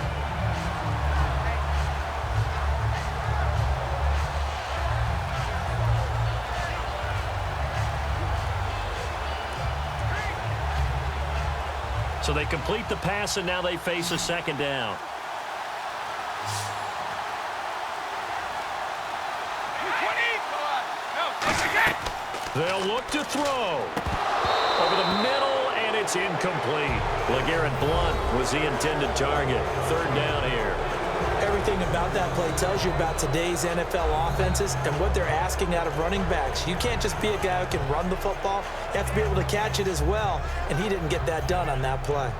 So they complete the pass, and now they face a 2nd down. They'll look to throw. Over the middle, and it's incomplete. LeGarrette Blount was the intended target. Third down here. Everything about that play tells you about today's NFL offenses and what they're asking out of running backs. You can't just be a guy who can run the football. You have to be able to catch it as well, and he didn't get that done on that play.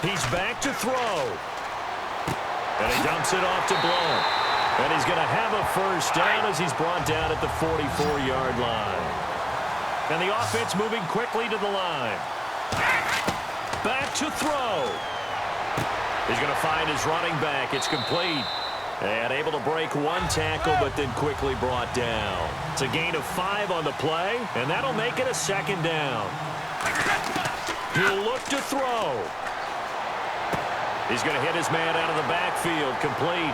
He's back to throw. And he dumps it off to Blount. And he's going to have a first down as he's brought down at the 44-yard line. And the offense moving quickly to the line. Back to throw. He's going to find his running back. It's complete. And able to break one tackle, but then quickly brought down. It's a gain of 5 on the play, and that'll make it a second down. He'll look to throw. He's going to hit his man out of the backfield, complete.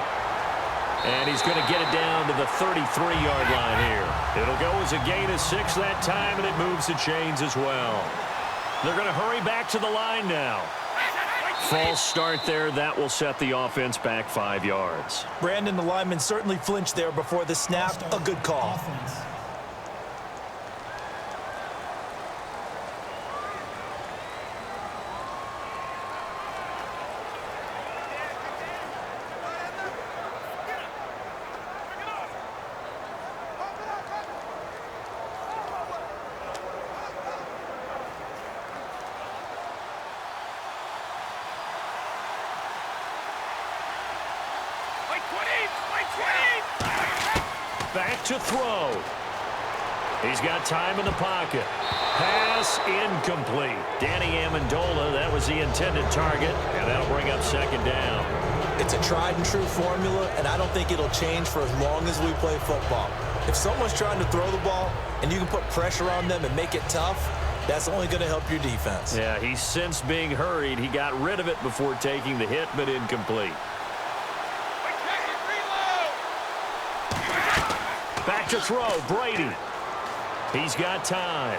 And he's going to get it down to the 33-yard line here. It'll go as a gain of 6 that time, and it moves the chains as well. They're going to hurry back to the line now. False start there. That will set the offense back 5 yards. Brandon, the lineman certainly flinched there before the snap. A good call. Offense. Back to throw. He's got time in the pocket. Pass incomplete. Danny Amendola, that was the intended target, and that'll bring up second down. It's a tried and true formula, and I don't think it'll change for as long as we play football. If someone's trying to throw the ball and you can put pressure on them and make it tough, that's only going to help your defense. Yeah, he's since being hurried. He got rid of it before taking the hit, but incomplete. Back to throw, Brady. He's got time.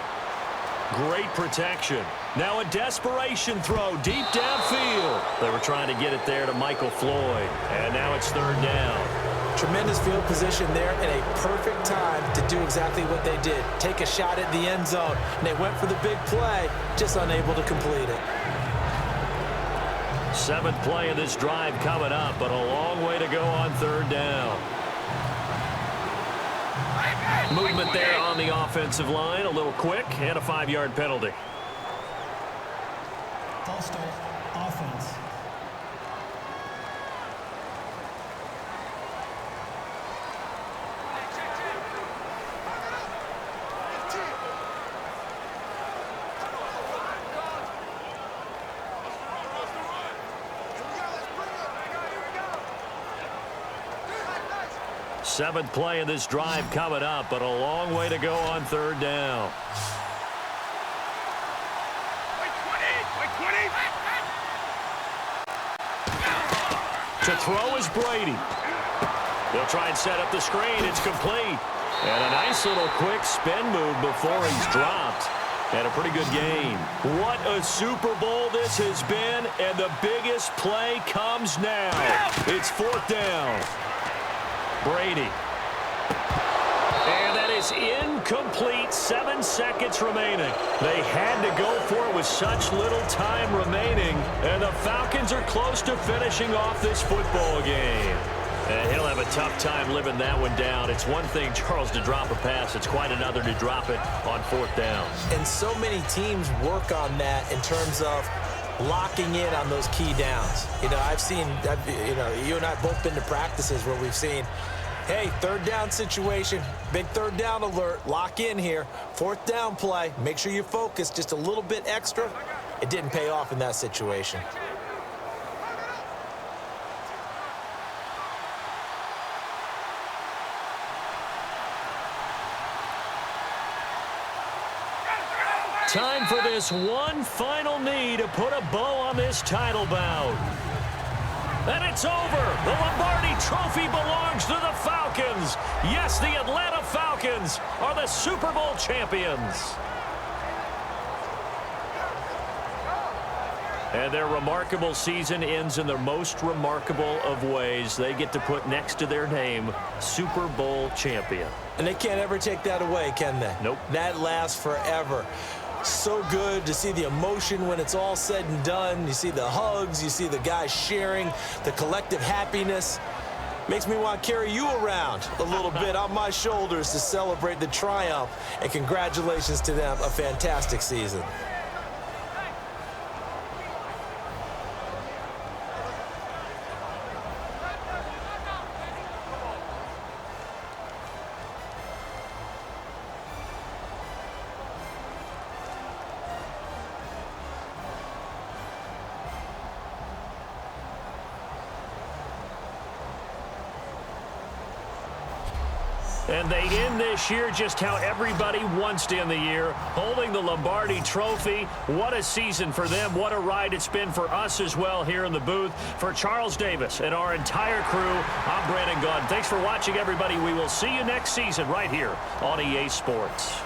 Great protection. Now a desperation throw deep downfield. They were trying to get it there to Michael Floyd. And now it's third down. Tremendous field position there and a perfect time to do exactly what they did. Take a shot at the end zone. And they went for the big play, just unable to complete it. 7th play of this drive coming up, but a long way to go on third down. Movement there on the offensive line, a little quick, and a 5-yard penalty. False start. Offense. Seventh play of this drive coming up, but a long way to go on third down. To throw is Brady. They'll try and set up the screen. It's complete. And a nice little quick spin move before he's dropped. And a pretty good game. What a Super Bowl this has been, and the biggest play comes now. It's fourth down. Brady. And that is incomplete. 7 seconds remaining. They had to go for it with such little time remaining. And the Falcons are close to finishing off this football game. And he'll have a tough time living that one down. It's one thing, Charles, to drop a pass. It's quite another to drop it on fourth down. And so many teams work on that in terms of locking in on those key downs. You know, you and I have both been to practices where we've seen, hey, third down situation, big third down alert, lock in here, fourth down play, make sure you focus just a little bit extra. It didn't pay off in that situation. Time for this one final knee to put a bow on this title bout. And it's over. The Lombardi Trophy belongs to the Falcons. Yes, the Atlanta Falcons are the Super Bowl champions. And their remarkable season ends in the most remarkable of ways. They get to put next to their name, Super Bowl champion. And they can't ever take that away, can they? Nope. That lasts forever. So good to see the emotion when it's all said and done. You see the hugs, you see the guys sharing, the collective happiness. Makes me want to carry you around a little bit on my shoulders to celebrate the triumph. And congratulations to them, a fantastic season. And they end this year just how everybody wants to end the year, holding the Lombardi Trophy. What a season for them. What a ride it's been for us as well here in the booth. For Charles Davis and our entire crew, I'm Brandon Gaudin. Thanks for watching, everybody. We will see you next season right here on EA Sports.